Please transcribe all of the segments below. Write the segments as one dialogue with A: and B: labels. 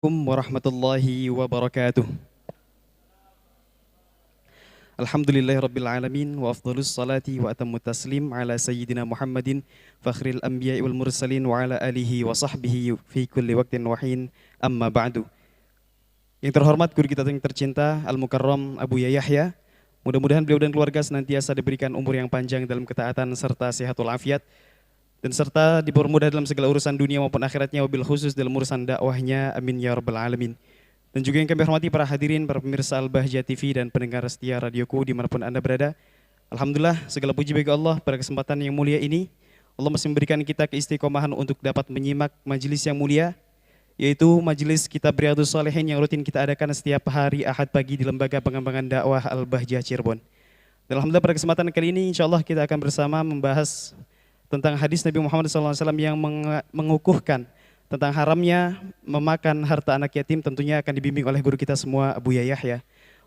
A: Assalamualaikum warahmatullahi wabarakatuh. Alhamdulillahirrabbilalamin wa afdhalus salati wa atammu taslim ala sayyidina Muhammadin fakhril anbiya'i wal mursalin wa ala alihi wa sahbihi fi kulli waqtin wa hin amma ba'du. Yang terhormat guru kita yang tercinta Al-Mukarram Abu Yahya. Mudah-mudahan beliau dan keluarga senantiasa diberikan umur yang panjang dalam ketaatan serta sehat walafiat dan serta dipermudah dalam segala urusan dunia maupun akhiratnya, wabil khusus dalam urusan dakwahnya, amin ya rabbal alamin. Dan juga yang kami hormati para hadirin, para pemirsa Al-Bahjah TV dan pendengar setia radioku dimanapun Anda berada. Alhamdulillah, segala puji bagi Allah pada kesempatan yang mulia ini. Allah masih memberikan kita keistiqomahan untuk dapat menyimak majelis yang mulia, yaitu majelis Kitab Riyadhus Shalihin yang rutin kita adakan setiap hari Ahad pagi di Lembaga Pengembangan Dakwah Al-Bahjah Cirebon. Dan alhamdulillah pada kesempatan kali ini insya Allah kita akan bersama membahas tentang hadis Nabi Muhammad SAW yang mengukuhkan tentang haramnya memakan harta anak yatim, tentunya akan dibimbing oleh guru kita semua Abu Yahya.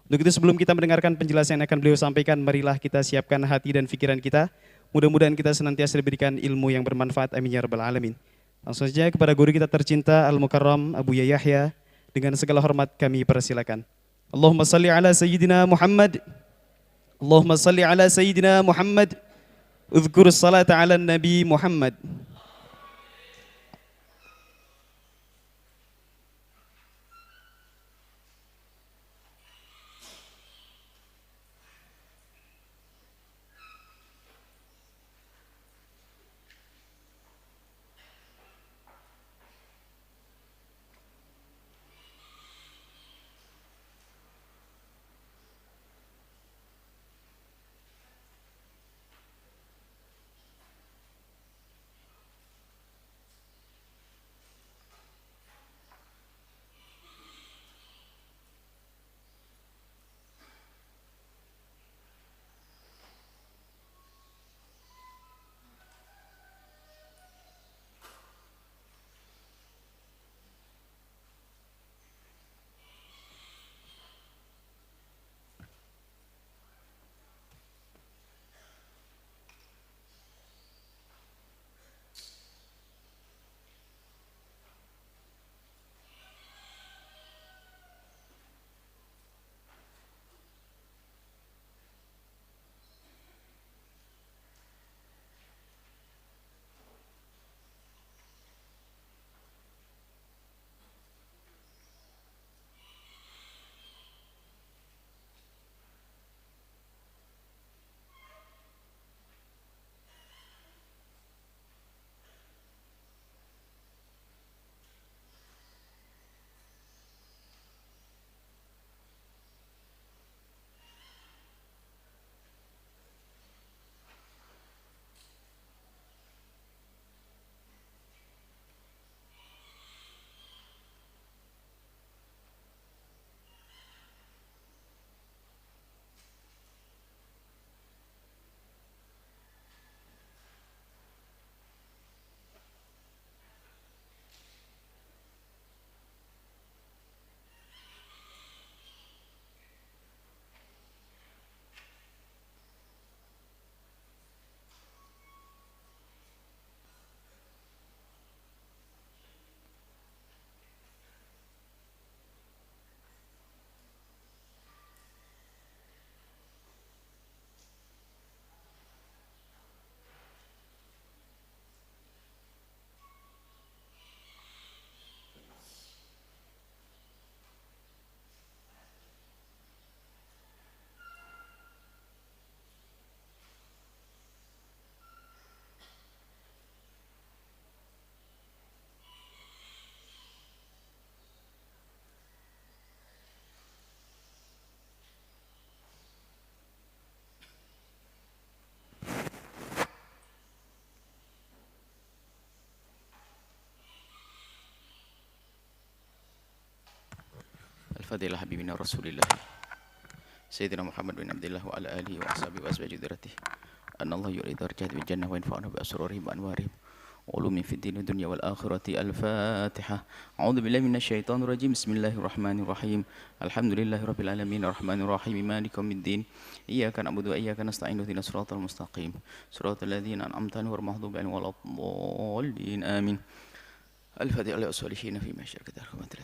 A: Untuk itu sebelum kita mendengarkan penjelasan yang akan beliau sampaikan, marilah kita siapkan hati dan pikiran kita. Mudah-mudahan kita senantiasa diberikan ilmu yang bermanfaat, amin ya rabbal alamin. Langsung saja kepada guru kita tercinta Al-Mukarram Abu Yahya, dengan segala hormat kami persilakan. Allahumma salli ala Sayyidina Muhammad. Allahumma salli ala Sayyidina Muhammad. Udhkur salata ala Nabi Muhammad.
B: Al-Fadhilah Habibina Rasulillah Sayyidina Muhammad bin Abdullah wa ala alihi wa ashabihi wa asbaji dirati Anna Allah yurid darjat bi jannah wa infa'ana bi asrarihim wa anwarihim Ulumi fid din dunya wal akhirati. Al-Fatihah. A'udzu billahi minasyaitonir rajim. Bismillahirrahmanirrahim. Alhamdulillahi rabbil alamin arrahmanir rahim maliki yaumiddin. Iyyaka na'budu wa iyyaka nasta'in ihdinas siratal mustaqim. Siratal ladzina an'amta 'alaihim ghairil maghdubi 'alaihim waladdallin. Amin. Al-Fatihah lil sholihin fi ma syaraka rahmatil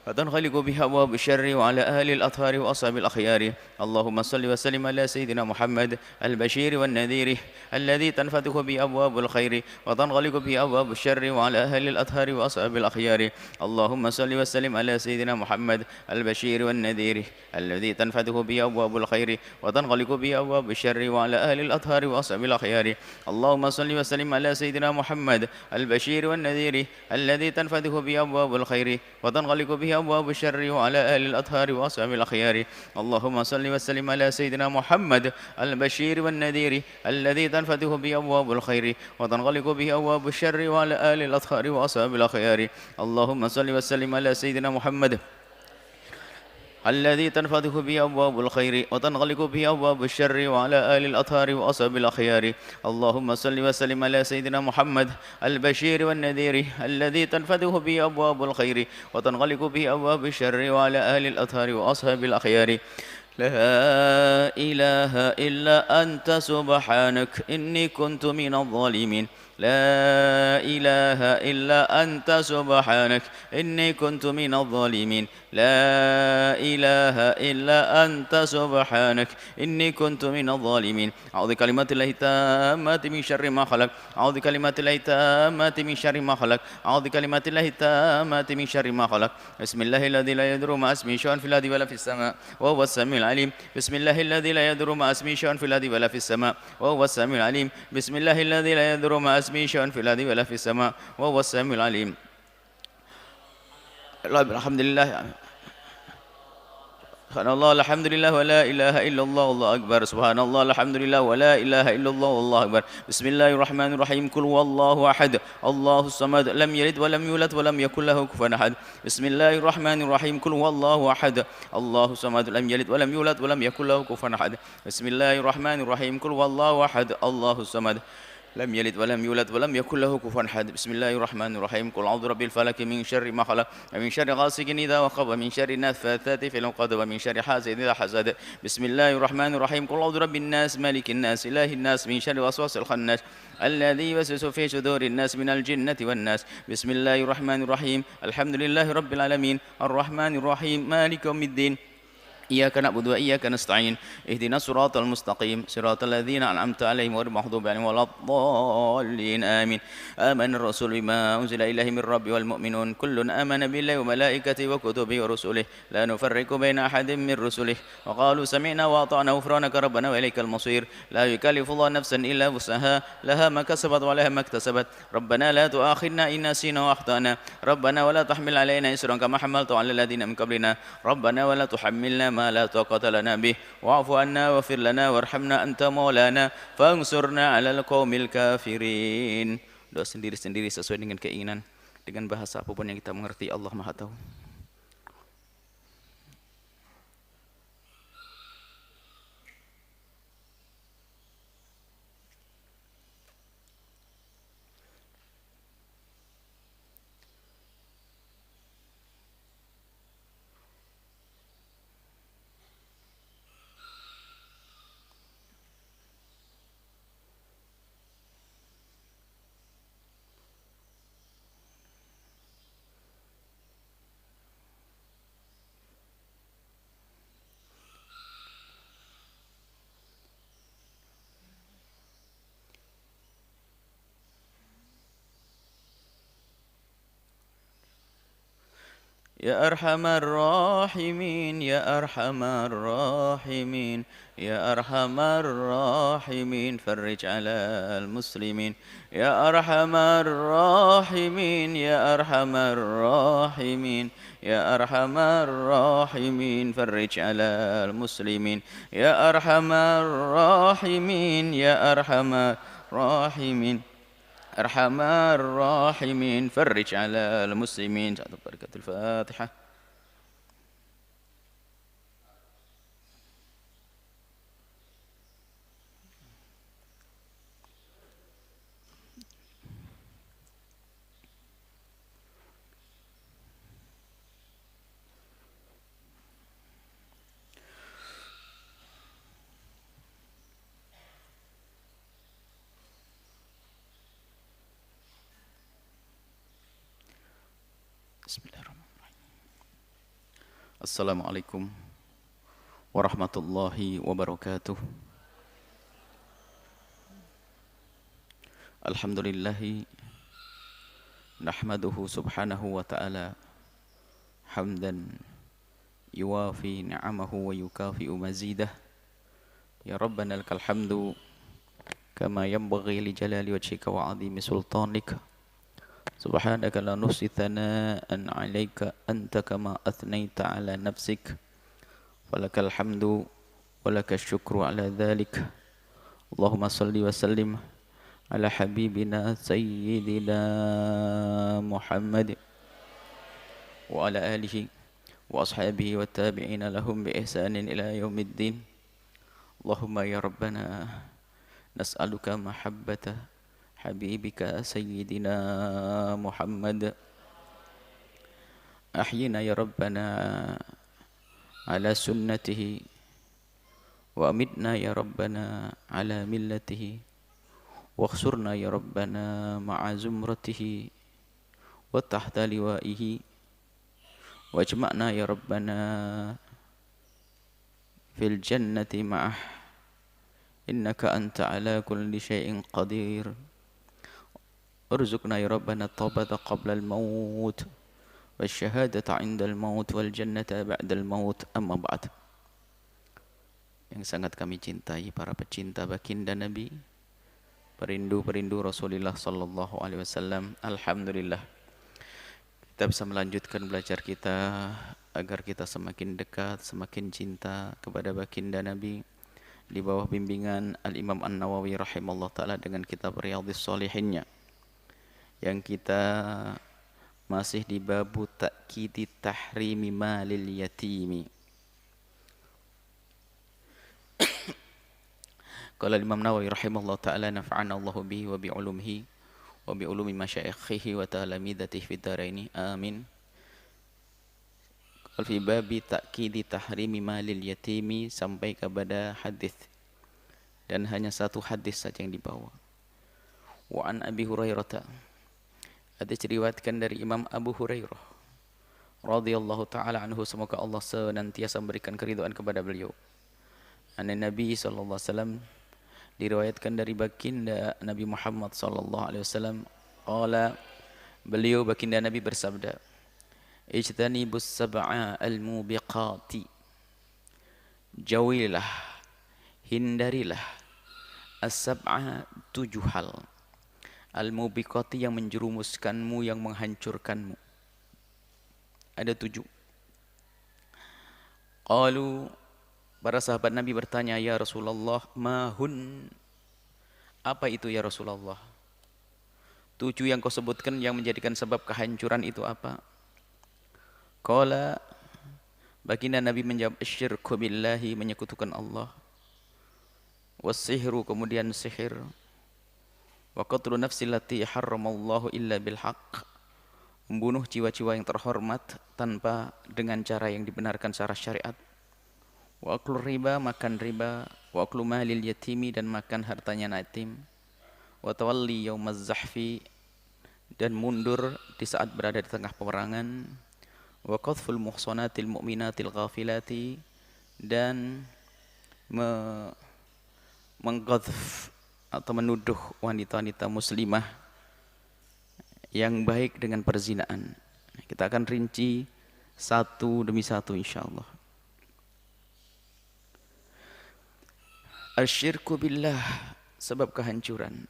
B: وتنغلق بها أبواب الشر وعلى أهل الأطهار وأصحاب الأخيار. اللهم صل وسلم على سيدنا محمد البشير والنذير الذي تنفتح به أبواب الخير وتنغلق به أبواب الشر وعلى أهل الأطهار وأصحاب الأخيار. اللهم صل وسلم على سيدنا محمد البشير والنذير الذي تنفتح به أبواب الخير وتنغلق به أبواب الشر وعلى أهل الأطهار وأصحاب الأخيار. اللهم صل وسلم على سيدنا محمد البشير والنذير الذي تنفتح به أبواب الخير وتنغلق به أبواب الشر وعلى أهل الأطهار وأصحاب الأخيار. اللهم صل وسلم على سيدنا محمد البشير والنذير الذي تنفتح به أبواب الخير وتنغلق به أبواب الشر وعلى أهل الأطهار وأصحاب الأخيار. اللهم صل وسلم على سيدنا محمد الذي تنفتح به أبواب الخير وتنغلق به أبواب الشر وعلى آل الأطهار وأصحاب الأخيار. اللهم صل وسلم على سيدنا محمد البشير والنذير الذي تنفتح به أبواب الخير وتنغلق به أبواب الشر وعلى آل الأطهار وأصحاب الأخيار. لا إله إلا أنت سبحانك إني كنت من الظالمين. لا إله إلا أنت سبحانك إني كنت من الظالمين. لا إله إلا أنت سبحانك إني كنت من الظالمين. أعوذ بكلمات الله التامات من شر ما خلق. أعوذ بكلمات الله التامات من شر ما خلق. أعوذ بكلمات الله التامات من شر ما خلق. بسم الله الذي لا يضر مع اسمه شيء في الأرض ولا في السماء وهو السميع العليم. بسم الله الذي لا يضر مع اسمه شيء في الأرض ولا في السماء وهو السميع العليم. بسم الله الذي لا يضر مع اسمه شيء في الأرض ولا في السماء وهو السميع العليم. الحمد لله. سبحان الله الحمد لله ولا إله إلا الله والله أكبر. سبحان الله الحمد لله ولا إله إلا الله والله أكبر. بسم الله الرحمن الرحيم. قل هو الله أحد الله الصمد لم يلد ولم يولد ولم يكن له كفوا أحد. بسم الله الرحمن الرحيم. قل هو الله أحد الله الصمد لم يلد ولم يولد ولم يكن له كفوا أحد. بسم الله الرحمن الرحيم. قل هو الله أحد الله الصمد لم يلد ولم يولد ولم يكن له كفوا أحد. بسم الله الرحمن الرحيم. قل أعوذ برب الفلق من شر ما خلق ومن شر غاسق إذا وقب ومن شر النفاثات في العقد ومن شر حاسد إذا حسد. بسم الله الرحمن الرحيم. قل أعوذ برب الناس مالك الناس إله الناس من شر الوسواس الخناس الذي يوسوس في صدور الناس من الجنة والناس. بسم الله الرحمن الرحيم. الحمد لله رب العالمين الرحمن الرحيم مالك يوم الدين إياك نعبد وإياك نستعين اهدنا الصراط المستقيم صراط الذين أنعمت عليهم غير المغضوب عليهم ولا الضالين آمين. آمن الرسول بما أنزل إليه من ربه والمؤمنون كل آمن بالله وملائكته وكتبه ورسله لا نفرق بين أحد من رسله وقالوا سمعنا وأطعنا غفرانك ربنا وإليك المصير. لا يكلف الله نفسا إلا وسعها لها ما كسبت وعليها ما اكتسبت. ربنا لا تؤاخذنا إن نسينا وأخطأنا ربنا ولا تحمل علينا إصرا كما حملت على الذين من قبلنا ربنا ولا تحملنا ما لا طاقة لنا به واعف عنا واغفر لنا وارحمنا أنت مولانا فانصرنا على القوم الكافرين. Doa sendiri-sendiri sesuai dengan keinginan dengan bahasa apapun yang kita mengerti. Allah Maha Tahu. يا أرحم الراحمين يا أرحم الراحمين يا أرحم الراحمين فرج على المسلمين. يا أرحم الراحمين يا أرحم الراحمين يا أرحم الراحمين فرج على المسلمين. يا أرحم الراحمين يا أرحم الراحمين أرحم الراحمين فرج على المسلمين. بركة الفاتحة. بسم الله الرحمن الرحيم. Assalamualaikum warahmatullahi wabarakatuh. Alhamdulillahi nahmaduhu subhanahu wa ta'ala hamdan yuwafi ni'amahu wa yukafi'u mazidah. Ya Rabbana lakal hamdu kama yanbaghi li jalali wajhika wa 'azimi sultanika. Subhanaka la nuhsi thana'an 'alaika anta kama athnaita 'ala nafsik. Walakal hamdu walakal syukru 'ala dhalik. Allahumma salli wa sallim ala habibina sayyidina Muhammad wa ala alihi wa ashabihi wa tabi'ina lahum bi ihsanin ila yaumiddin. Allahumma ya Rabbana nas'aluka mahabbata habibika sayyidina Muhammad. Ahyina ya Rabbana ala sunnatihi wa amitna ya Rabbana ala millatihi wakhsurna ya Rabbana ma'a zumratihi wa tahta liwaihi wajma'na ya Rabbana fil jannati ma'ah innaka anta ala kulli syai'in qadir. Urzuqna ya Rabbana taubata qabla al-maut wasyahadata 'inda al-maut wal jannata ba'da al-maut. Amma ba'd. Yang sangat kami cintai para pecinta baginda Nabi, perindu-perindu Rasulullah sallallahu alaihi wasallam, alhamdulillah kita bisa melanjutkan belajar kita agar kita semakin dekat, semakin cinta kepada baginda Nabi di bawah bimbingan Al-Imam An-Nawawi rahimallahu taala dengan kitab Riyadhis Shalihinnya, yang kita masih di babu ta'kidi tahrimi malil yatimi. Qala Imam Nawawi rahimahullah ta'ala nafa'ana Allahu bihi wa bi ulumihi wa bi ulumi masyaikhihi wa talamidatihi fid dharaini amin. Qala fi babi ta'kidi tahrimi malil yatimi sampai kepada hadis, dan hanya satu hadis saja yang dibawa. Wa an Abi Hurairah, hadis diriwayatkan dari Imam Abu Hurairah radhiyallahu taala anhu, semoga Allah senantiasa memberikan keridhaan kepada beliau. An Nabi sallallahu alaihi wasallam, diriwayatkan dari baginda Nabi Muhammad sallallahu alaihi wasallam, qala, beliau baginda Nabi bersabda, ijtanibus sab'a al-mubiqati, jauhilah, hindarilah as-sab'a, 7 hal, al-mubiqati yang menjerumuskanmu, yang menghancurkanmu. Ada 7. Qalu, para sahabat Nabi bertanya, ya Rasulullah, mahun, apa itu ya Rasulullah? 7 yang kau sebutkan yang menjadikan sebab kehancuran itu apa? Qala, baginda Nabi menjawab, asyirku billahi, menyekutukan Allah, wassihru, kemudian sihir, wa qatlu nafsi allati harramallahu illa bilhaq, membunuh jiwa-jiwa yang terhormat tanpa dengan cara yang dibenarkan secara syariat, wa aklu riba, makan riba, wa aklu malil yatimi, dan makan hartanya yatim, wa tawalli yaumaz zahfi, dan mundur di saat berada di tengah peperangan, wa qadhful muhsanatil mu'minatil ghafilati, dan mengqadhf atau menuduh wanita-wanita muslimah yang baik dengan perzinaan. Kita akan rinci satu demi satu insyaallah. Asyirku billah, sebab kehancuran,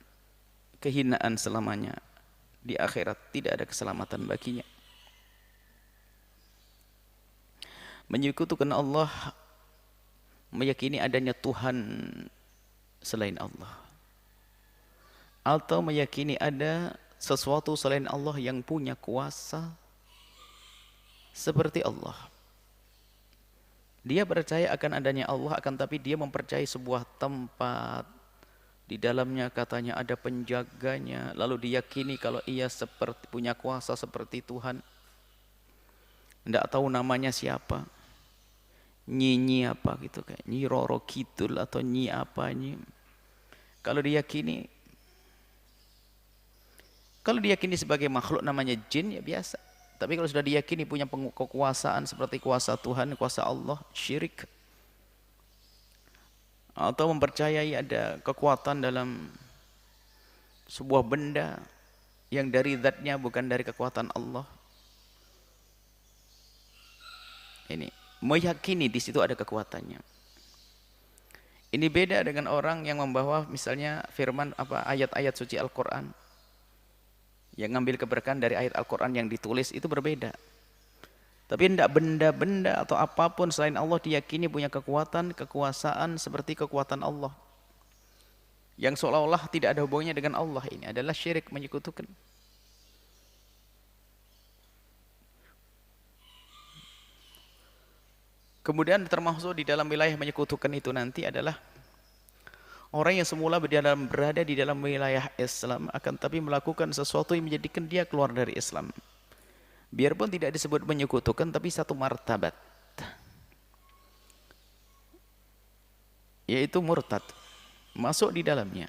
B: kehinaan selamanya, di akhirat tidak ada keselamatan baginya. Menyekutukan Allah, meyakini adanya Tuhan selain Allah, atau meyakini ada sesuatu selain Allah yang punya kuasa seperti Allah. Dia percaya akan adanya Allah, akan tapi dia mempercayai sebuah tempat, di dalamnya katanya ada penjaganya, lalu diyakini kalau ia seperti punya kuasa seperti Tuhan. Tidak tahu namanya siapa, Nyi apa gitu, kayak Nyi Roro Kidul atau Nyi apa Nyi. Kalau diyakini sebagai makhluk namanya jin, ya biasa. Tapi kalau sudah diyakini punya kekuasaan seperti kuasa Tuhan, kuasa Allah, syirik. Atau mempercayai ada kekuatan dalam sebuah benda yang dari zatnya bukan dari kekuatan Allah. Ini meyakini di situ ada kekuatannya. Ini beda dengan orang yang membawa misalnya firman ayat-ayat suci Al-Qur'an. Yang ngambil keberkahan dari ayat Al-Qur'an yang ditulis itu berbeda. Tapi tidak benda-benda atau apapun selain Allah diyakini punya kekuatan, kekuasaan seperti kekuatan Allah. Yang seolah-olah tidak ada hubungannya dengan Allah, ini adalah syirik, menyekutukan. Kemudian termasuk di dalam wilayah menyekutukan itu nanti adalah orang yang semula berada di dalam wilayah Islam akan tapi melakukan sesuatu yang menjadikan dia keluar dari Islam. Biarpun tidak disebut menyekutukan, tapi satu martabat, yaitu murtad, masuk di dalamnya.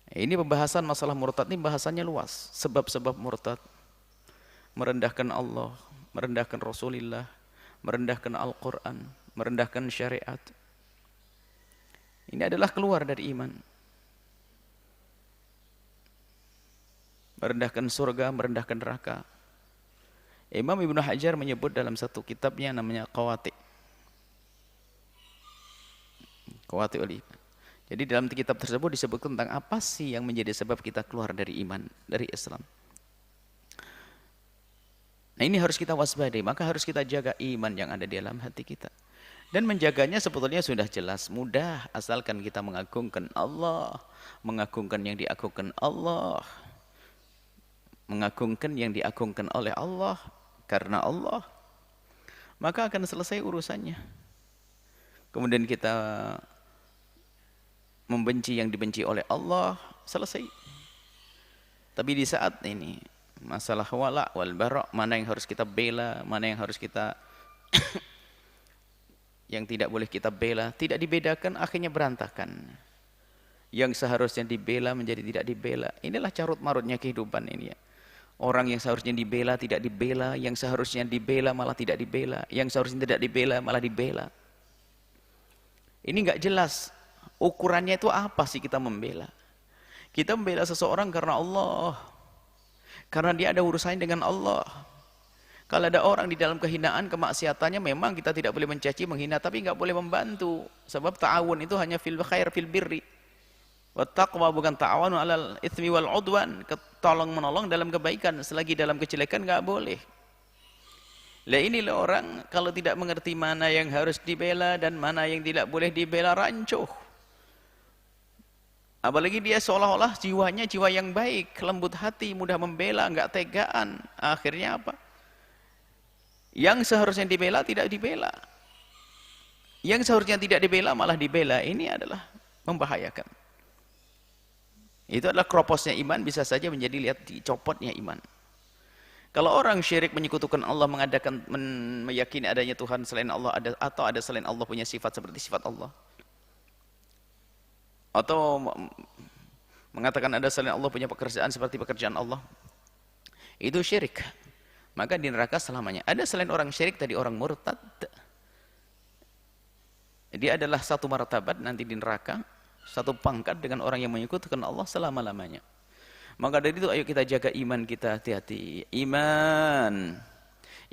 B: Ini pembahasan masalah murtad ini bahasannya luas. Sebab-sebab murtad, merendahkan Allah, merendahkan Rasulullah, merendahkan Al-Quran, merendahkan syariat. Ini adalah keluar dari iman. Merendahkan surga, merendahkan neraka. Imam Ibnu Hajar menyebut dalam satu kitabnya namanya Qawati'. Qawati'ul Iman. Jadi dalam kitab tersebut disebut tentang apa sih yang menjadi sebab kita keluar dari iman, dari Islam. Nah ini harus kita waspadai, maka harus kita jaga iman yang ada di dalam hati kita. Dan menjaganya sebetulnya sudah jelas, mudah, asalkan kita mengagungkan Allah, mengagungkan yang diagungkan Allah, mengagungkan yang diagungkan oleh Allah, karena Allah, maka akan selesai urusannya. Kemudian kita membenci yang dibenci oleh Allah, selesai. Tapi di saat ini masalah wala wal bara, mana yang harus kita bela, mana yang harus kita yang tidak boleh kita bela, tidak dibedakan, akhirnya berantakan. Yang seharusnya dibela menjadi tidak dibela. Inilah carut marutnya kehidupan ini ya. Orang yang seharusnya dibela tidak dibela, yang seharusnya dibela malah tidak dibela, yang seharusnya tidak dibela malah dibela. Ini enggak jelas ukurannya itu apa sih kita membela. Kita membela seseorang karena Allah, karena dia ada urusannya dengan Allah. Kalau ada orang di dalam kehinaan, kemaksiatannya, memang kita tidak boleh mencaci, menghina, tapi enggak boleh membantu. Sebab ta'awun itu hanya fil khair, fil birri. Wa taqwa bukan ta'awanu alal itsmi wal udwan, tolong menolong dalam kebaikan, selagi dalam kejelekan enggak boleh. Lah inilah orang kalau tidak mengerti mana yang harus dibela dan mana yang tidak boleh dibela, rancuh. Apalagi dia seolah-olah jiwanya jiwa yang baik, lembut hati, mudah membela, enggak tegaan. Akhirnya apa? Yang seharusnya dibela tidak dibela. Yang seharusnya tidak dibela malah dibela. Ini adalah membahayakan. Itu adalah kroposnya iman, bisa saja menjadi lihat dicopotnya iman. Kalau orang syirik menyekutukan Allah, mengadakan meyakini adanya Tuhan selain Allah ada, atau ada selain Allah punya sifat seperti sifat Allah, atau mengatakan ada selain Allah punya pekerjaan seperti pekerjaan Allah, itu syirik. Maka di neraka selamanya. Ada selain orang syirik tadi orang murtad, dia adalah satu martabat nanti di neraka, satu pangkat dengan orang yang menyekutukan Allah selama-lamanya. Maka dari itu ayo kita jaga iman kita, hati-hati. Iman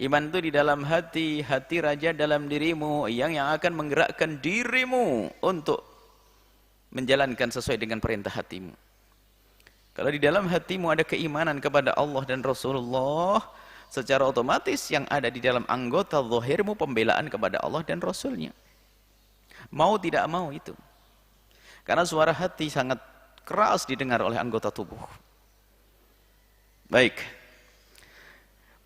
B: itu di dalam hati, hati raja dalam dirimu, yang akan menggerakkan dirimu untuk menjalankan sesuai dengan perintah hatimu. Kalau di dalam hatimu ada keimanan kepada Allah dan Rasulullah, secara otomatis yang ada di dalam anggota zahirmu pembelaan kepada Allah dan Rasulnya. Mau tidak mau itu. Karena suara hati sangat keras didengar oleh anggota tubuh. Baik.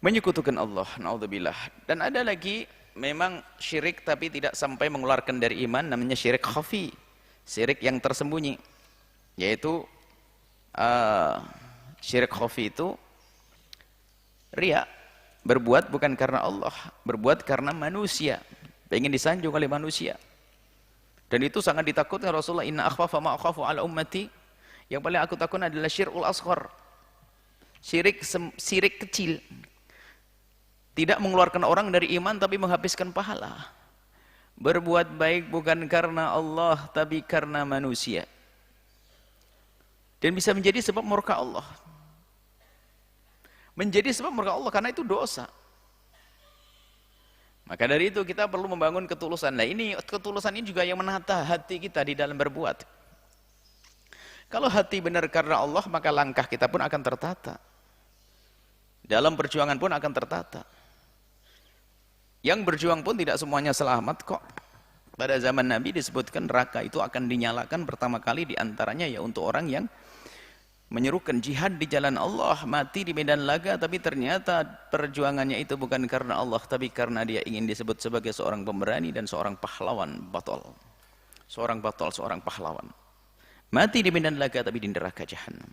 B: Menyekutukan Allah, naudzubillah. Dan ada lagi memang syirik tapi tidak sampai mengeluarkan dari iman, namanya syirik khafi. Syirik yang tersembunyi. Yaitu syirik khafi itu riya. Berbuat bukan karena Allah, berbuat karena manusia. Pengen disanjung oleh manusia. Dan itu sangat ditakutkan Rasulullah, inna akhwafa ma akhafu ala ummati, yang paling aku takut adalah syirkul asghar, syirik kecil. Tidak mengeluarkan orang dari iman tapi menghabiskan pahala. Berbuat baik bukan karena Allah tapi karena manusia. Dan bisa menjadi sebab murka Allah. Menjadi sebab murka Allah karena itu dosa. Maka dari itu kita perlu membangun ketulusan. Nah ini ketulusan ini juga yang menata hati kita di dalam berbuat. Kalau hati benar karena Allah, maka langkah kita pun akan tertata. Dalam perjuangan pun akan tertata. Yang berjuang pun tidak semuanya selamat kok. Pada zaman Nabi disebutkan neraka itu akan dinyalakan pertama kali diantaranya ya untuk orang yang menyerukan jihad di jalan Allah, mati di medan laga, tapi ternyata perjuangannya itu bukan karena Allah, tapi karena dia ingin disebut sebagai seorang pemberani dan seorang pahlawan batal. Seorang batal, seorang pahlawan. Mati di medan laga tapi di neraka jahanam.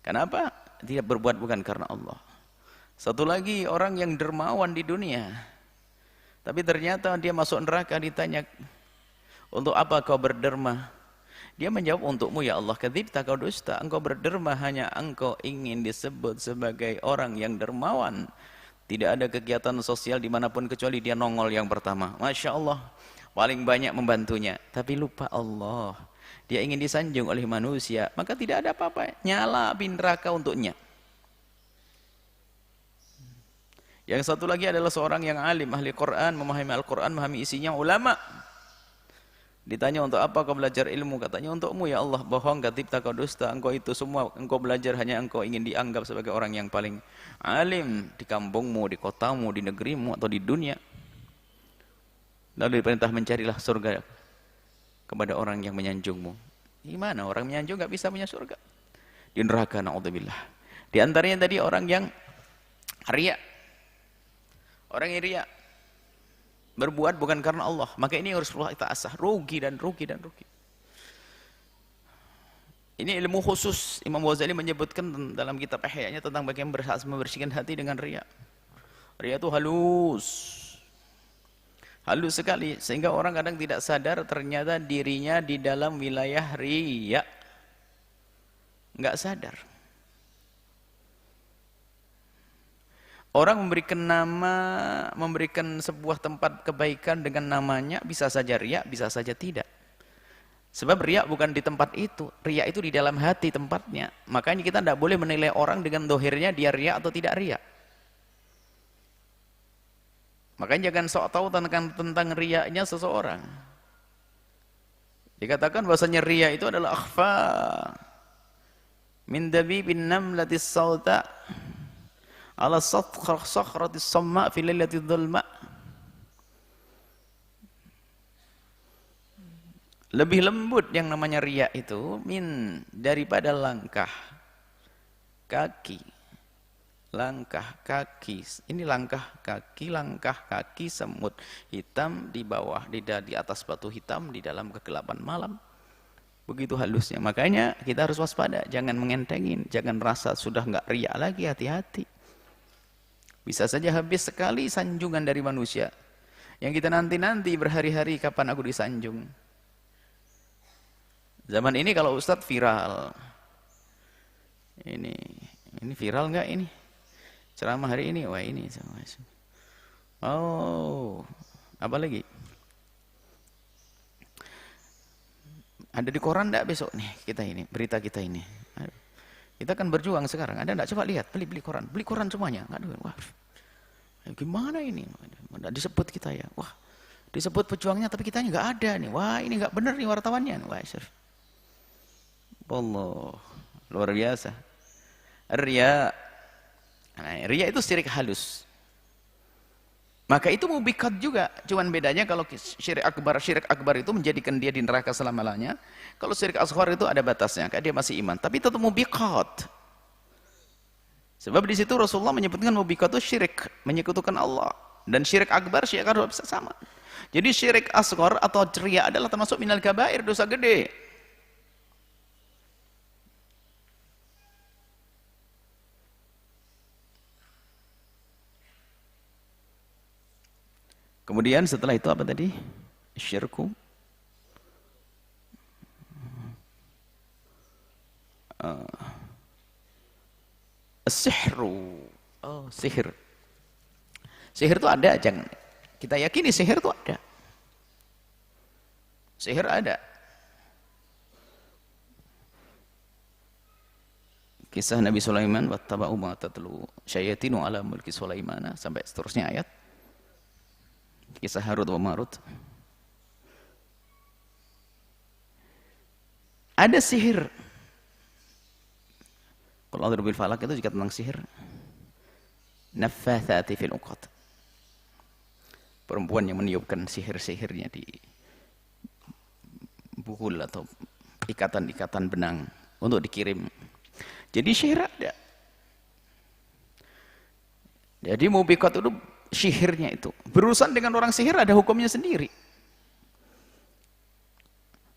B: Kenapa? Dia berbuat bukan karena Allah. Satu lagi orang yang dermawan di dunia, tapi ternyata dia masuk neraka, ditanya, untuk apa kau berderma? Dia menjawab, untukmu ya Allah. Kadzibta, kau dusta. Engkau berderma hanya engkau ingin disebut sebagai orang yang dermawan. Tidak ada kegiatan sosial dimanapun kecuali dia nongol yang pertama. Masya Allah, paling banyak membantunya. Tapi lupa Allah. Dia ingin disanjung oleh manusia, maka tidak ada apa-apa. Nyala api neraka untuknya. Yang satu lagi adalah seorang yang alim, ahli Quran, memahami Al-Quran, memahami isinya, ulama. Ditanya, untuk apa kau belajar ilmu? Katanya, untukmu ya Allah. Bohong, kadzibta, kau dusta. Engkau itu semua, engkau belajar hanya engkau ingin dianggap sebagai orang yang paling alim di kampungmu, di kotamu, di negerimu, atau di dunia. Lalu diperintah, mencarilah surga kepada orang yang menyanjungmu. Gimana orang menyanjung gak bisa punya surga? Di neraka, na'udzubillah. Di antaranya tadi orang yang riya. Orang yang riya berbuat bukan karena Allah, maka ini harus kita asah, rugi dan rugi dan rugi. Ini ilmu khusus. Imam Ghazali menyebutkan dalam kitab Ihya-nya tentang bagaimana membersihkan hati dengan riya. Riya itu halus, halus sekali, sehingga orang kadang tidak sadar ternyata dirinya di dalam wilayah riya, nggak sadar. Orang memberikan nama, memberikan sebuah tempat kebaikan dengan namanya, bisa saja riya, bisa saja tidak. Sebab riya bukan di tempat itu, riya itu di dalam hati tempatnya. Makanya kita tidak boleh menilai orang dengan dohirnya dia riya atau tidak riya. Makanya jangan sok tahu tentang riyanya seseorang. Dikatakan bahasanya riya itu adalah akhfa min dabibin namlatis sauta ala sakhratis samma fi lailatil dhulma. Lebih lembut yang namanya riya itu min daripada langkah kaki. Langkah kaki. Ini langkah kaki semut hitam di bawah, di atas batu hitam di dalam kegelapan malam. Begitu halusnya. Makanya kita harus waspada, jangan mengentengin, jangan rasa sudah enggak riya lagi, hati-hati. Bisa saja habis sekali sanjungan dari manusia. Yang kita nanti-nanti berhari-hari kapan aku disanjung. Zaman ini kalau Ustadz viral. Ini viral enggak ini? Ceramah hari ini, wah ini. Oh, apa lagi? Ada di koran enggak besok nih kita ini, berita kita ini. Kita kan berjuang sekarang. Anda enggak coba lihat, beli koran semuanya. Aduh, wah. Gimana ini? Enggak disebut kita ya. Wah, disebut pejuangnya tapi kitanya enggak ada nih. Wah, ini enggak benar nih wartawannya. Wah, Allah, luar biasa. Riya. Nah, riya itu syirik halus. Maka itu mubiqat juga. Cuman bedanya kalau syirik akbar itu menjadikan dia di neraka selama-lamanya. Kalau syirik asghar itu ada batasnya, karena dia masih iman. Tapi tetap mubiqat. Sebab di situ Rasulullah menyebutkan mubiqat itu syirik, menyekutukan Allah. Dan syirik akbar, syirik akbar bisa sama. Jadi syirik asghar atau riya adalah termasuk minal kabair, dosa gede. Kemudian setelah itu apa tadi? Syirku. Sihru. Oh, sihir. Sihir itu ada, jangan. Kita yakini sihir itu ada. Sihir ada. Kisah Nabi Sulaiman, wattaba'u ma tatlu syayatinu ala mulki Sulaimana, sampai seterusnya ayat. Kisah Harut wa Marut. Ada sihir. Qul a'udzu bil falaq itu juga tentang sihir. Naffatsati fil uqad. Perempuan yang meniupkan sihir-sihirnya di buhul atau ikatan-ikatan benang untuk dikirim. Jadi sihir ada. Jadi mubiqat itu sihirnya itu. Berurusan dengan orang sihir ada hukumnya sendiri.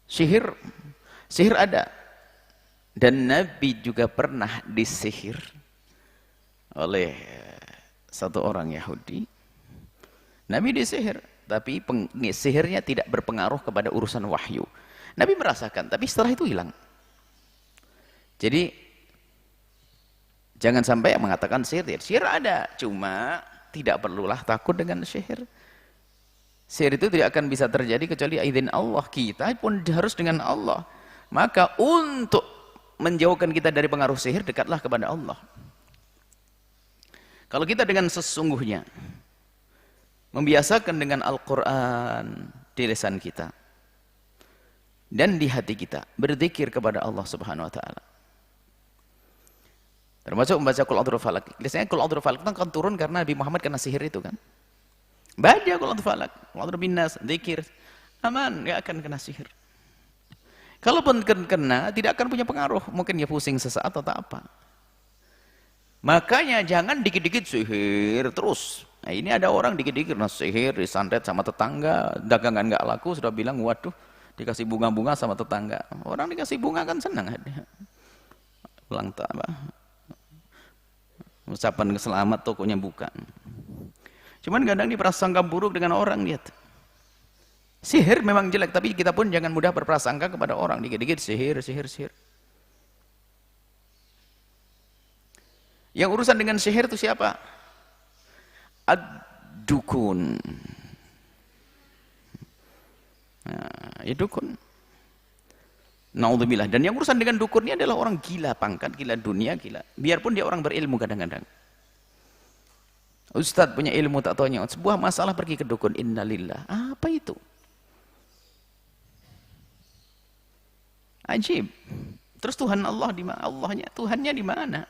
B: Sihir ada. Dan Nabi juga pernah disihir oleh satu orang Yahudi. Nabi disihir, tapi sihirnya tidak berpengaruh kepada urusan wahyu. Nabi merasakan, tapi setelah itu hilang. Jadi jangan sampai mengatakan sihir. Sihir ada, cuma tidak perlulah takut dengan sihir. Sihir itu tidak akan bisa terjadi kecuali izin Allah. Kita pun harus dengan Allah. Maka untuk menjauhkan kita dari pengaruh sihir, dekatlah kepada Allah. Kalau kita dengan sesungguhnya membiasakan dengan Al-Quran di lisan kita dan di hati kita, berzikir kepada Allah Subhanahu wa Ta'ala, termasuk membaca Qul a'udzu birabbil falaq. Biasanya Qul a'udzu birabbil falaq itu kan turun karena Nabi Muhammad kena sihir itu kan. Baca Qul a'udzu birabbil falaq, Qul a'udzu birabbin nas, zikir, aman, enggak akan kena sihir. Kalaupun kena, tidak akan punya pengaruh. Mungkin ya pusing sesaat atau apa. Makanya jangan dikit-dikit sihir terus. Nah, ini ada orang dikit-dikit sihir, disantet sama tetangga, dagangan nggak laku, sudah bilang, waduh, dikasih bunga-bunga sama tetangga. Orang dikasih bunga kan senang. Ulang tahun, ucapan selamat, tokonya bukan. Cuman kadang diprasangka buruk dengan orang, lihat. Sihir memang jelek, tapi kita pun jangan mudah berprasangka kepada orang. Dikit-dikit sihir. Yang urusan dengan sihir itu siapa? Ad-dukun. Nah, ya dukun. Naudzubillah. Dan yang urusan dengan dukun ini adalah orang gila pangkat, gila dunia, gila. Biarpun dia orang berilmu kadang-kadang. Ustadz punya ilmu tak taunya. Sebuah masalah pergi ke dukun. Innalillah. Apa itu? Ajib. Terus Tuhan Allah di mana? Tuhannya di mana?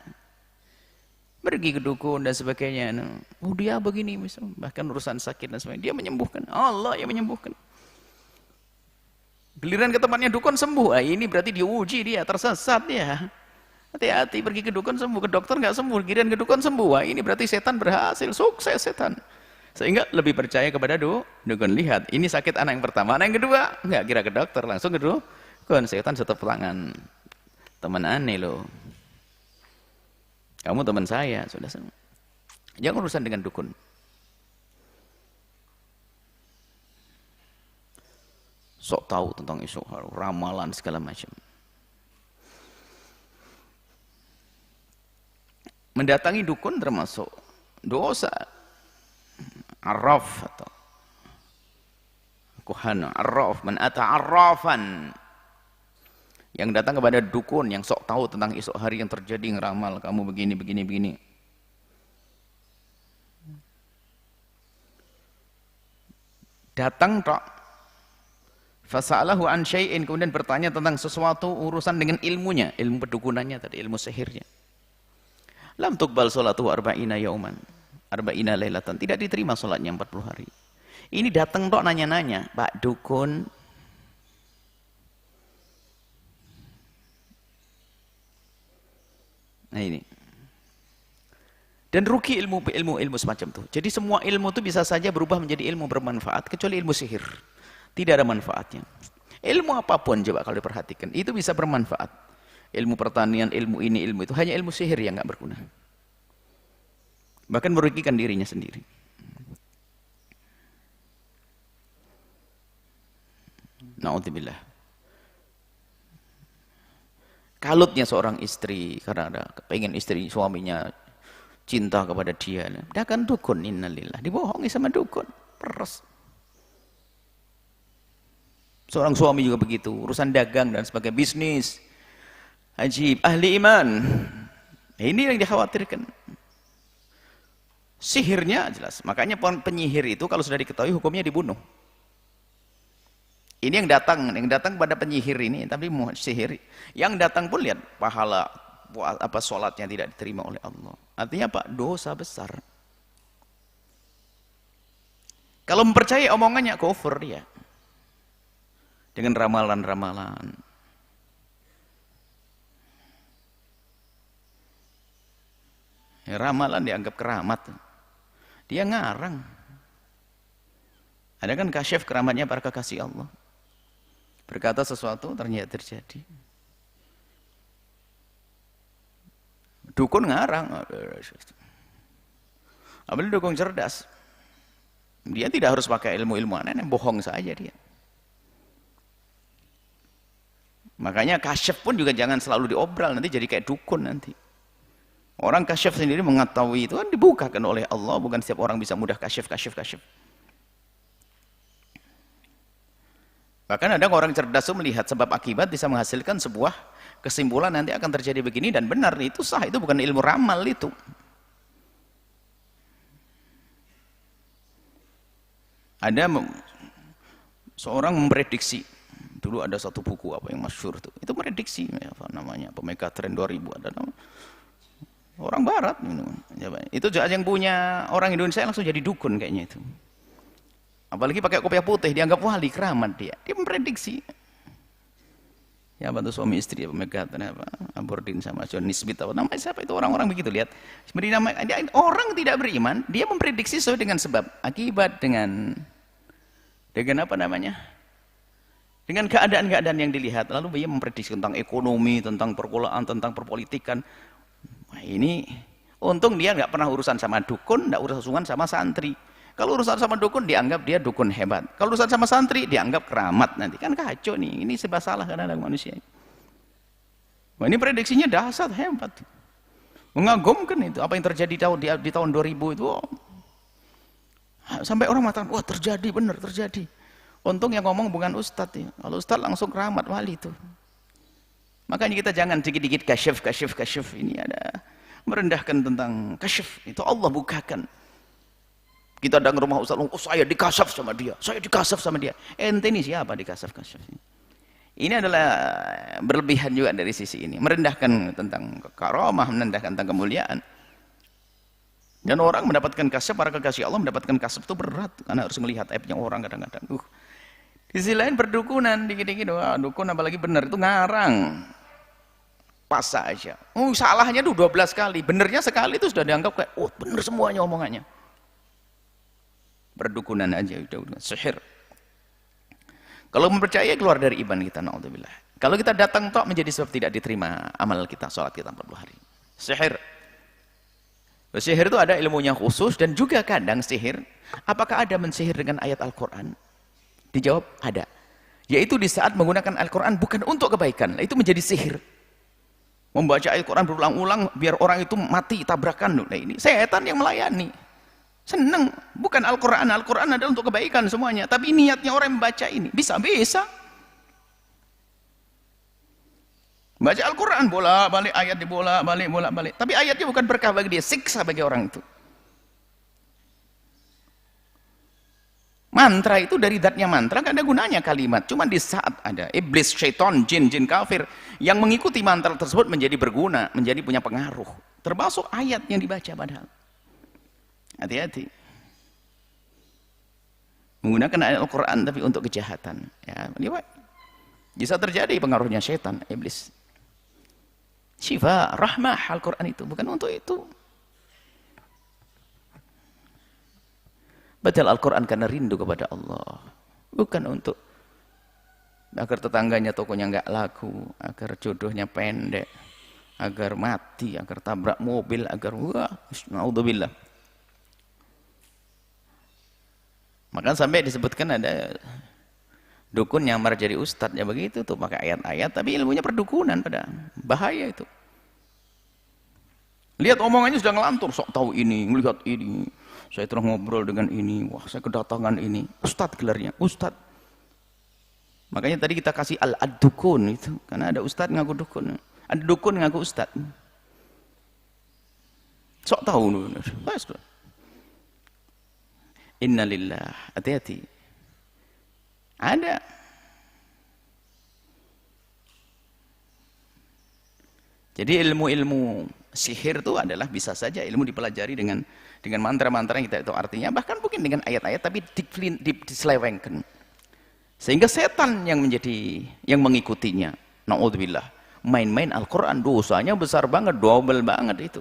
B: Pergi ke dukun dan sebagainya. Oh dia begini, misalnya. Bahkan urusan sakit dan sebagainya. Dia menyembuhkan. Allah yang menyembuhkan. Giliran ke tempatnya dukun sembuh. Ini berarti diuji dia, tersesat dia. Hati-hati pergi ke dukun sembuh, ke dokter nggak sembuh. Giliran ke dukun sembuh. Ini berarti setan berhasil, sukses setan. Sehingga lebih percaya kepada dukun. Lihat, ini sakit anak yang pertama. Anak yang kedua, nggak kira ke dokter, langsung ke dukun. Setan tutup tangan. Teman aneh loh. Kamu teman saya, sudah semua. Jangan urusan dengan dukun. Sok tahu tentang isu ramalan segala macam. Mendatangi dukun termasuk dosa. Arraf atau kuhana, arraf, man ata arrafan. Yang datang kepada dukun yang sok tahu tentang esok hari yang terjadi, ngeramal kamu begini. Datang tok. Fasa'alahu an syai'in, kemudian bertanya tentang sesuatu urusan dengan ilmunya, ilmu pedukunannya tadi, ilmu sihirnya. Lam tuqbal salatuhu arba'ina yauman, arba'ina lailatan. Tidak diterima salatnya 40 hari. Ini datang tok nanya-nanya, Pak dukun, nah ini. Dan rugi ilmu semacam itu. Jadi semua ilmu itu bisa saja berubah menjadi ilmu bermanfaat kecuali ilmu sihir. Tidak ada manfaatnya. Ilmu apapun coba kalau diperhatikan, itu bisa bermanfaat. Ilmu pertanian, ilmu ini, ilmu itu, hanya ilmu sihir yang nggak berguna. Bahkan merugikan dirinya sendiri. Na'udzubillah. Kalutnya seorang istri karena ada pengen istri suaminya cinta kepada dia. Dia kan dukun, innalillah, dibohongi sama dukun, peres. Seorang suami juga begitu, urusan dagang dan sebagai bisnis. Ajib, ahli iman. Ini yang dikhawatirkan. Sihirnya jelas. Makanya penyihir itu kalau sudah diketahui hukumnya dibunuh. Ini yang datang pada penyihir ini, tapi sihir. Yang datang pun lihat pahala apa sholatnya tidak diterima oleh Allah. Artinya apa? Dosa besar. Kalau mempercayai omongannya kufur dia. Dengan ramalan-ramalan. Ramalan dianggap keramat. Dia ngarang. Ada kan kasyaf keramatnya para kekasih Allah. Berkata sesuatu ternyata terjadi. Dukun ngarang. Apalagi dukun cerdas. Dia tidak harus pakai ilmu-ilmu aneh, bohong saja dia. Makanya kasyaf pun juga jangan selalu diobral, nanti jadi kayak dukun nanti. Orang kasyaf sendiri mengetahui itu kan dibukakan oleh Allah, bukan setiap orang bisa mudah kasyaf. Bahkan ada orang cerdas itu melihat sebab akibat bisa menghasilkan sebuah kesimpulan nanti akan terjadi begini dan benar, itu sah, itu bukan ilmu ramal itu. Ada seorang memprediksi, dulu ada satu buku apa yang masyhur itu memprediksi apa namanya, Megatren 2000 ada nama. Orang barat itu yang punya orang Indonesia langsung jadi dukun kayaknya itu. Apalagi pakai kopiah putih, dianggap wali, keramat dia memprediksi. Ya bantu suami istri apa Megatren apa Aberdeen sama John Nisbet apa namanya siapa itu, orang-orang begitu lihat. Sebenarnya orang tidak beriman, dia memprediksi sesuai dengan sebab akibat dengan apa namanya? Dengan keadaan-keadaan yang dilihat, lalu dia memprediksi tentang ekonomi, tentang perkulaan, tentang perpolitikan. Nah, ini untung dia nggak pernah urusan sama dukun, nggak urusan sama santri. Kalau urusan sama dukun dianggap dia dukun hebat. Kalau urusan sama santri dianggap keramat nanti. Kan kacau nih. Ini serba salah kadang-kadang manusia. Wah, ini prediksinya dahsyat, hebat. Mengagumkan itu. Apa yang terjadi di tahun 2000 itu. Oh. Sampai orang mengatakan, wah terjadi, benar terjadi. Untung yang ngomong bukan ustadz. Ya. Kalau ustadz langsung keramat, wali itu. Makanya kita jangan dikit-dikit kasyaf. Ini ada merendahkan tentang kasyaf. Itu Allah bukakan. Kita datang ke rumah ustaz, oh saya dikasaf sama dia, ente ini siapa dikasaf-kasaf ini? Ini adalah berlebihan juga dari sisi ini, merendahkan tentang karamah, merendahkan tentang kemuliaan. Dan orang mendapatkan kasaf, para kekasih Allah mendapatkan kasaf itu berat, karena harus melihat aibnya orang kadang-kadang. Di sisi lain perdukunan, dikit-dikit, wah dukun apalagi benar, itu ngarang. Pas saja. Oh salahnya itu 12 kali, benernya sekali itu sudah dianggap kayak, oh bener semuanya omongannya. Perdukunan aja udah sihir. Kalau mempercayai keluar dari iman kita, naudzubillah. Kalau kita datang tok menjadi sebab tidak diterima amal kita, salat kita 40 hari. Sihir. Sihir itu ada ilmunya khusus dan juga kadang sihir. Apakah ada mensihir dengan ayat Al-Qur'an? Dijawab ada. Yaitu di saat menggunakan Al-Qur'an bukan untuk kebaikan, itu menjadi sihir. Membaca Al-Qur'an berulang-ulang biar orang itu mati tabrakan. Nah ini setan yang melayani. Senang, bukan Al-Quran. Al-Quran adalah untuk kebaikan semuanya. Tapi niatnya orang yang membaca ini, bisa-bisa. Baca Al-Quran, bolak-balik, ayat dibolak-balik, bolak-balik. Tapi ayatnya bukan berkah bagi dia, siksa bagi orang itu. Mantra itu dari zatnya mantra, gak ada gunanya kalimat. Cuma di saat ada iblis, syaitan, jin kafir, yang mengikuti mantra tersebut menjadi berguna, menjadi punya pengaruh. Termasuk ayat yang dibaca padahal. Hati-hati. Menggunakan ayat Al-Quran tapi untuk kejahatan. Ya, bisa terjadi pengaruhnya syaitan, iblis. Syifa, rahmah Al-Quran itu. Bukan untuk itu. Baca Al-Quran karena rindu kepada Allah. Bukan untuk agar tetangganya tokonya nggak laku, agar jodohnya pendek, agar mati, agar tabrak mobil, agar wah, naudzubillah. Maka sampai disebutkan ada dukun yang nyamar jadi ustadz ya begitu tuh pakai ayat-ayat tapi ilmunya perdukunan pada bahaya itu. Lihat omongannya sudah ngelantur, sok tahu ini, melihat ini. Saya telah ngobrol dengan ini, wah saya kedatangan ini. Ustadz gelarnya, Ustadz. Makanya tadi kita kasih al-dukun itu, karena ada ustadz ngaku dukun. Ada dukun ngaku ustadz. Sok tahu. Innalillah, hati-hati. Ada. Jadi ilmu-ilmu sihir itu adalah bisa saja ilmu dipelajari dengan mantra-mantra yang kita tahu artinya, bahkan mungkin dengan ayat-ayat tapi diselewengkan. Sehingga setan yang mengikutinya. Na'udzubillah. Main-main Al-Quran dosanya besar banget, double banget itu.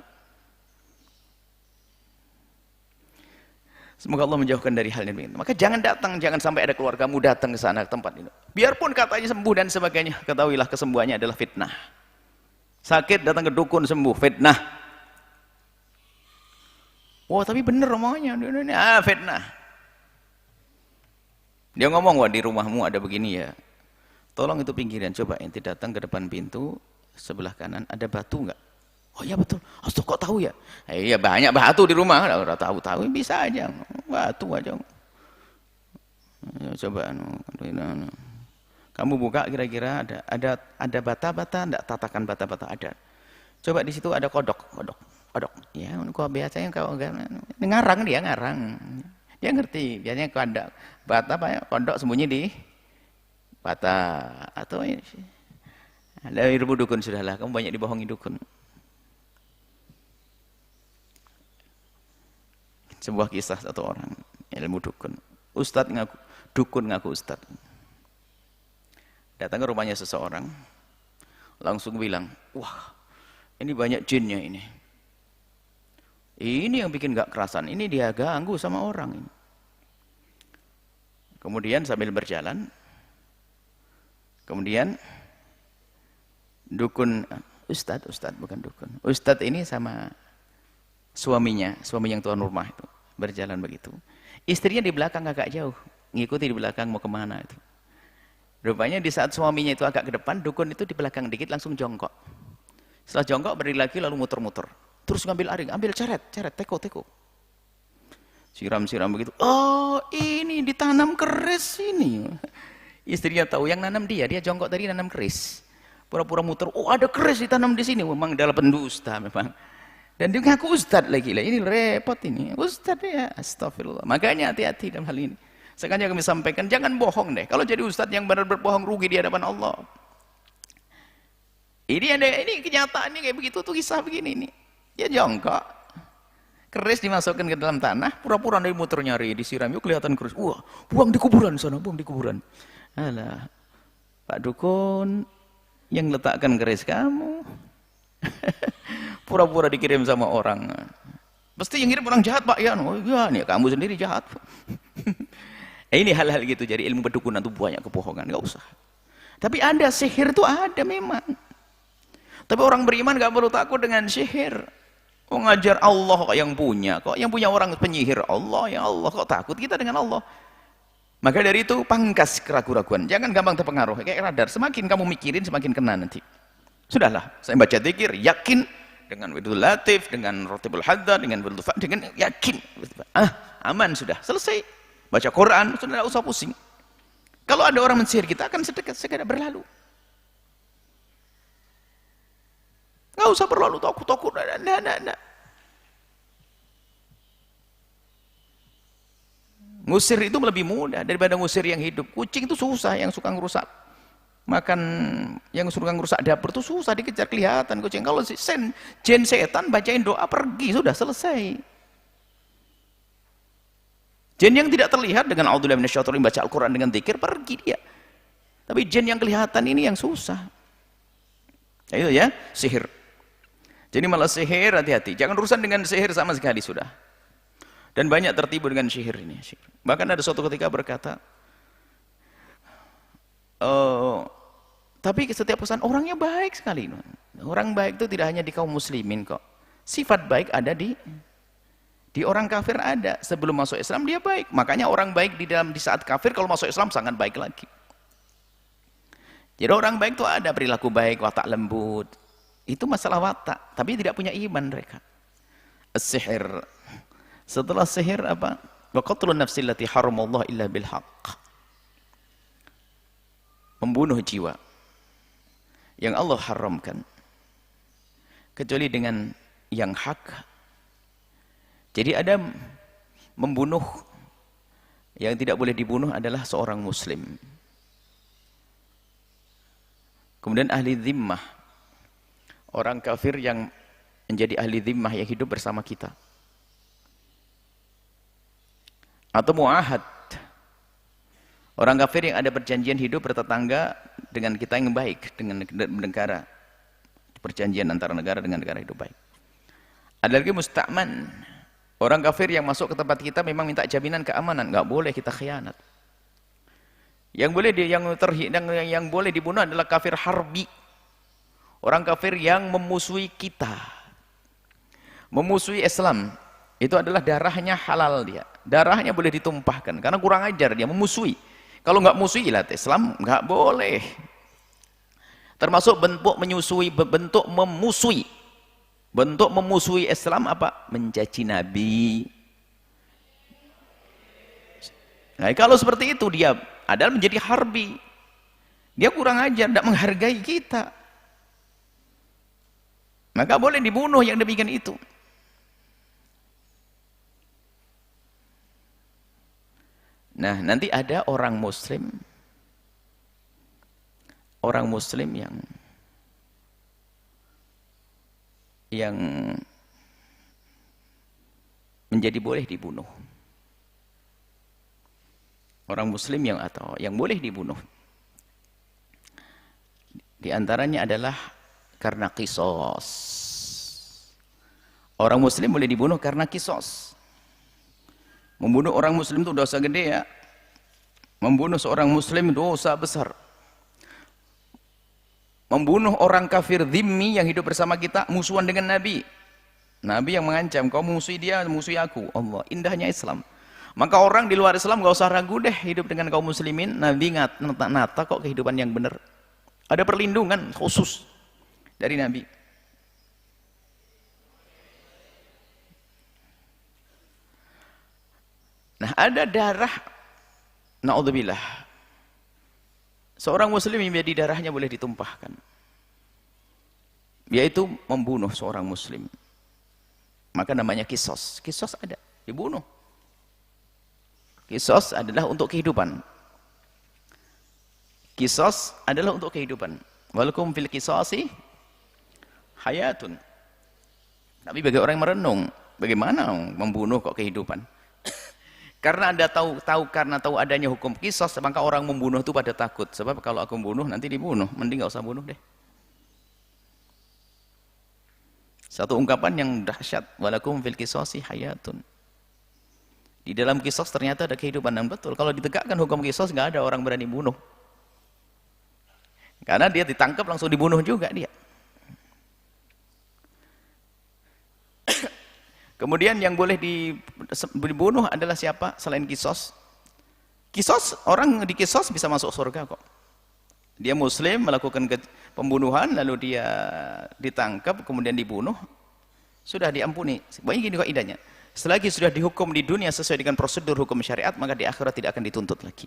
B: Semoga Allah menjauhkan dari hal ini. Maka jangan sampai ada keluargamu datang ke sana ke tempat ini. Biarpun katanya sembuh dan sebagainya, ketahuilah kesembuhannya adalah fitnah. Sakit datang ke dukun sembuh, fitnah. Wah, tapi bener omongannya, fitnah. Dia ngomong, wah di rumahmu ada begini ya. Tolong itu pinggiran, coba ente datang ke depan pintu sebelah kanan ada batu enggak? Oh iya betul. Astaga kok tahu ya? Iya banyak batu di rumah. Udah tahu bisa aja. Batu aja. Ya, coba kamu buka kira-kira ada bata-bata enggak? Tatakan bata-bata ada. Coba di situ ada kodok. Ya, kok biasanya kau ngarang dia ngarang. Dia ngerti, biasanya ada bata apa ya? Kodok sembunyi di bata atau ini. Ada ilmu dukun sudahlah, kamu banyak dibohongi dukun. Sebuah kisah satu orang ilmu dukun. Ustadz ngaku dukun ngaku ustadz. Datang ke rumahnya seseorang, langsung bilang, wah ini banyak jinnya ini. Ini yang bikin gak kerasan, ini dia ganggu sama orang. Kemudian sambil berjalan, kemudian dukun, ustadz bukan dukun. Ustadz ini sama suami yang tuan rumah itu berjalan begitu. Istrinya di belakang agak jauh, ngikuti di belakang mau kemana itu. Rupanya di saat suaminya itu agak ke depan, dukun itu di belakang dikit langsung jongkok. Setelah jongkok berdiri lagi lalu muter-muter. Terus ngambil aring, ambil ceret, teko. Siram begitu. Oh, ini ditanam keris ini. Istrinya tahu yang nanam dia jongkok tadi nanam keris. Pura-pura muter, oh ada keris ditanam di sini. Memang adalah pendusta memang. Dan dia ngaku ustadz lagi lah. Ini repot ini. Ustadz ya, astagfirullah. Makanya hati-hati dalam hal ini. Sekarang kami sampaikan, jangan bohong deh. Kalau jadi ustadz yang benar berbohong rugi di hadapan Allah. Ini kenyataannya kayak begitu tuh kisah begini nih. Ya jongkok, keris dimasukkan ke dalam tanah, pura-pura dari muter nyari, disiram, yuk kelihatan keris. Wah, buang di kuburan sana, buang di kuburan. Alah, Pak Dukun, yang letakkan keris kamu, pura-pura dikirim sama orang. Pasti yang ngirim orang jahat Pak ya, oh iya nih kamu sendiri jahat. Ini hal-hal gitu, jadi ilmu pedukunan itu banyak kebohongan, nggak usah. Tapi ada sihir itu ada memang. Tapi orang beriman nggak perlu takut dengan sihir. Oh ngajar Allah kok yang punya, orang penyihir Allah, ya Allah kok takut kita dengan Allah. Maka dari itu pangkas keraguan-raguan, jangan gampang terpengaruh kayak radar, semakin kamu mikirin semakin kena nanti. Sudahlah, saya baca dzikir yakin dengan Wirdul Latif, dengan Rotibul Haddad, dengan Wirdul Fa'ad, dengan yakin. Aman sudah, selesai. Baca Quran, sudah tidak usah pusing. Kalau ada orang mensihir kita akan sekedar berlalu. Nggak usah berlalu takut. Nah. Ngusir itu lebih mudah daripada ngusir yang hidup. Kucing itu susah, yang suka ngerusak makan, yang suka ngerusak dapur itu susah dikejar, kelihatan kucing. Kalau jin setan bacain doa pergi, sudah selesai. Jin yang tidak terlihat dengan a'udzubillahi minasyaitonir rajim baca Al-Quran dengan zikir pergi dia. Tapi jin yang kelihatan ini yang susah. Nah, itu ya, sihir. Jadi malah sihir hati-hati, jangan urusan dengan sihir sama sekali sudah. Dan banyak tertipu dengan sihir ini. Bahkan ada suatu ketika berkata, tapi setiap pesan orangnya baik sekali. Orang baik itu tidak hanya di kaum muslimin kok. Sifat baik ada di orang kafir ada. Sebelum masuk Islam dia baik. Makanya orang baik di saat kafir kalau masuk Islam sangat baik lagi. Jadi orang baik itu ada perilaku baik, watak lembut. Itu masalah watak, tapi tidak punya iman mereka. As-sihir. Setelah sihir apa? Wa qatlun nafsi allati haramallahu illa bil haqq. Membunuh jiwa yang Allah haramkan kecuali dengan yang hak. Jadi ada membunuh yang tidak boleh dibunuh adalah seorang muslim. Kemudian ahli zimmah, orang kafir yang menjadi ahli zimmah yang hidup bersama kita. Atau muahad, orang kafir yang ada perjanjian hidup bertetangga dengan kita yang baik, dengan negara. Perjanjian antara negara dengan negara hidup baik. Ada lagi musta'man, orang kafir yang masuk ke tempat kita memang minta jaminan keamanan, nggak boleh kita khianat. Yang boleh dibunuh adalah kafir harbi, orang kafir yang memusuhi kita, memusuhi Islam. Itu adalah darahnya halal dia, darahnya boleh ditumpahkan karena kurang ajar dia memusuhi. Kalau nggak musuhi ilat Islam nggak boleh. Termasuk bentuk menyusui, bentuk memusuhi. Bentuk memusuhi Islam apa? Mencaci Nabi. Nah, kalau seperti itu dia adalah menjadi harbi. Dia kurang ajar, tidak menghargai kita. Maka boleh dibunuh yang demikian itu. Nah, nanti ada orang muslim yang menjadi boleh dibunuh. Orang muslim yang boleh dibunuh. Di antaranya adalah karena qisas. Orang muslim boleh dibunuh karena qisas. Membunuh orang muslim itu dosa gede ya. Membunuh seorang muslim dosa besar. Membunuh orang kafir dhimmi yang hidup bersama kita, musuhan dengan Nabi. Nabi yang mengancam, kau musuhi dia, musuhi aku. Allah, indahnya Islam. Maka orang di luar Islam gak usah ragu deh hidup dengan kaum muslimin. Nabi nata kok kehidupan yang benar. Ada perlindungan khusus dari Nabi. Nah, ada darah, na'udzubillah, seorang muslim yang menjadi darahnya boleh ditumpahkan, yaitu membunuh seorang muslim. Maka namanya qisas. Qisas ada, dibunuh. Qisas adalah untuk kehidupan. Qisas adalah untuk kehidupan. Walakum fil qisasi hayatun. Tapi bagi orang yang merenung, bagaimana membunuh kok kehidupan? Karena Anda karena tahu adanya hukum qisas, maka orang membunuh itu pada takut. Sebab kalau aku membunuh nanti dibunuh, mending nggak usah bunuh deh. Satu ungkapan yang dahsyat, walakum fil qisasi hayatun. Di dalam qisas ternyata ada kehidupan, dan betul kalau ditegakkan hukum qisas nggak ada orang berani bunuh. Karena dia ditangkap langsung dibunuh juga dia. Kemudian yang boleh dibunuh adalah siapa selain qisas? Qisas, orang di qisas bisa masuk surga kok. Dia muslim melakukan pembunuhan lalu dia ditangkap kemudian dibunuh, sudah diampuni. Banyak gini kaidahnya. Selagi sudah dihukum di dunia sesuai dengan prosedur hukum syariat, maka di akhirat tidak akan dituntut lagi.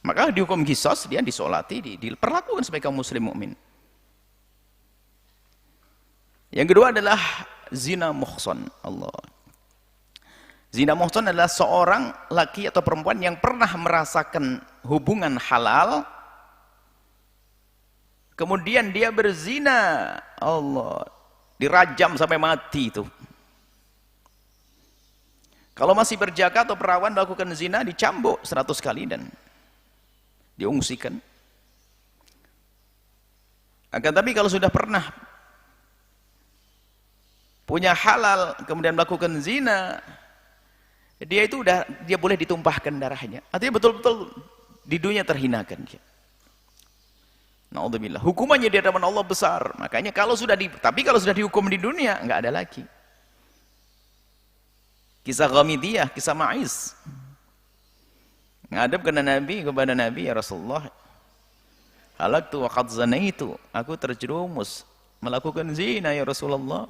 B: Maka dihukum qisas, dia disolati, diperlakukan sebagai kaum muslim mukmin. Yang kedua adalah zina muhsan. Allah. Zina muhsan adalah seorang laki atau perempuan yang pernah merasakan hubungan halal, kemudian dia berzina. Allah, dirajam sampai mati itu. Kalau masih berjaga atau perawan melakukan zina, dicambuk 100 kali dan diungsikan. Akan tapi kalau sudah pernah punya halal kemudian melakukan zina, dia itu dia boleh ditumpahkan darahnya. Artinya betul-betul di dunia terhinakan dia. Na'udzubillah. Hukumannya di hadapan Allah besar. Makanya kalau sudah dihukum di dunia nggak ada lagi. Kisah Ghamidiyah, kisah Ma'iz. Ngadep kepada Nabi, ya Rasulullah, halaktu wa qad zanaitu, aku terjerumus melakukan zina ya Rasulullah.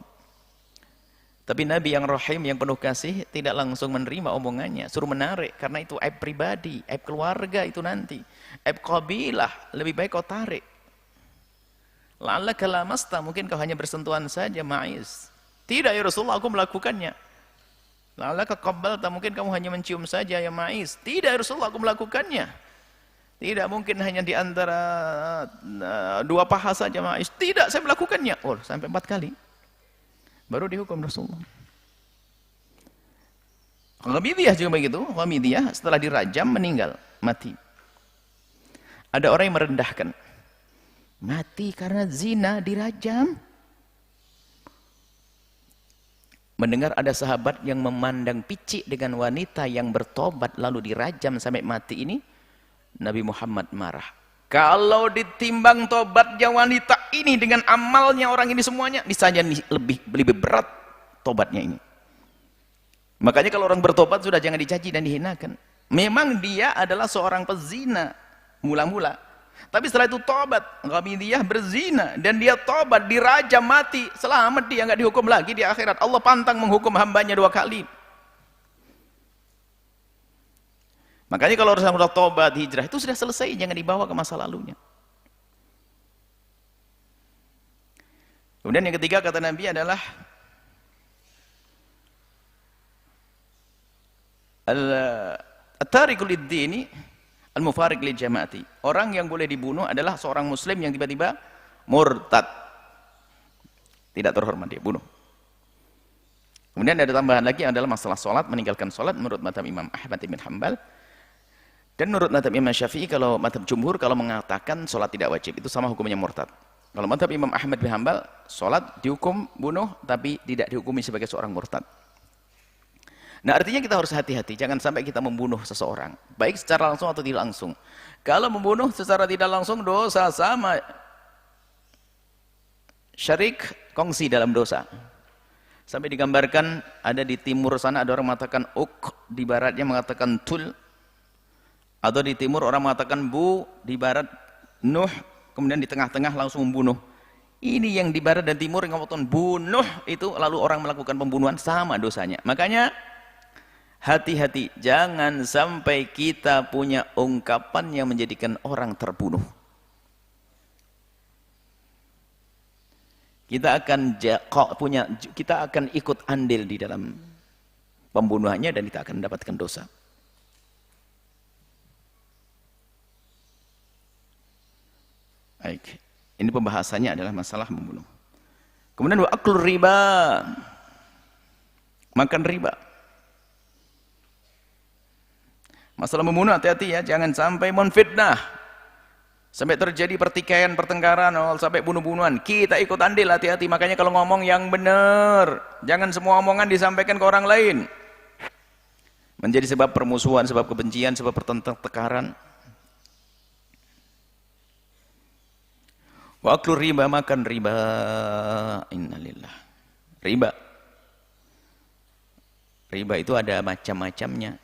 B: Tapi Nabi yang rahim, yang penuh kasih, tidak langsung menerima omongannya, suruh menarik, karena itu aib pribadi, aib keluarga itu nanti, aib qabilah, lebih baik kau tarik. La'allaka lamasta, mungkin kau hanya bersentuhan saja, Ma'iz. Tidak ya Rasulullah, aku melakukannya. La'allaka qabbalta, mungkin kamu hanya mencium saja ya Ma'iz. Tidak ya Rasulullah, aku melakukannya. Tidak mungkin hanya di antara dua paha saja Ma'iz. Tidak, saya melakukannya. Oh, sampai 4 kali. Baru dihukum Rasulullah. Ghamidiyah juga begitu. Ghamidiyah setelah dirajam meninggal, mati. Ada orang yang merendahkan. Mati karena zina, dirajam. Mendengar ada sahabat yang memandang picik dengan wanita yang bertobat lalu dirajam sampai mati ini, Nabi Muhammad marah. Kalau ditimbang tobatnya wanita ini dengan amalnya orang ini semuanya, misalnya lebih berat tobatnya ini. Makanya kalau orang bertobat sudah jangan dicaci dan dihinakan. Memang dia adalah seorang pezina mula-mula. Tapi setelah itu tobat, Ghamidiyah berzina dan dia tobat, dirajam mati, selamat dia, nggak dihukum lagi di akhirat. Allah pantang menghukum hambanya 2 kali. Makanya kalau orang sudah tobat, hijrah, itu sudah selesai, jangan dibawa ke masa lalunya. Kemudian yang ketiga kata Nabi adalah at-tariku lid-dini al-mufariq lil jama'ati. Orang yang boleh dibunuh adalah seorang muslim yang tiba-tiba murtad. Tidak terhormat, dia bunuh. Kemudian ada tambahan lagi adalah masalah sholat, meninggalkan sholat menurut mazhab Imam Ahmad bin Hanbal. Dan menurut mazhab Imam Syafi'i, kalau mazhab jumhur, kalau mengatakan sholat tidak wajib, itu sama hukumnya murtad. Kalau mazhab Imam Ahmad bin Hanbal, sholat dihukum bunuh, tapi tidak dihukumi sebagai seorang murtad. Nah artinya kita harus hati-hati, jangan sampai kita membunuh seseorang, baik secara langsung atau tidak langsung. Kalau membunuh secara tidak langsung, dosa sama syarik, kongsi dalam dosa. Sampai digambarkan, ada di timur sana ada orang mengatakan uk, di baratnya mengatakan tul, atau di timur orang mengatakan bu, di barat nuh, kemudian di tengah-tengah langsung membunuh. Ini yang di barat dan timur yang ngomong bunuh, itu lalu orang melakukan pembunuhan, sama dosanya. Makanya hati-hati, jangan sampai kita punya ungkapan yang menjadikan orang terbunuh. Kita akan ikut andil di dalam pembunuhannya dan kita akan mendapatkan dosa. Baik, ini pembahasannya adalah masalah membunuh. Kemudian wa aklur riba, makan riba. Masalah membunuh hati-hati ya, jangan sampai menfitnah, sampai terjadi pertikaian, pertengkaran, sampai bunuh-bunuhan. Kita ikut andil, hati-hati. Makanya kalau ngomong yang benar, jangan semua omongan disampaikan ke orang lain. Menjadi sebab permusuhan, sebab kebencian, sebab pertengkaran. Wa aklu riba, makan riba. Innalillah. Riba. Riba itu ada macam-macamnya.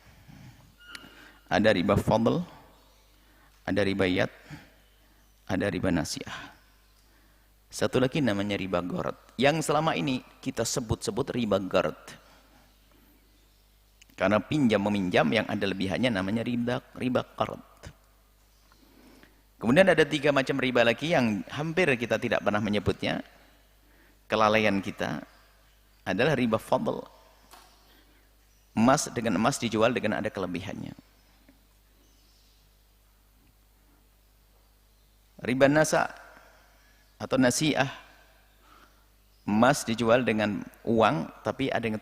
B: Ada riba fadl, ada riba yad, ada riba nasiah. Satu lagi namanya riba gharad, yang selama ini kita sebut-sebut riba gharad. Karena pinjam meminjam yang ada lebihannya namanya riba gharad. Kemudian ada 3 macam riba lagi yang hampir kita tidak pernah menyebutnya. Kelalaian kita adalah riba fadl. Emas dengan emas dijual dengan ada kelebihannya. Riba nasa atau nasiah, emas dijual dengan uang tapi ada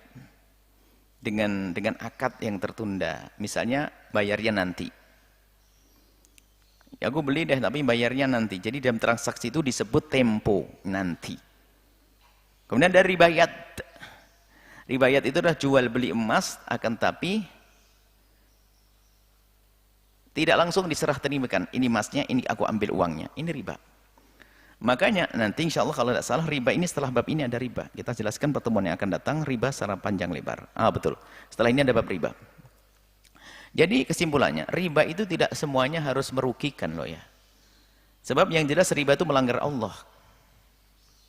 B: dengan akad yang tertunda. Misalnya bayarnya nanti. Ya aku beli deh tapi bayarnya nanti. Jadi dalam transaksi itu disebut tempo, nanti. Kemudian ada riba yad. Riba yad itu adalah jual beli emas akan tapi tidak langsung diserah terimakan. Ini emasnya, ini aku ambil uangnya. Ini riba. Makanya nanti insya Allah kalau tidak salah riba ini setelah bab ini ada riba. Kita jelaskan pertemuan yang akan datang riba secara panjang lebar. Betul. Setelah ini ada bab riba. Jadi kesimpulannya, riba itu tidak semuanya harus merugikan loh ya. Sebab yang jelas riba itu melanggar Allah.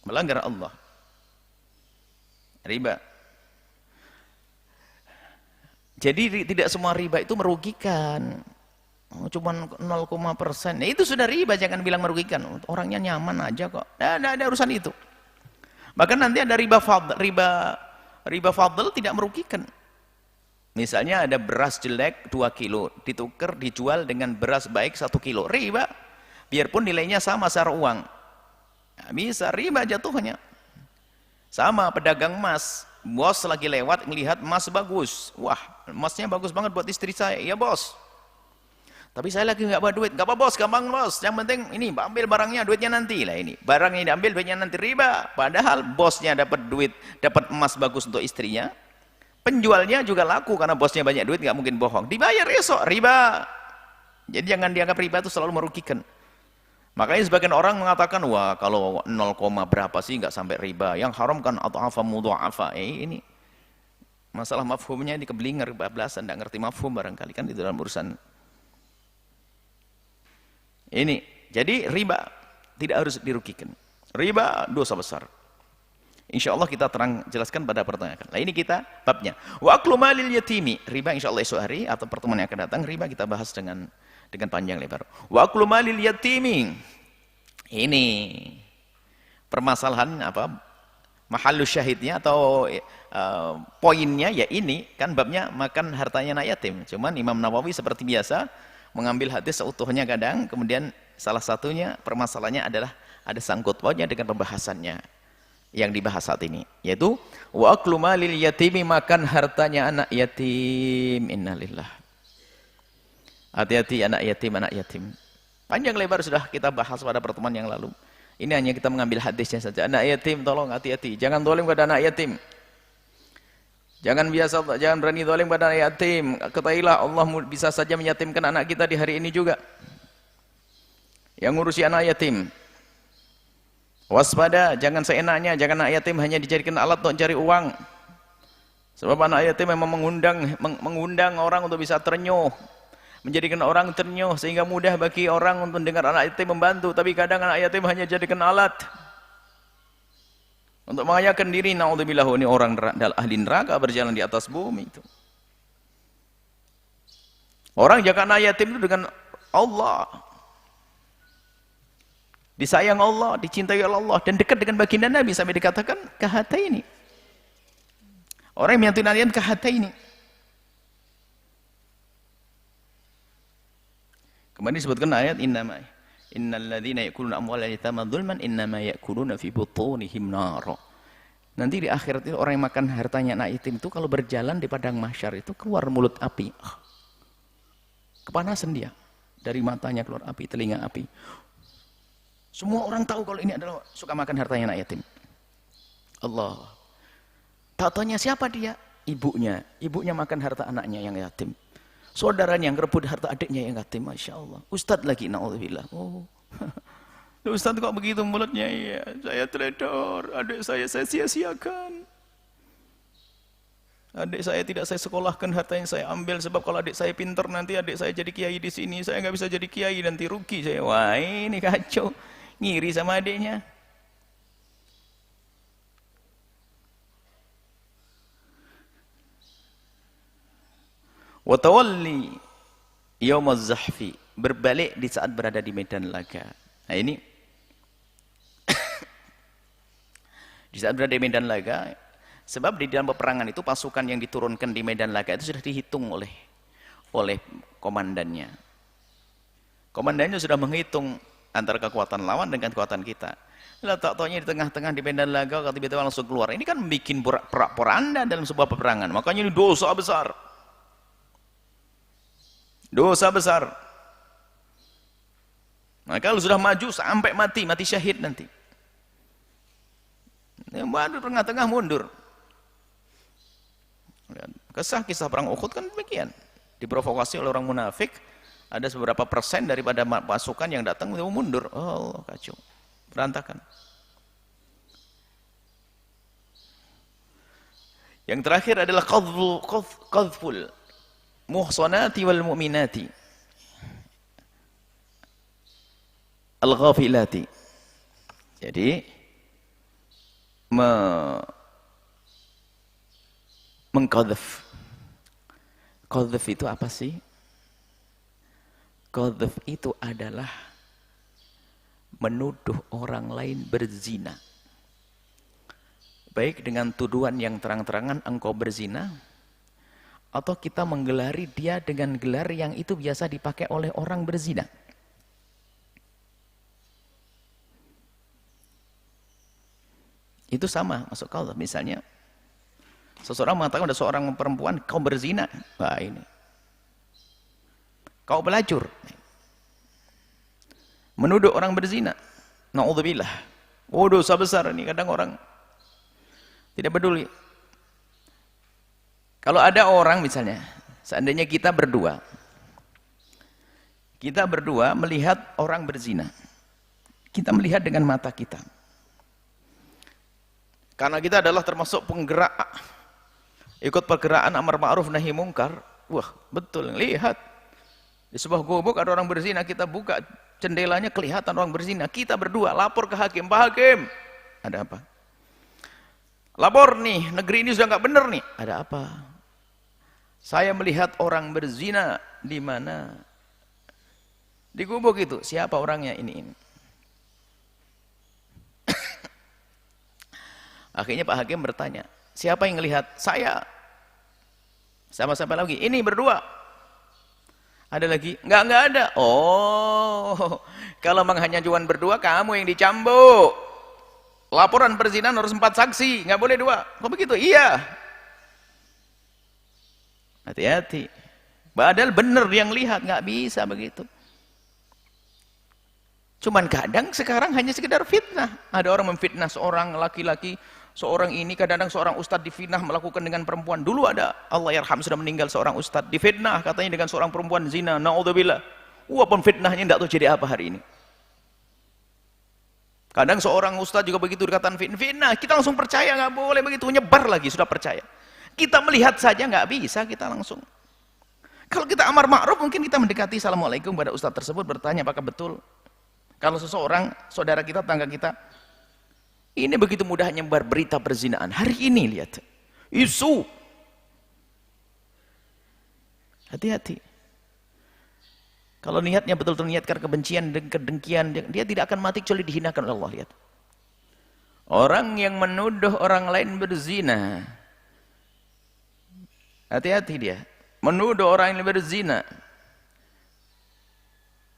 B: Melanggar Allah. Riba. Jadi tidak semua riba itu merugikan. Oh, cuman 0,%. Nah, itu sudah riba, jangan bilang merugikan. Orangnya nyaman aja kok. Nah, ada urusan itu. Bahkan nanti ada riba fadl tidak merugikan. Misalnya ada beras jelek 2 kilo, ditukar dijual dengan beras baik 1 kilo. Riba. Biarpun nilainya sama secara uang. Nah, bisa riba jatuhnya. Sama pedagang emas. Bos lagi lewat melihat emas bagus. Wah, emasnya bagus banget buat istri saya. Ya bos. Tapi saya lagi nggak bawa duit. Nggak apa bos, gampang bos. Yang penting ini ambil barangnya, duitnya nanti lah ini. Barangnya diambil, duitnya nanti, riba. Padahal bosnya dapat duit, dapat emas bagus untuk istrinya. Penjualnya juga laku karena bosnya banyak duit, nggak mungkin bohong. Dibayar esok, riba. Jadi jangan dianggap riba itu selalu merugikan. Makanya sebagian orang mengatakan, wah kalau 0, berapa sih nggak sampai riba. Yang haram kan adhafa mudha'afa. Ini masalah mafhumnya di keblinger bablasan, nggak ngerti mafhum barangkali kan di dalam urusan. Ini, jadi riba tidak harus dirugikan. Riba dosa besar. Insya Allah kita jelaskan pada pertanyaan. Nah ini kita babnya. Wa aklu malil yatimi. Riba insya Allah esok hari atau pertemuan yang akan datang, riba kita bahas dengan panjang lebar. Wa aklu malil yatimi. Ini permasalahan apa? Mahallus syahidnya atau poinnya ya ini kan babnya makan hartanya anak yatim. Cuman Imam Nawawi seperti biasa mengambil hadis seutuhnya kadang, kemudian salah satunya permasalahannya adalah ada sangkut pautnya dengan pembahasannya yang dibahas saat ini, yaitu wa aklu malil yatimi, makan hartanya anak yatim. Innalillah. Hati-hati anak yatim. Panjang lebar sudah kita bahas pada pertemuan yang lalu. Ini hanya kita mengambil hadisnya saja. Anak yatim tolong hati-hati, jangan zalim pada anak yatim. Jangan berani zalim pada anak yatim. Ketahuilah Allah bisa saja menyatimkan anak kita di hari ini juga. Yang ngurusi anak yatim. Waspada, jangan seenaknya, jangan anak yatim hanya dijadikan alat untuk cari uang. Sebab anak yatim memang mengundang orang untuk bisa ternyuh. Menjadikan orang ternyuh sehingga mudah bagi orang untuk mendengar anak yatim membantu. Tapi kadang anak yatim hanya jadikan alat untuk mengayakan diri. Na'udzubillah, ini orang ahli neraka berjalan di atas bumi itu. Orang jaga anak yatim itu dengan Allah. Disayang Allah, dicintai oleh Allah, dan dekat dengan baginda Nabi sampai dikatakan kahataini. Orang yang menyantuni anak yatim kahataini. Kemudian disebutkan ayat innal ladzina ya'kuluna amwalal yatama dzulman innama ya'kuluna fi butunihim nar. Nanti di akhirat itu orang yang makan hartanya anak yatim itu kalau berjalan di padang mahsyar itu keluar mulut api. Kepanasan dia. Dari matanya keluar api, telinga api. Semua orang tahu kalau ini adalah suka makan hartanya anak yatim. Allah. Tak tanya siapa dia? Ibunya. Ibunya makan harta anaknya yang yatim. Saudaranya yang rebut harta adiknya yang yatim. Masya Allah. Ustadz lagi, na'udzubillah. Oh. Ustadz kok begitu mulutnya? Ya, saya trader. Adik saya sia-siakan. Adik saya tidak saya sekolahkan, harta yang saya ambil. Sebab kalau adik saya pintar nanti adik saya jadi kiai di sini. Saya nggak bisa jadi kiai, nanti rugi saya. Wah ini kacau. Ngiri sama adiknya. Watawalli yaumaz zahfi, berbalik di saat berada di medan laga. Nah ini di saat berada di medan laga, sebab di dalam peperangan itu pasukan yang diturunkan di medan laga itu sudah dihitung oleh komandannya. Komandannya sudah menghitung antara kekuatan lawan dengan kekuatan kita. Lah tak taunya di tengah-tengah di medan laga tiba-tiba langsung keluar. Ini kan bikin porak-poranda dalam sebuah peperangan. Makanya ini dosa besar. Dosa besar. Nah, kalau sudah maju sampai mati syahid nanti. Waduh, tengah-tengah mundur. Kisah perang Uhud kan demikian. Diprovokasi oleh orang munafik, ada beberapa persen daripada pasukan yang datang itu mundur. Oh, kacau. Berantakan. Yang terakhir adalah qadhful muhsanati wal mu'minati. al-ghafilati. Jadi mengqadhaf. Qadhaf itu apa sih? Qadhaf itu adalah menuduh orang lain berzina. Baik dengan tuduhan yang terang-terangan engkau berzina, atau kita menggelari dia dengan gelar yang itu biasa dipakai oleh orang berzina. Itu sama masuk qadhaf. Misalnya seseorang mengatakan ada seorang perempuan, kau berzina. Wah, ini kau pelacur. Menuduh orang berzina. Na'udzubillah. Oh, dosa besar ini. Kadang orang tidak peduli. Kalau ada orang misalnya, seandainya kita berdua melihat orang berzina. Kita melihat dengan mata kita. Karena kita adalah termasuk penggerak, ikut pergerakan amar ma'ruf nahi mungkar. Wah, betul, lihat. Di sebuah gubuk ada orang berzina, kita buka jendelanya, kelihatan orang berzina. Kita berdua lapor ke hakim, Pak Hakim, ada apa? Lapor nih, negeri ini sudah nggak benar nih. Ada apa? Saya melihat orang berzina di mana? Di gubuk itu. Siapa orangnya? Ini. Akhirnya Pak Hakim bertanya, siapa yang melihat? Saya. Sama-sama lagi. Ini berdua. Ada lagi? Enggak ada. Oh, kalau memang hanya cuma berdua, kamu yang dicambuk. Laporan perzinahan harus 4 saksi, nggak boleh 2. Kok begitu? Iya. Hati-hati. Padahal benar yang lihat, nggak bisa begitu. Cuman kadang sekarang hanya sekedar fitnah. Ada orang memfitnah seorang laki-laki, seorang ini, kadang-kadang seorang ustadz difitnah melakukan dengan perempuan. Dulu ada, Allah yarham, sudah meninggal seorang ustadz, difitnah katanya dengan seorang perempuan zina. Na'udzubillah. Walaupun fitnahnya tidak tahu jadi apa hari ini. Kadang seorang ustadz juga begitu dikatakan fitnah, kita langsung percaya, nggak boleh begitu, nyebar lagi sudah percaya. Kita melihat saja nggak bisa, kita langsung. Kalau kita amar ma'ruf, mungkin kita mendekati assalamualaikum pada ustadz tersebut, bertanya apakah betul. Kalau seseorang, saudara kita, tangga kita, ini begitu mudah nyebar berita perzinaan. Hari ini lihat, isu. Hati-hati. Kalau niatnya betul-betul niatkan kebencian dan kedengkian, dia tidak akan mati kecuali dihinakan oleh Allah. Lihat. Orang yang menuduh orang lain berzina, hati-hati dia. Menuduh orang yang berzina.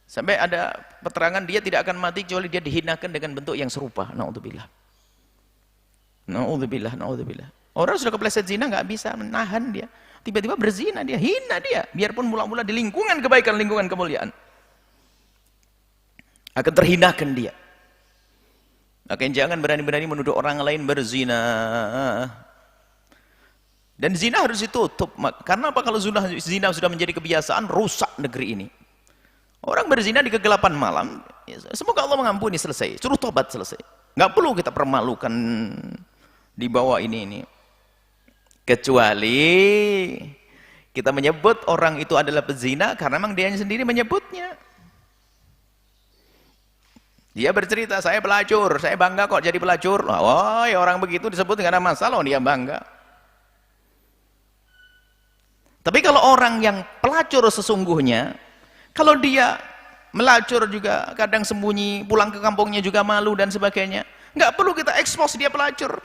B: Sampai ada keterangan dia tidak akan mati kecuali dia dihinakan dengan bentuk yang serupa. Na'udzubillah. Na'udzubillah, na'udzubillah. Orang sudah kepleset zina nggak bisa menahan dia. Tiba-tiba berzina dia, hina dia. Biarpun mula-mula di lingkungan kebaikan, lingkungan kemuliaan. Akan terhinakan dia. Makanya jangan berani-berani menuduh orang lain berzina. Dan zina harus ditutup. Karena apa? Kalau zina sudah menjadi kebiasaan, rusak negeri ini. Orang berzina di kegelapan malam, semoga Allah mengampuni, selesai. Suruh tobat, selesai. Nggak perlu kita permalukan di bawah ini. Kecuali kita menyebut orang itu adalah pezina karena memang dia sendiri menyebutnya. Dia bercerita, saya pelacur, saya bangga kok jadi pelacur. Wah, orang begitu disebut nggak ada masalah, dia bangga. Tapi kalau orang yang pelacur sesungguhnya, kalau dia melacur juga kadang sembunyi, pulang ke kampungnya juga malu dan sebagainya, nggak perlu kita ekspos dia pelacur.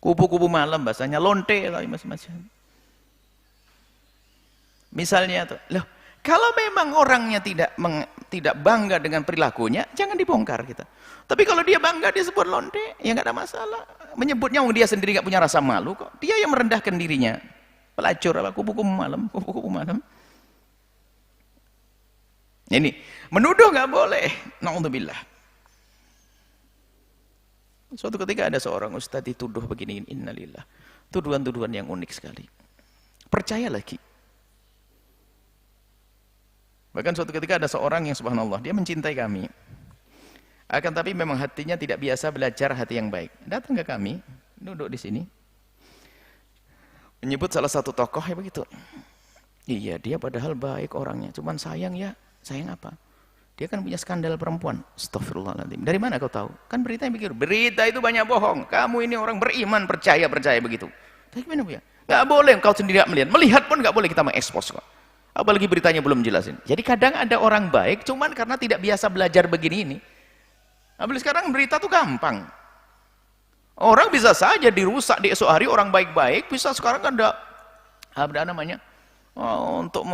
B: Kupu-kupu malam bahasanya, lonte atau macam-macam. Misalnya tuh, loh, kalau memang orangnya tidak bangga dengan perilakunya, jangan dibongkar kita. Tapi kalau dia bangga, dia sebut lonte, ya nggak ada masalah. Menyebutnya dia sendiri nggak punya rasa malu kok. Dia yang merendahkan dirinya. Pelacur apa? Kupu-kupu malam, kupu-kupu malam. Ini menuduh nggak boleh. Na'udzubillah. Suatu ketika ada seorang ustadz dituduh begini, innalillah. Tuduhan-tuduhan yang unik sekali. Percaya lagi. Bahkan suatu ketika ada seorang yang subhanallah, dia mencintai kami. Akan tapi memang hatinya tidak biasa belajar hati yang baik. Datang ke kami, duduk di sini. Menyebut salah satu tokoh ya begitu. Iya, dia padahal baik orangnya, cuman sayang ya. Sayang apa? Dia kan punya skandal perempuan. Astagfirullahaladzim. Dari mana kau tahu? Kan berita yang pikir, berita itu banyak bohong. Kamu ini orang beriman, percaya begitu. Tapi gimana Bu ya? Nggak boleh kau sendiri melihat. Melihat pun nggak boleh kita mengekspos kok. Apalagi beritanya belum jelasin. Jadi kadang ada orang baik, cuman karena tidak biasa belajar begini ini. Apalagi sekarang berita tuh gampang. Orang bisa saja dirusak di esok hari, orang baik-baik bisa sekarang kan ada namanya untuk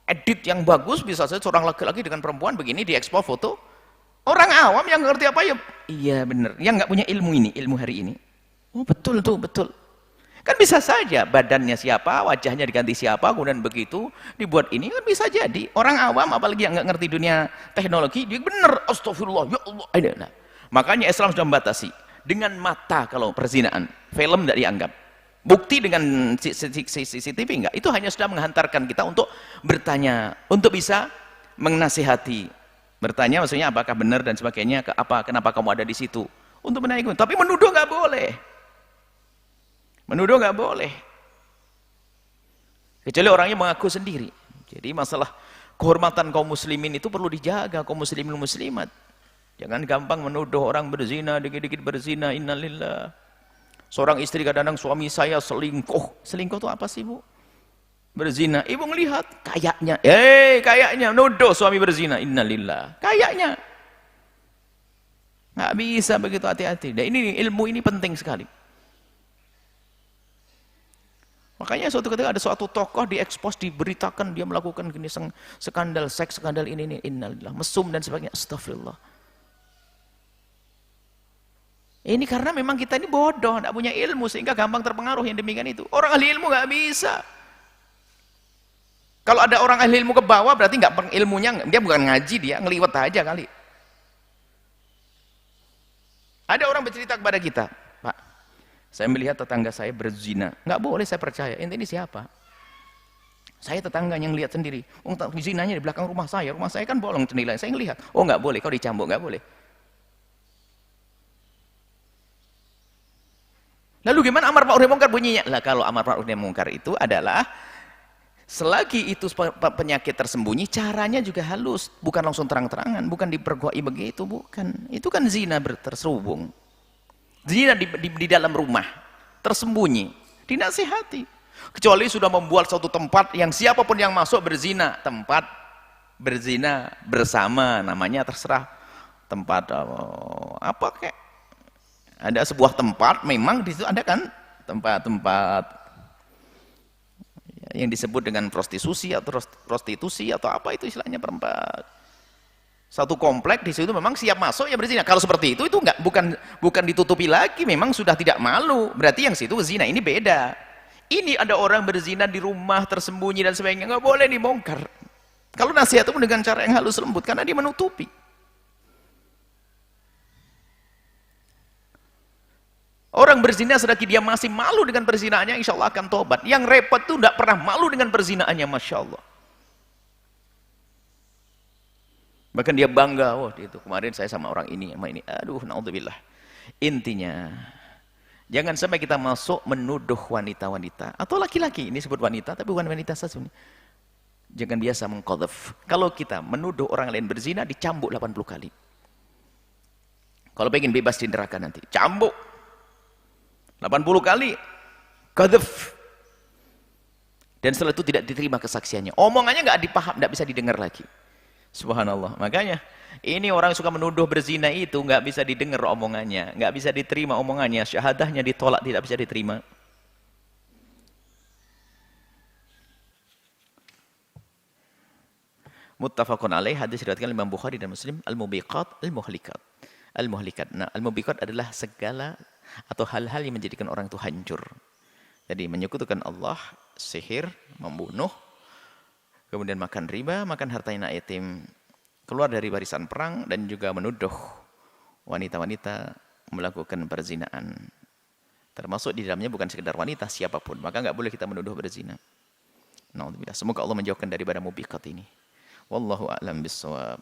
B: edit yang bagus, bisa saja seorang laki-laki dengan perempuan begini diekspos foto. Orang awam yang ngerti apa ya, iya bener, yang nggak punya ilmu ini, ilmu hari ini. Oh betul tuh, betul. Kan bisa saja badannya siapa, wajahnya diganti siapa, kemudian begitu dibuat ini, kan bisa jadi. Orang awam apalagi yang nggak ngerti dunia teknologi, dia bener, astagfirullah, ya Allah. Nah, makanya Islam sudah membatasi. Dengan mata kalau perzinaan, film tidak dianggap. Bukti dengan CCTV enggak. Itu hanya sudah menghantarkan kita untuk bertanya, untuk bisa menasihati. Bertanya maksudnya apakah benar dan sebagainya, kenapa kamu ada di situ. Untuk menaikkan. Tapi menuduh nggak boleh. Menuduh nggak boleh. Kecuali orangnya mengaku sendiri. Jadi masalah kehormatan kaum muslimin itu perlu dijaga, kaum muslimin muslimat. Jangan gampang menuduh orang berzina, dikit-dikit berzina, innalillah. Seorang istri kadang-kadang suami saya selingkuh. Selingkuh itu apa sih Bu? Berzina. Ibu melihat kayaknya, kayaknya nuduh suami berzina, innalillah. Kayaknya. Nggak bisa begitu, hati-hati. Dan ini ilmu ini penting sekali. Makanya suatu ketika ada suatu tokoh diekspos, diberitakan dia melakukan gini skandal seks, skandal ini, innalillah, mesum dan sebagainya. Astagfirullah. Ini karena memang kita ini bodoh, tidak punya ilmu sehingga gampang terpengaruh yang demikian itu. Orang ahli ilmu nggak bisa. Kalau ada orang ahli ilmu ke bawah berarti nggak ilmunya, dia bukan ngaji, dia ngeliwet aja kali. Ada orang bercerita kepada kita, Pak, saya melihat tetangga saya berzina. Nggak boleh saya percaya. Ini siapa? Saya tetangganya yang lihat sendiri. Zinanya di belakang rumah saya kan bolong jendela. Saya ngelihat. Oh nggak boleh, kau dicambuk, nggak boleh. Lalu gimana amar ma'ruf nahi munkar bunyinya? Lah kalau amar ma'ruf nahi munkar itu adalah selagi itu penyakit tersembunyi, caranya juga halus, bukan langsung terang-terangan, bukan dipergoki begitu, bukan. Itu kan zina terselubung. Zina di dalam rumah, tersembunyi, dinasihati. Kecuali sudah membuat suatu tempat yang siapapun yang masuk berzina, tempat berzina bersama, namanya terserah tempat apa kayak. Ada sebuah tempat, memang di situ ada kan tempat-tempat yang disebut dengan prostitusi atau apa itu istilahnya, perempat. Satu komplek di situ memang siap masuk ya berzina. Kalau seperti itu enggak, bukan ditutupi lagi, memang sudah tidak malu. Berarti yang situ zina, ini beda. Ini ada orang berzina di rumah tersembunyi dan sebagainya, nggak boleh dibongkar. Kalau nasihat itu dengan cara yang halus lembut, karena dia menutupi. Orang berzina sedangkan dia masih malu dengan perzinaannya, insya Allah akan tobat. Yang repot itu tidak pernah malu dengan perzinaannya, Masya Allah. Bahkan dia bangga, wah itu kemarin saya sama orang ini, sama ini. Aduh, naudzubillah. Intinya, jangan sampai kita masuk menuduh wanita-wanita. Atau laki-laki, ini sebut wanita, tapi bukan wanita saja. Jangan biasa mengqadhaf. Kalau kita menuduh orang lain berzina, dicambuk 80 kali. Kalau pengen bebas di neraka nanti, cambuk 80 kali, qadhaf. Dan setelah itu tidak diterima kesaksiannya. Omongannya nggak dipaham, nggak bisa didengar lagi. Subhanallah. Makanya ini orang suka menuduh berzina itu nggak bisa didengar omongannya, nggak bisa diterima omongannya, syahadahnya ditolak, tidak bisa diterima. Muttafaqun alaih, hadis diriwayatkan Imam Bukhari dan Muslim. Al-mubiqat, al-muhlikat. Al-muhlikat. Nah, al-mubiqat adalah segala atau hal-hal yang menjadikan orang itu hancur. Jadi menyekutukan Allah, sihir, membunuh, kemudian makan riba, makan hartanya anak yatim, keluar dari barisan perang, dan juga menuduh wanita-wanita melakukan perzinaan. Termasuk di dalamnya bukan sekedar wanita, siapapun. Maka nggak boleh kita menuduh berzina. Naudzubillah. Semoga Allah menjauhkan daripada mubiqat ini. Wallahu a'lam bishawab.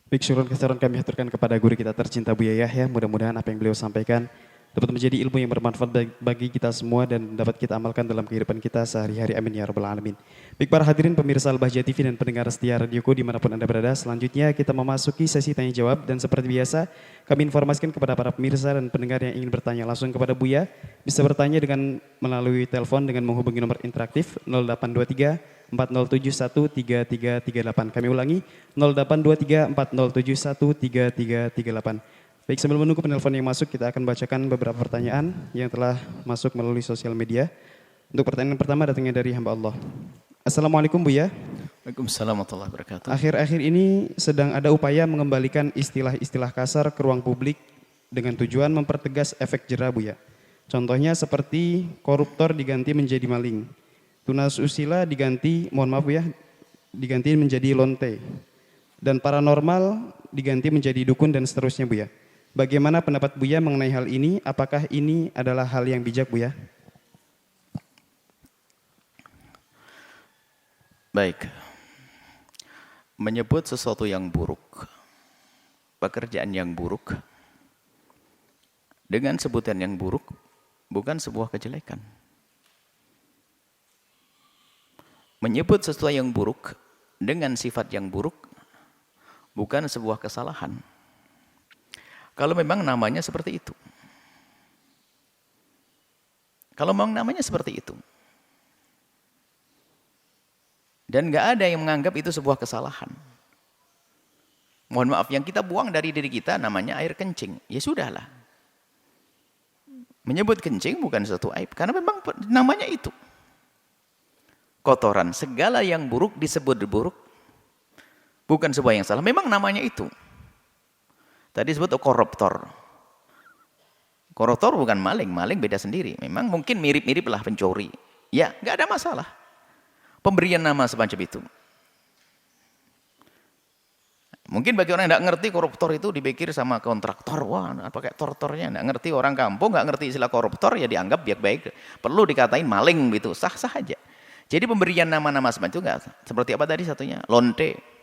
A: Baik, syukur keseruan kami haturkan kepada guru kita tercinta Buya Yahya. Mudah-mudahan apa yang beliau sampaikan dapat menjadi ilmu yang bermanfaat bagi kita semua dan dapat kita amalkan dalam kehidupan kita sehari-hari. Amin ya rabbal alamin. Baik para hadirin pemirsa Al-Bahjah TV dan pendengar setia radioku dimanapun Anda berada, selanjutnya kita memasuki sesi tanya jawab dan seperti biasa kami informasikan kepada para pemirsa dan pendengar yang ingin bertanya langsung kepada Buya bisa bertanya dengan melalui telepon dengan menghubungi nomor interaktif 0823 4071 3338. Kami ulangi 0823 4071 3338. Baik, sambil menunggu penelpon yang masuk, kita akan bacakan beberapa pertanyaan yang telah masuk melalui sosial media. Untuk pertanyaan pertama datangnya dari hamba Allah. Assalamualaikum Buya.
B: Waalaikumsalam warahmatullahi wabarakatuh.
A: Akhir-akhir ini sedang ada upaya mengembalikan istilah-istilah kasar ke ruang publik dengan tujuan mempertegas efek jera Buya. Contohnya seperti koruptor diganti menjadi maling. Tunasusila diganti, mohon maaf ya, diganti menjadi lonte. Dan paranormal diganti menjadi dukun dan seterusnya Buya. Bagaimana pendapat Buya mengenai hal ini? Apakah ini adalah hal yang bijak Buya?
B: Baik. Menyebut sesuatu yang buruk, pekerjaan yang buruk, dengan sebutan yang buruk, bukan sebuah kejelekan. Menyebut sesuatu yang buruk, dengan sifat yang buruk, bukan sebuah kesalahan. Kalau memang namanya seperti itu. Kalau memang namanya seperti itu. Dan nggak ada yang menganggap itu sebuah kesalahan. Mohon maaf, yang kita buang dari diri kita namanya air kencing. Ya sudahlah. Menyebut kencing bukan suatu aib. Karena memang namanya itu. Kotoran, segala yang buruk disebut buruk. Bukan sebuah yang salah. Memang namanya itu. Tadi disebut koruptor. Koruptor bukan maling. Maling beda sendiri. Memang mungkin mirip-mirip lah pencuri. Ya, nggak ada masalah. Pemberian nama semacam itu. Mungkin bagi orang yang tidak ngerti koruptor itu dipikir sama kontraktor. Wah, pakai tortornya. Tidak ngerti orang kampung, nggak ngerti istilah koruptor, ya dianggap baik-baik. Perlu dikatain maling gitu, sah-sah aja. Jadi pemberian nama-nama semacam itu nggak. Seperti apa tadi satunya? Lonte.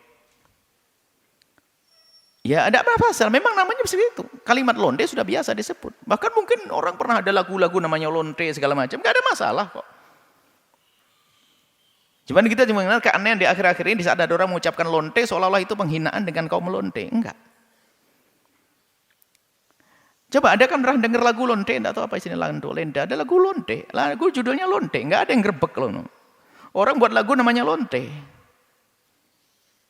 B: Ya ada apa pasal, memang namanya seperti itu. Kalimat lonte sudah biasa disebut. Bahkan mungkin orang pernah ada lagu-lagu namanya lonte segala macam. Nggak ada masalah kok. Cuman kita cuma mengenal keanehan di akhir-akhir ini di saat ada orang mengucapkan lonte seolah-olah itu penghinaan dengan kaum lonte. Enggak. Coba ada kan pernah dengar lagu lonte, enggak tahu apa istilah lagu lenda. Ada lagu lonte, lagu judulnya lonte, enggak ada yang grebek loh. Orang buat lagu namanya lonte.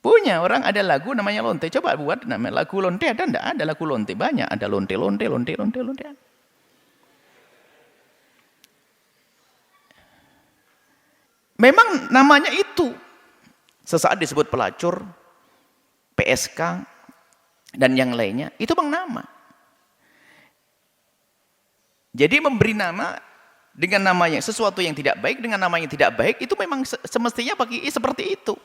B: Punya orang ada lagu namanya lonte. Coba buat nama lagu lonte ada enggak? Ada lagu lonte banyak, ada lonte. Memang namanya itu. Sesaat disebut pelacur, PSK, dan yang lainnya. Itu bang nama. Jadi memberi nama dengan namanya sesuatu yang tidak baik, dengan nama yang tidak baik, itu memang semestinya pakai seperti itu.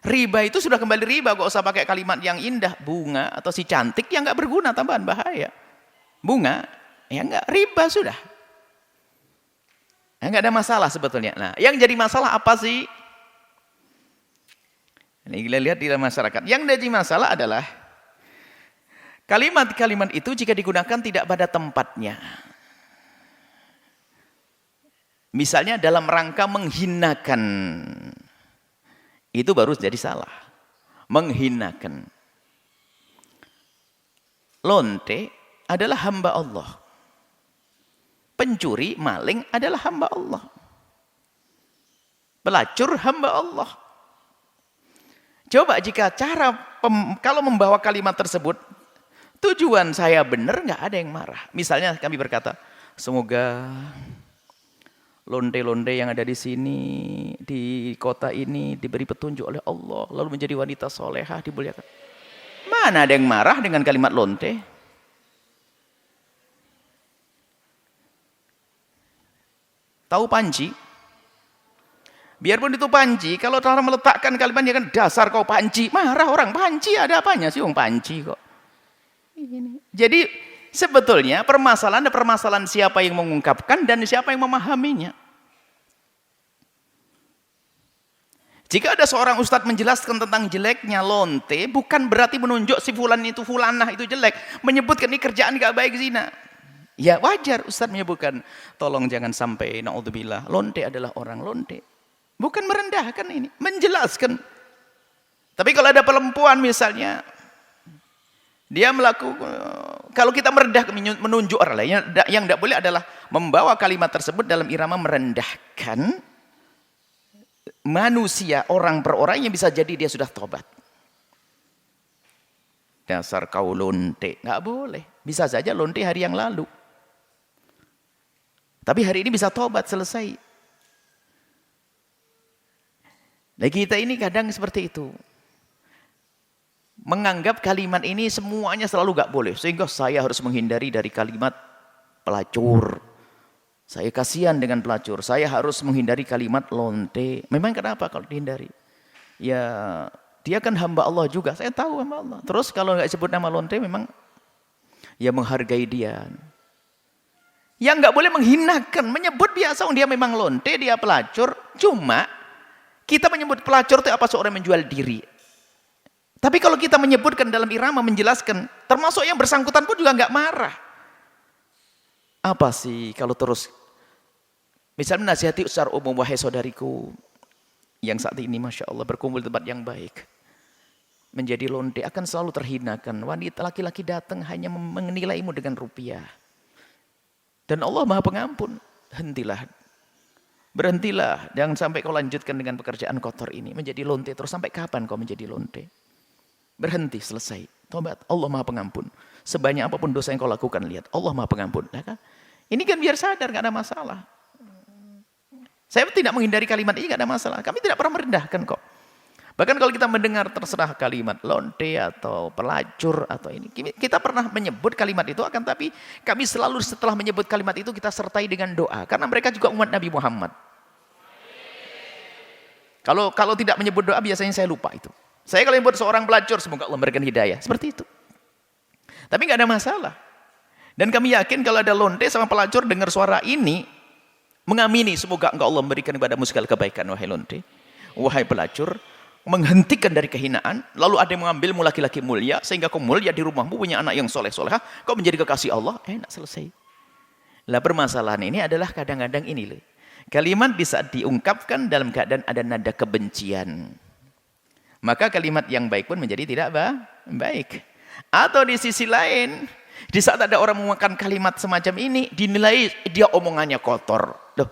B: Riba itu sudah kembali riba, gak usah pakai kalimat yang indah. Bunga atau si cantik yang gak berguna, tambahan bahaya. Bunga, ya enggak, riba sudah. Enggak ada masalah sebetulnya. Nah, yang jadi masalah apa sih? Ini kita lihat di dalam masyarakat. Yang jadi masalah adalah kalimat-kalimat itu jika digunakan tidak pada tempatnya. Misalnya dalam rangka menghinakan. Itu baru jadi salah. Menghinakan. Lonte adalah hamba Allah. Pencuri, maling adalah hamba Allah. Pelacur hamba Allah. Coba jika kalau membawa kalimat tersebut, tujuan saya benar, nggak ada yang marah. Misalnya kami berkata, semoga lonte-lonte yang ada di sini, di kota ini diberi petunjuk oleh Allah, lalu menjadi wanita solehah, dimuliakan. Mana ada yang marah dengan kalimat lonte? Tahu panci? Biarpun itu panci, kalau orang meletakkan kalimat dia kan dasar kau panci, marah orang. Panci ada apanya sih orang panci kok? Jadi sebetulnya permasalahan ada permasalahan siapa yang mengungkapkan dan siapa yang memahaminya. Jika ada seorang ustadz menjelaskan tentang jeleknya lonte, bukan berarti menunjuk si fulan itu fulanah itu jelek, menyebutkan ini kerjaan gak baik zina. Ya wajar ustadz menyebutkan, tolong jangan sampai naudzubillah lonte adalah orang lonte. Bukan merendahkan ini, menjelaskan. Tapi kalau ada perempuan misalnya, dia melakukan, kalau kita menunjuk orang lain, yang tidak boleh adalah membawa kalimat tersebut dalam irama merendahkan manusia, orang per orang, yang bisa jadi dia sudah tobat. Dasar kau lonte, nggak boleh. Bisa saja lonte hari yang lalu, tapi hari ini bisa tobat, selesai. Nah kita ini kadang seperti itu, menganggap kalimat ini semuanya selalu nggak boleh, sehingga saya harus menghindari dari kalimat pelacur. Saya kasihan dengan pelacur, saya harus menghindari kalimat lonte. Memang kenapa kalau dihindari? Ya, dia kan hamba Allah juga, saya tahu hamba Allah. Terus kalau nggak sebut nama lonte, memang ya menghargai dia. Yang nggak boleh menghinakan, menyebut biasa, dia memang lonte, dia pelacur. Cuma kita menyebut pelacur itu apa? Seorang menjual diri. Tapi kalau kita menyebutkan dalam irama, menjelaskan, termasuk yang bersangkutan pun juga nggak marah. Apa sih kalau terus misalnya nasihati secara umum, wahai saudariku yang saat ini Masya Allah berkumpul di tempat yang baik, menjadi lonte akan selalu terhinakan. Wanita laki-laki datang hanya menilaimu dengan rupiah. Dan Allah Maha Pengampun. Hentilah, berhentilah, jangan sampai kau lanjutkan dengan pekerjaan kotor ini, menjadi lonte terus. Sampai kapan kau menjadi lonte? Berhenti, selesai, tobat. Allah Maha Pengampun. Sebanyak apapun dosa yang kau lakukan, lihat Allah Maha Pengampun. Nah, kan? Ini kan biar sadar, gak ada masalah. Saya tidak menghindari kalimat ini, gak ada masalah. Kami tidak pernah merendahkan kok. Bahkan kalau kita mendengar terserah kalimat lonte atau pelacur atau ini, kita pernah menyebut kalimat itu, akan tapi kami selalu setelah menyebut kalimat itu kita sertai dengan doa, karena mereka juga umat Nabi Muhammad. Kalau tidak menyebut doa biasanya saya lupa itu. Saya kalau menyebut seorang pelacur, semoga Allah memberikan hidayah, seperti itu. Tapi nggak ada masalah. Dan kami yakin kalau ada lonte sama pelacur dengar suara ini, mengamini, semoga engkau Allah memberikan kepadamu segala kebaikan, wahai lonte, wahai pelacur, menghentikan dari kehinaan. Lalu ada yang mengambilmu laki-laki mulia, sehingga kau mulia di rumahmu, punya anak yang soleh-solehah, kau menjadi kekasih Allah, enak, selesai. Lah permasalahan ini adalah kadang-kadang ini loh, kalimat di saat diungkapkan dalam keadaan ada nada kebencian, maka kalimat yang baik pun menjadi tidak baik. Atau di sisi lain, di saat ada orang menggunakan kalimat semacam ini, dinilai dia omongannya kotor. Loh,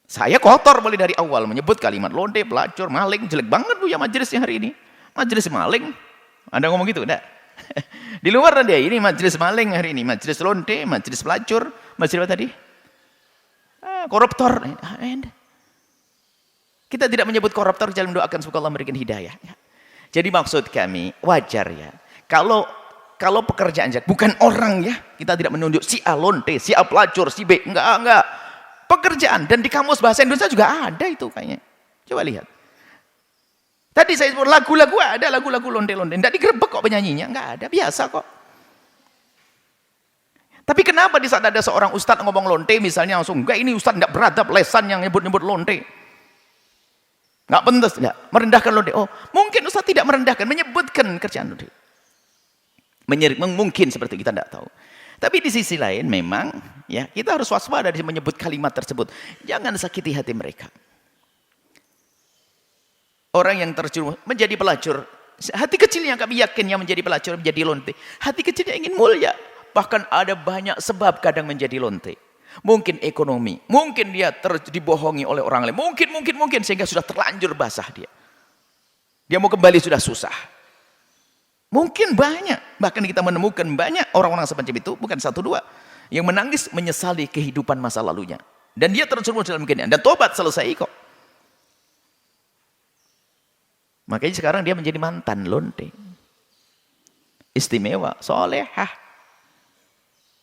B: saya kotor mulai dari awal menyebut kalimat lonte, pelacur, maling, jelek banget bu ya majelisnya hari ini. Majelis maling, Anda ngomong gitu enggak? Di luar dia ini majelis maling hari ini, majelis lonte, majelis pelacur, majelis apa tadi? Koruptor. Kita tidak menyebut koruptor, jangan mendoakan semoga Allah memberikan hidayah. Jadi maksud kami wajar ya. Kalau pekerjaan bukan orang ya, kita tidak menunjuk si A lonte, si A pelacur, si B, enggak. Pekerjaan, dan di kamus bahasa Indonesia juga ada itu kayaknya. Coba lihat. Tadi saya sebut lagu-lagu, ada lagu-lagu lonte-lonte, enggak digerebek kok penyanyinya, enggak ada, biasa kok. Tapi kenapa di saat ada seorang ustadz ngomong lonte misalnya langsung, enggak ini ustadz enggak beradab, lesan yang nyebut-nyebut lonte. Enggak pentas, enggak merendahkan lonte. Oh, mungkin ustadz tidak merendahkan, menyebutkan kerjaan lonte. Mungkin seperti kita enggak tahu. Tapi di sisi lain memang ya kita harus waspada di menyebut kalimat tersebut. Jangan sakiti hati mereka. Orang yang terjerumus menjadi pelacur, hati kecilnya kami yakin yang menjadi pelacur, menjadi lonte, hati kecilnya ingin mulia. Bahkan ada banyak sebab kadang menjadi lonte. Mungkin ekonomi, mungkin dia dibohongi oleh orang lain, mungkin sehingga sudah terlanjur basah dia. Dia mau kembali sudah susah. Mungkin banyak, bahkan kita menemukan banyak orang-orang semacam itu, bukan satu dua, yang menangis menyesali kehidupan masa lalunya. Dan dia terjerumus dalam kehinaan, dan tobat selesai kok. Makanya sekarang dia menjadi mantan lonte. Istimewa, solehah.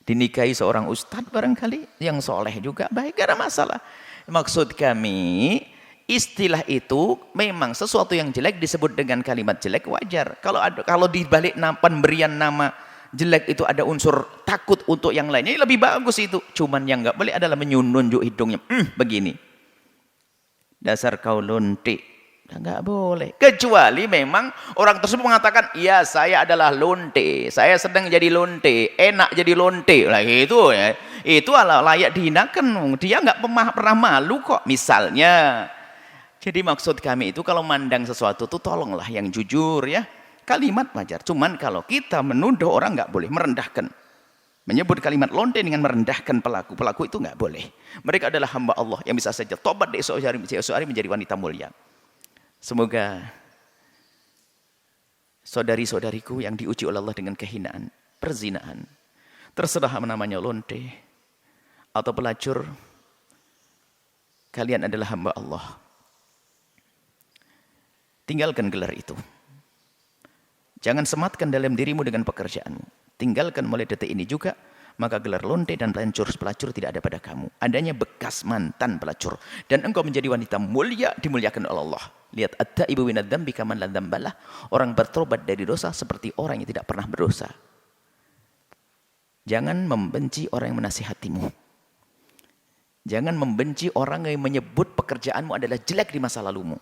B: Dinikahi seorang ustadz barangkali, yang soleh juga, baik, gak ada masalah. Maksud kami, istilah itu memang sesuatu yang jelek disebut dengan kalimat jelek wajar. Kalau di balik pemberian nama jelek itu ada unsur takut untuk yang lainnya, lebih bagus itu. Cuman yang nggak boleh adalah menunjuk hidungnya begini. Dasar kau lonte. Enggak boleh. Kecuali memang orang tersebut mengatakan, ya saya adalah lonte. Saya sedang jadi lonte. Enak jadi lonte. Lah itu ya. Itu layak dihinakan. Dia enggak pernah malu kok. Misalnya. Jadi maksud kami itu kalau mandang sesuatu itu tolonglah yang jujur ya. Kalimat wajar. Cuman kalau kita menuduh orang enggak boleh. Merendahkan. Menyebut kalimat lonte dengan merendahkan pelaku. Pelaku itu enggak boleh. Mereka adalah hamba Allah yang bisa saja tobat di esok hari menjadi wanita mulia. Semoga saudari-saudariku yang diuji oleh Allah dengan kehinaan, perzinahan, terserah namanya lonte atau pelacur, kalian adalah hamba Allah. Tinggalkan gelar itu. Jangan sematkan dalam dirimu dengan pekerjaanmu. Tinggalkan mulai detik ini juga, maka gelar lonte dan pelacur tidak ada pada kamu. Adanya bekas mantan pelacur. Dan engkau menjadi wanita mulia, dimuliakan oleh Allah. Lihat, at-taibu minadz dzambi kaman la dzambalah. Orang bertobat dari dosa seperti orang yang tidak pernah berdosa. Jangan membenci orang yang menasihatimu. Jangan membenci orang yang menyebut pekerjaanmu adalah jelek di masa lalumu.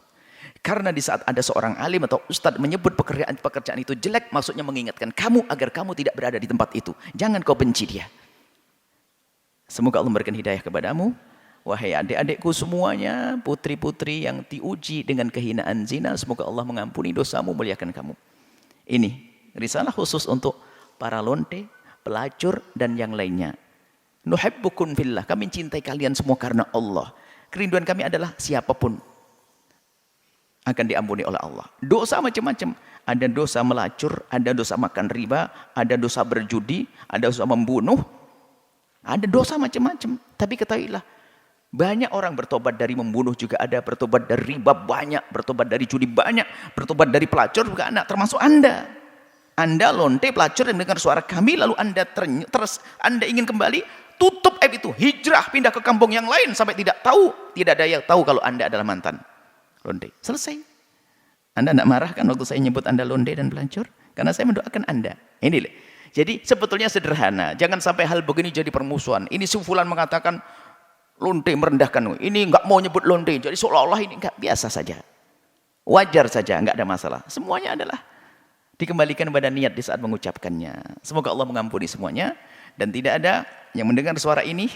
B: Karena di saat ada seorang alim atau ustadz menyebut pekerjaan itu jelek, maksudnya mengingatkan kamu agar kamu tidak berada di tempat itu. Jangan kau benci dia. Semoga Allah memberikan hidayah kepadamu. Wahai adik-adikku semuanya, putri-putri yang diuji dengan kehinaan zina, semoga Allah mengampuni dosamu, muliakan kamu. Ini risalah khusus untuk para lonte, pelacur, dan yang lainnya. Nuhibbukum fillah, kami cintai kalian semua karena Allah. Kerinduan kami adalah siapapun akan diampuni oleh Allah. Dosa macam-macam. Ada dosa melacur, ada dosa makan riba, ada dosa berjudi, ada dosa membunuh. Ada dosa macam-macam. Tapi ketahuilah, banyak orang bertobat dari membunuh juga ada, bertobat dari riba banyak, bertobat dari judi banyak, bertobat dari pelacur juga ada, termasuk Anda. Anda lonte, pelacur, dan mendengar suara kami, lalu Anda Anda ingin kembali, tutup aib itu, hijrah, pindah ke kampung yang lain sampai tidak ada yang tahu kalau Anda adalah mantan lonte. Selesai. Anda tidak marah kan waktu saya nyebut Anda lonte dan pelacur? Karena saya mendoakan Anda. Ini. Jadi sebetulnya sederhana. Jangan sampai hal begini jadi permusuhan. Ini si fulan mengatakan lonte merendahkan. Ini enggak mau nyebut lonte. Jadi seolah-olah ini enggak, biasa saja. Wajar saja, enggak ada masalah. Semuanya adalah dikembalikan pada niat di saat mengucapkannya. Semoga Allah mengampuni semuanya. Dan tidak ada yang mendengar suara ini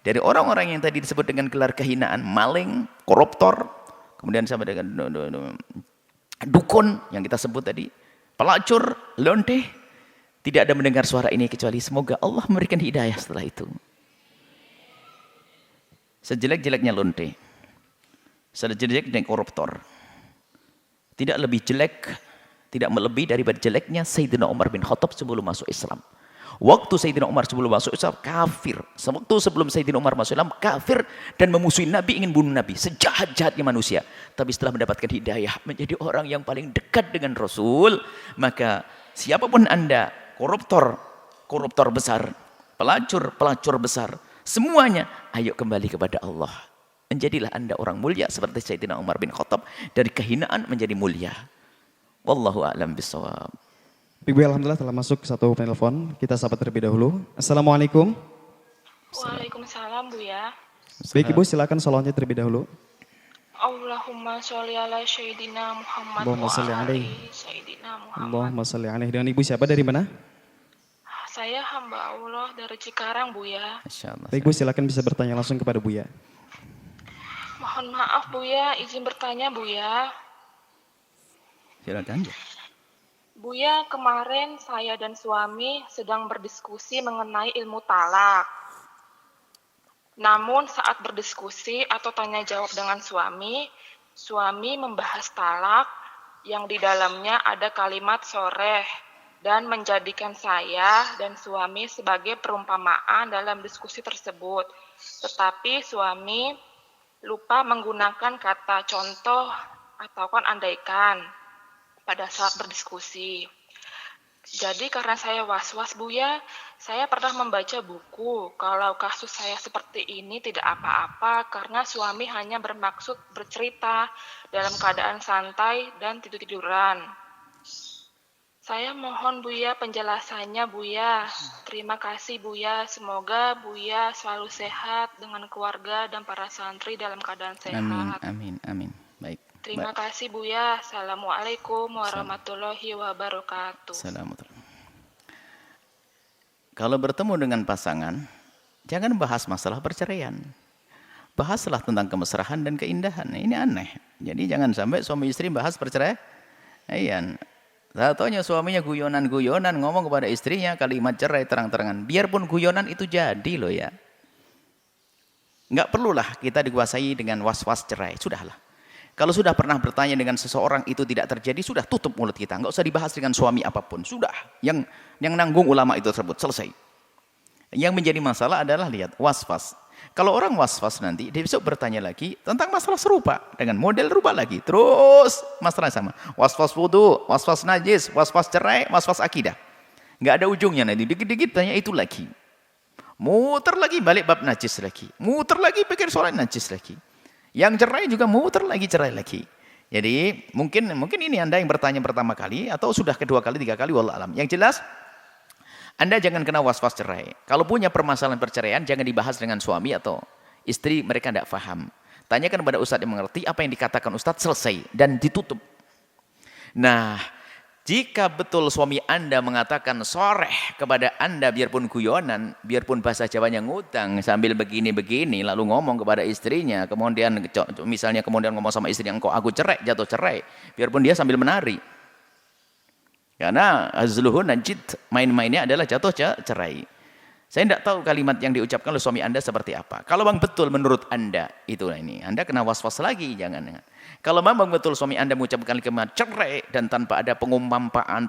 B: dari orang-orang yang tadi disebut dengan gelar kehinaan, maling, koruptor, kemudian sama dengan dukun yang kita sebut tadi, pelacur, lonte, tidak ada mendengar suara ini kecuali semoga Allah memberikan hidayah setelah itu. Sejelek-jeleknya lonte, sejelek-jeleknya koruptor, tidak lebih jelek, tidak melebihi daripada jeleknya Sayyidina Umar bin Khattab sebelum masuk Islam. Waktu Sayyidina Umar sebelum masuk Islam kafir. Waktu sebelum Sayyidina Umar masuk Islam kafir dan memusuhi Nabi, ingin bunuh Nabi. Sejahat-jahatnya manusia. Tapi setelah mendapatkan hidayah menjadi orang yang paling dekat dengan Rasul, maka siapapun Anda, koruptor besar, pelacur besar, semuanya ayo kembali kepada Allah. Menjadilah Anda orang mulia seperti Sayyidina Umar bin Khattab, dari kehinaan menjadi mulia. Wallahu a'lam bishawab.
A: Ibu, alhamdulillah telah masuk satu penelpon. Kita sapa terlebih dahulu. Assalamualaikum.
C: Waalaikumsalam, Bu ya.
A: Baik Ibu, silakan salawatnya terlebih dahulu.
C: Allahumma sholli ala Sayyidina Muhammad
A: Allahumma
C: wa
A: sholli
C: ala
A: alaihi.
C: Sayyidina Muhammad.
A: Allahumma sholli alaihi. Dengan Ibu siapa, dari mana?
C: Saya hamba Allah dari Cikarang, Bu ya.
A: Baik Bu, silakan bisa bertanya langsung kepada Bu ya.
C: Mohon maaf, Bu ya, izin bertanya, Bu ya.
B: Silakan.
C: Bu ya, kemarin saya dan suami sedang berdiskusi mengenai ilmu talak. Namun saat berdiskusi atau tanya jawab dengan suami membahas talak yang di dalamnya ada kalimat soreh dan menjadikan saya dan suami sebagai perumpamaan dalam diskusi tersebut. Tetapi suami lupa menggunakan kata contoh atau kan andaikan pada saat berdiskusi. Jadi karena saya was-was, Bu ya, saya pernah membaca buku kalau kasus saya seperti ini tidak apa-apa karena suami hanya bermaksud bercerita dalam keadaan santai dan tidur-tiduran. Saya mohon Buya penjelasannya Buya. Terima kasih Buya. Semoga Buya selalu sehat dengan keluarga dan para santri dalam keadaan
B: Amin,
C: sehat.
B: amin, amin. Baik.
C: Terima kasih Buya. Assalamualaikum warahmatullahi wabarakatuh.
B: Assalamualaikum. Kalau bertemu dengan pasangan, jangan bahas masalah perceraian. Bahaslah tentang kemesraan dan keindahan. Ini aneh. Jadi jangan sampai suami istri bahas perceraian. Iya. Taunya suaminya guyonan-guyonan ngomong kepada istrinya kalimat cerai terang-terangan. Biarpun guyonan itu jadi loh ya. Enggak perlulah kita dikuasai dengan was-was cerai. Sudahlah. Kalau sudah pernah bertanya dengan seseorang itu tidak terjadi, sudah tutup mulut kita. Enggak usah dibahas dengan suami apapun. Sudah. Yang nanggung ulama itu tersebut. Selesai. Yang menjadi masalah adalah lihat was-was. Kalau orang was-was nanti, dia besok bertanya lagi tentang masalah serupa. Dengan model rupa lagi. Terus masalah sama. Was-was wudu, was-was najis, was-was cerai, was-was akidah. Nggak ada ujungnya nanti. Dikit-dikit tanya itu lagi. Muter lagi balik bab najis lagi. Muter lagi pikir soal najis lagi. Yang cerai juga muter lagi cerai lagi. Jadi mungkin ini Anda yang bertanya pertama kali atau sudah kedua kali, tiga kali, wallah alam. Yang jelas Anda jangan kena was-was cerai. Kalau punya permasalahan perceraian, jangan dibahas dengan suami atau istri, mereka tidak paham. Tanyakan kepada ustadz yang mengerti, apa yang dikatakan ustadz, selesai. Dan ditutup. Nah, jika betul suami Anda mengatakan soreh kepada Anda, biarpun guyonan, biarpun bahasa Jawanya ngutang, sambil begini-begini, lalu ngomong kepada istrinya, kemudian ngomong sama istrinya, engkau aku cerai, jatuh cerai. Biarpun dia sambil menari. Karena azluhun najid, main-mainnya adalah jatuh cerai. Saya tidak tahu kalimat yang diucapkan oleh suami Anda seperti apa. Kalau bang betul menurut Anda, itulah ini. Anda kena was-was lagi, jangan. Kalau memang betul suami Anda mengucapkan kalimat cerai dan tanpa ada perumpamaan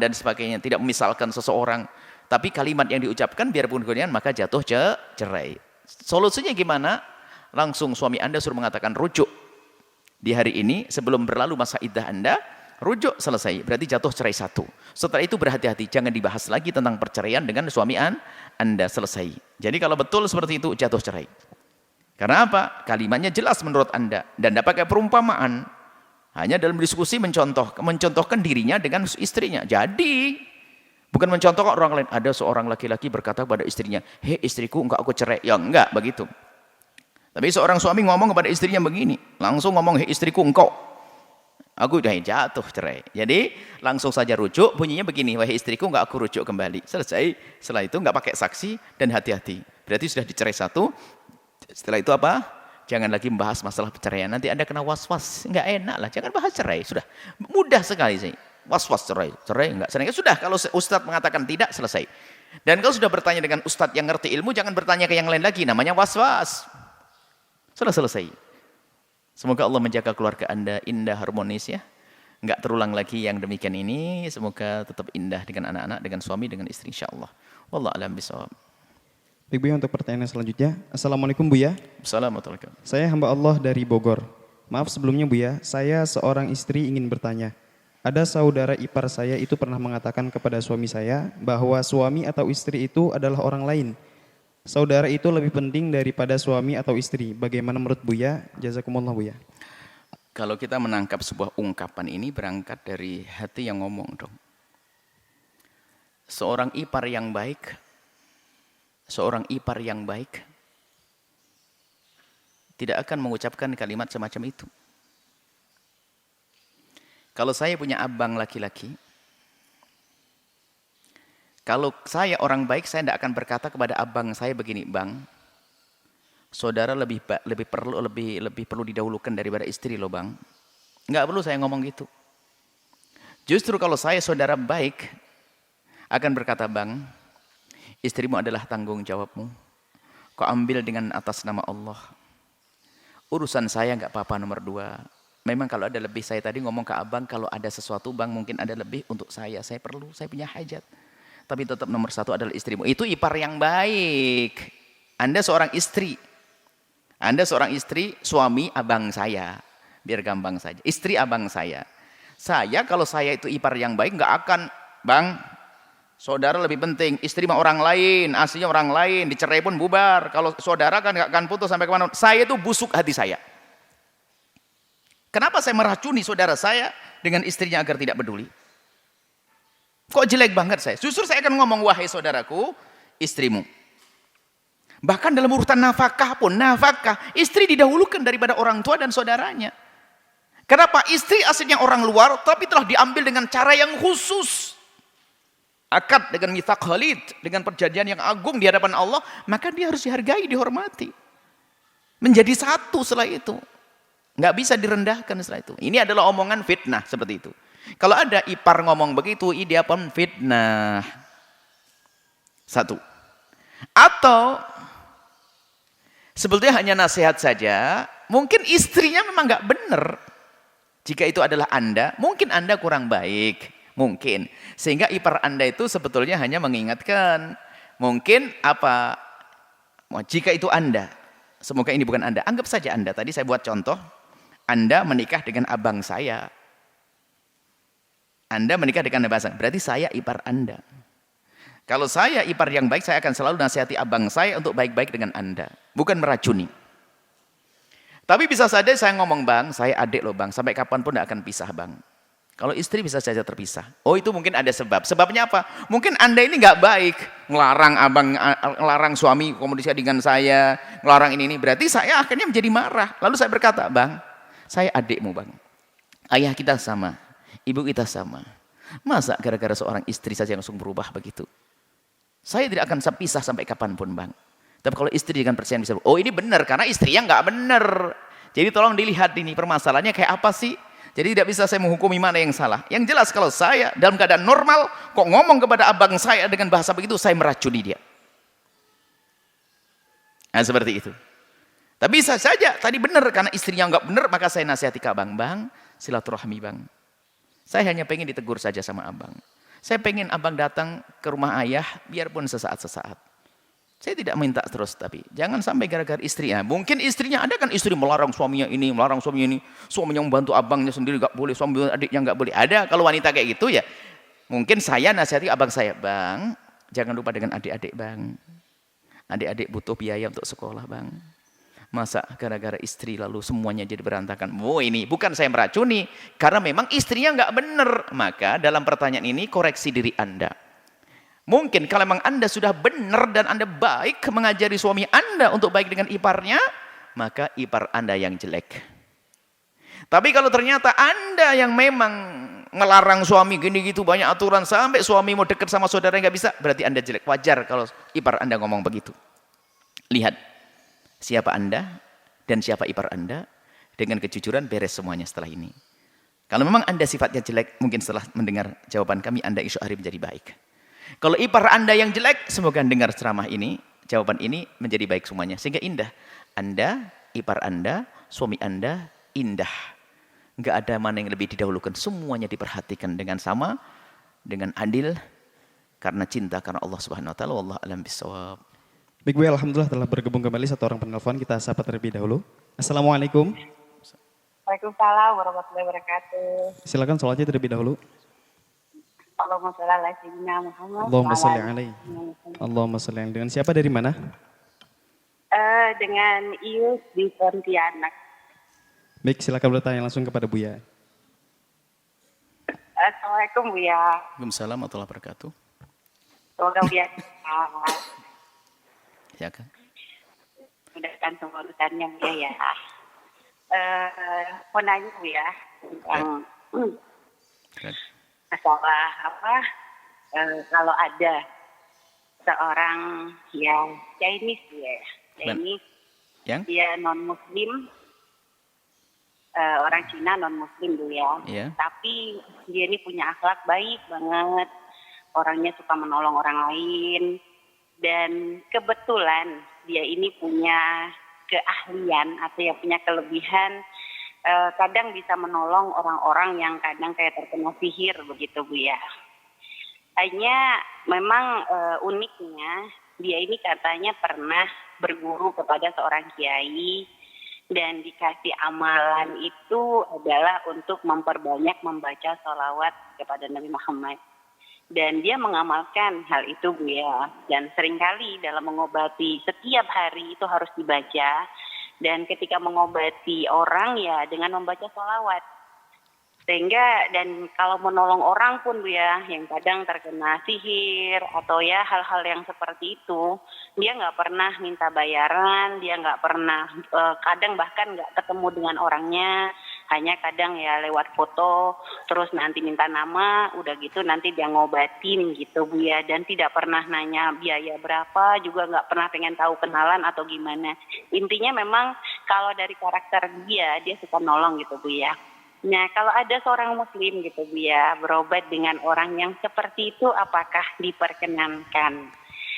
B: dan sebagainya, tidak memisalkan seseorang, tapi kalimat yang diucapkan biarpun kemudian maka jatuh cerai. Solusinya gimana? Langsung suami Anda suruh mengatakan rujuk. Di hari ini sebelum berlalu masa iddah Anda, rujuk selesai, berarti jatuh cerai satu. Setelah itu berhati-hati, jangan dibahas lagi tentang perceraian dengan suami Anda, selesai. Jadi kalau betul seperti itu, jatuh cerai. Karena apa? Kalimatnya jelas menurut Anda. Dan tidak pakai perumpamaan. Hanya dalam diskusi mencontohkan dirinya dengan istrinya. Jadi, bukan mencontohkan orang lain. Ada seorang laki-laki berkata kepada istrinya, hei istriku, enggak aku cerai. Ya enggak, begitu. Tapi seorang suami ngomong kepada istrinya begini. Langsung ngomong, hei istriku, engkau. Aku udah jatuh cerai. Jadi langsung saja rujuk, bunyinya begini, wahai istriku enggak aku rujuk kembali. Selesai. Setelah itu enggak pakai saksi dan hati-hati. Berarti sudah dicerai satu. Setelah itu apa? Jangan lagi membahas masalah perceraian. Nanti Anda kena was-was. Enggak enak lah. Jangan bahas cerai. Sudah. Mudah sekali sih. Was-was cerai. Cerai enggak. Sudah. Kalau ustadz mengatakan tidak, selesai. Dan kalau sudah bertanya dengan ustadz yang ngerti ilmu, jangan bertanya ke yang lain lagi. Namanya was-was. Sudah selesai. Semoga Allah menjaga keluarga Anda indah, harmonis ya. Enggak terulang lagi yang demikian ini. Semoga tetap indah dengan anak-anak, dengan suami, dengan istri insyaAllah. Wallahu a'lam bishawab.
A: Baik Buya, untuk pertanyaan selanjutnya. Assalamualaikum Buya.
B: Assalamualaikum.
A: Saya hamba Allah dari Bogor. Maaf sebelumnya Buya, saya seorang istri ingin bertanya. Ada saudara ipar saya itu pernah mengatakan kepada suami saya bahwa suami atau istri itu adalah orang lain. Saudara itu lebih penting daripada suami atau istri. Bagaimana menurut Buya? Jazakumullah Buya.
B: Kalau kita menangkap sebuah ungkapan ini berangkat dari hati yang ngomong dong. Seorang ipar yang baik tidak akan mengucapkan kalimat semacam itu. Kalau saya punya abang laki-laki, kalau saya orang baik, saya tidak akan berkata kepada abang saya begini, bang, saudara lebih perlu didahulukan daripada istri loh bang. Enggak perlu saya ngomong gitu. Justru kalau saya saudara baik, akan berkata, bang, istrimu adalah tanggung jawabmu. Kau ambil dengan atas nama Allah. Urusan saya enggak apa-apa nomor 2. Memang kalau ada lebih, saya tadi ngomong ke abang, kalau ada sesuatu bang mungkin ada lebih untuk saya perlu, saya punya hajat. Tapi tetap nomor 1 adalah istrimu. Itu ipar yang baik. Anda seorang istri, suami abang saya. Biar gampang saja. Istri abang saya. Saya kalau saya itu ipar yang baik, nggak akan, bang, saudara lebih penting. Istri mah orang lain, aslinya orang lain. Dicerai pun bubar. Kalau saudara kan nggak akan putus sampai kemana. Saya itu busuk hati saya. Kenapa saya meracuni saudara saya dengan istrinya agar tidak peduli? Kok jelek banget saya? Justru saya akan ngomong, wahai saudaraku, istrimu. Bahkan dalam urutan nafkah pun, nafkah, istri didahulukan daripada orang tua dan saudaranya. Kenapa? Istri aslinya orang luar, tapi telah diambil dengan cara yang khusus. Akad dengan mitsaq khalid, dengan perjanjian yang agung di hadapan Allah, maka dia harus dihargai, dihormati. Menjadi satu setelah itu. Nggak bisa direndahkan setelah itu. Ini adalah omongan fitnah seperti itu. Kalau ada ipar ngomong begitu, dia pun fitnah. Satu. Atau sebetulnya hanya nasihat saja, mungkin istrinya memang nggak benar. Jika itu adalah Anda, mungkin Anda kurang baik. Mungkin. Sehingga ipar Anda itu sebetulnya hanya mengingatkan. Mungkin apa? Jika itu Anda, semoga ini bukan Anda. Anggap saja Anda, tadi saya buat contoh. Anda menikah dengan abang saya. Anda menikah dengan abang saya. Berarti saya ipar Anda. Kalau saya ipar yang baik, saya akan selalu nasihati abang saya untuk baik-baik dengan Anda. Bukan meracuni. Tapi bisa saja saya ngomong, bang, saya adik loh bang. Sampai kapanpun tidak akan pisah bang. Kalau istri bisa saja terpisah. Oh itu mungkin ada sebab. Sebabnya apa? Mungkin Anda ini nggak baik. Ngelarang abang, ngelarang suami komunikasi dengan saya. Ngelarang ini. Berarti saya akhirnya menjadi marah. Lalu saya berkata, bang, saya adikmu bang. Ayah kita sama. Ibu kita sama. Masa gara-gara seorang istri saja langsung berubah begitu? Saya tidak akan pisah sampai kapanpun bang. Tapi kalau istri dengan percayaan bisa, oh ini benar karena istrinya nggak benar. Jadi tolong dilihat ini permasalahannya kayak apa sih? Jadi tidak bisa saya menghukumi mana yang salah. Yang jelas kalau saya dalam keadaan normal, kok ngomong kepada abang saya dengan bahasa begitu, saya meracuni dia. Nah seperti itu. Tapi bisa saja tadi benar karena istrinya nggak benar, maka saya nasihati ke abang, bang silaturahmi bang. Saya hanya pengen ditegur saja sama abang. Saya pengen abang datang ke rumah ayah, biarpun sesaat-sesaat. Saya tidak minta terus, tapi jangan sampai gara-gara istrinya. Mungkin istrinya, ada kan istri melarang suaminya ini, melarang suaminya ini. Suaminya membantu abangnya sendiri, gak boleh. Suami adiknya gak boleh. Ada kalau wanita kayak gitu ya. Mungkin saya nasihati abang saya, bang, jangan lupa dengan adik-adik bang. Adik-adik butuh biaya untuk sekolah bang. Masa gara-gara istri lalu semuanya jadi berantakan. Oh ini bukan saya meracuni. Karena memang istrinya nggak benar. Maka dalam pertanyaan ini koreksi diri Anda. Mungkin kalau memang Anda sudah benar dan Anda baik mengajari suami Anda untuk baik dengan iparnya. Maka ipar Anda yang jelek. Tapi kalau ternyata Anda yang memang ngelarang suami gini gitu. Banyak aturan sampai suami mau dekat sama saudara nggak bisa. Berarti Anda jelek. Wajar kalau ipar Anda ngomong begitu. Lihat. Siapa Anda dan siapa ipar Anda, dengan kejujuran beres semuanya setelah ini. Kalau memang Anda sifatnya jelek, mungkin setelah mendengar jawaban kami, Anda insya Allah menjadi baik. Kalau ipar Anda yang jelek, semoga dengar ceramah ini, jawaban ini menjadi baik semuanya. Sehingga indah. Anda, ipar Anda, suami Anda, indah. Enggak ada mana yang lebih didahulukan. Semuanya diperhatikan dengan sama, dengan adil, karena cinta, karena Allah Subhanahu Wa Taala. Wallahu a'lam bishawab.
A: Baik Bu, alhamdulillah telah bergabung kembali satu orang penelpon. Kita sapa terlebih dahulu. Assalamualaikum.
D: Waalaikumsalam warahmatullahi wabarakatuh.
A: Silakan sholatnya terlebih dahulu.
D: Allahumma sholli ala sayyidina Muhammad.
A: Allahumma sholli alaihi. Allahumma sholli alaihi. Dengan siapa dari mana?
D: Dengan Ius di Pontianak.
A: Baik, silakan bertanya langsung kepada Buya.
D: Assalamualaikum Buya.
B: Waalaikumsalam warahmatullahi wabarakatuh.
D: Semoga Buya
B: Ya kan?
D: mudahkan semua urusannya Buya ya. Mau nanya Buya tentang masalah apa? Kalau ada seorang yang Chinese ya, Chinese,
B: yang?
D: dia non Muslim, orang Cina non Muslim dulu ya.
B: Yeah.
D: Tapi dia ini punya akhlak baik banget, orangnya suka menolong orang lain, dan kebetulan dia ini punya keahlian atau ya punya kelebihan, kadang bisa menolong orang-orang yang kadang kayak terkena sihir begitu Bu ya. Hanya memang uniknya dia ini katanya pernah berguru kepada seorang kiai dan dikasih amalan itu adalah untuk memperbanyak membaca sholawat kepada Nabi Muhammad. Dan dia mengamalkan hal itu Bu ya. Dan seringkali dalam mengobati setiap hari itu harus dibaca. Dan ketika mengobati orang ya dengan membaca sholawat. Sehingga dan kalau menolong orang pun Bu ya, yang kadang terkena sihir atau ya hal-hal yang seperti itu, dia nggak pernah minta bayaran, dia nggak pernah, kadang bahkan nggak ketemu dengan orangnya, hanya kadang ya lewat foto, terus nanti minta nama, udah gitu nanti dia ngobatin gitu Bu ya, dan tidak pernah nanya biaya berapa, juga nggak pernah pengen tahu kenalan atau gimana. Intinya memang kalau dari karakter dia suka nolong gitu Bu ya. Nah, kalau ada seorang muslim gitu Bu ya, berobat dengan orang yang seperti itu, apakah diperkenankan?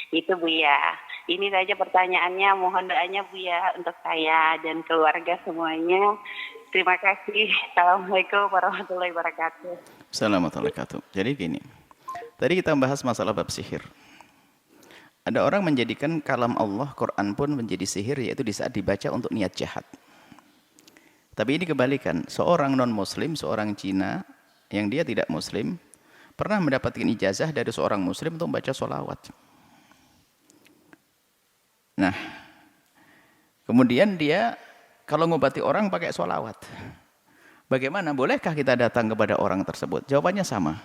D: Itu Bu ya. Ini saja pertanyaannya, mohon doanya Bu ya untuk saya dan keluarga semuanya. Terima kasih. Assalamualaikum warahmatullahi wabarakatuh.
B: Assalamualaikum warahmatullahi wabarakatuh. Jadi gini, tadi kita bahas masalah bab sihir. Ada orang menjadikan kalam Allah, Quran pun menjadi sihir, yaitu di saat dibaca untuk niat jahat. Tapi ini kebalikan, seorang non-muslim, seorang Cina yang dia tidak muslim, pernah mendapatkan ijazah dari seorang muslim untuk membaca sholawat. Nah, kemudian dia kalau ngobati orang pakai sholawat. Bagaimana? Bolehkah kita datang kepada orang tersebut? Jawabannya sama.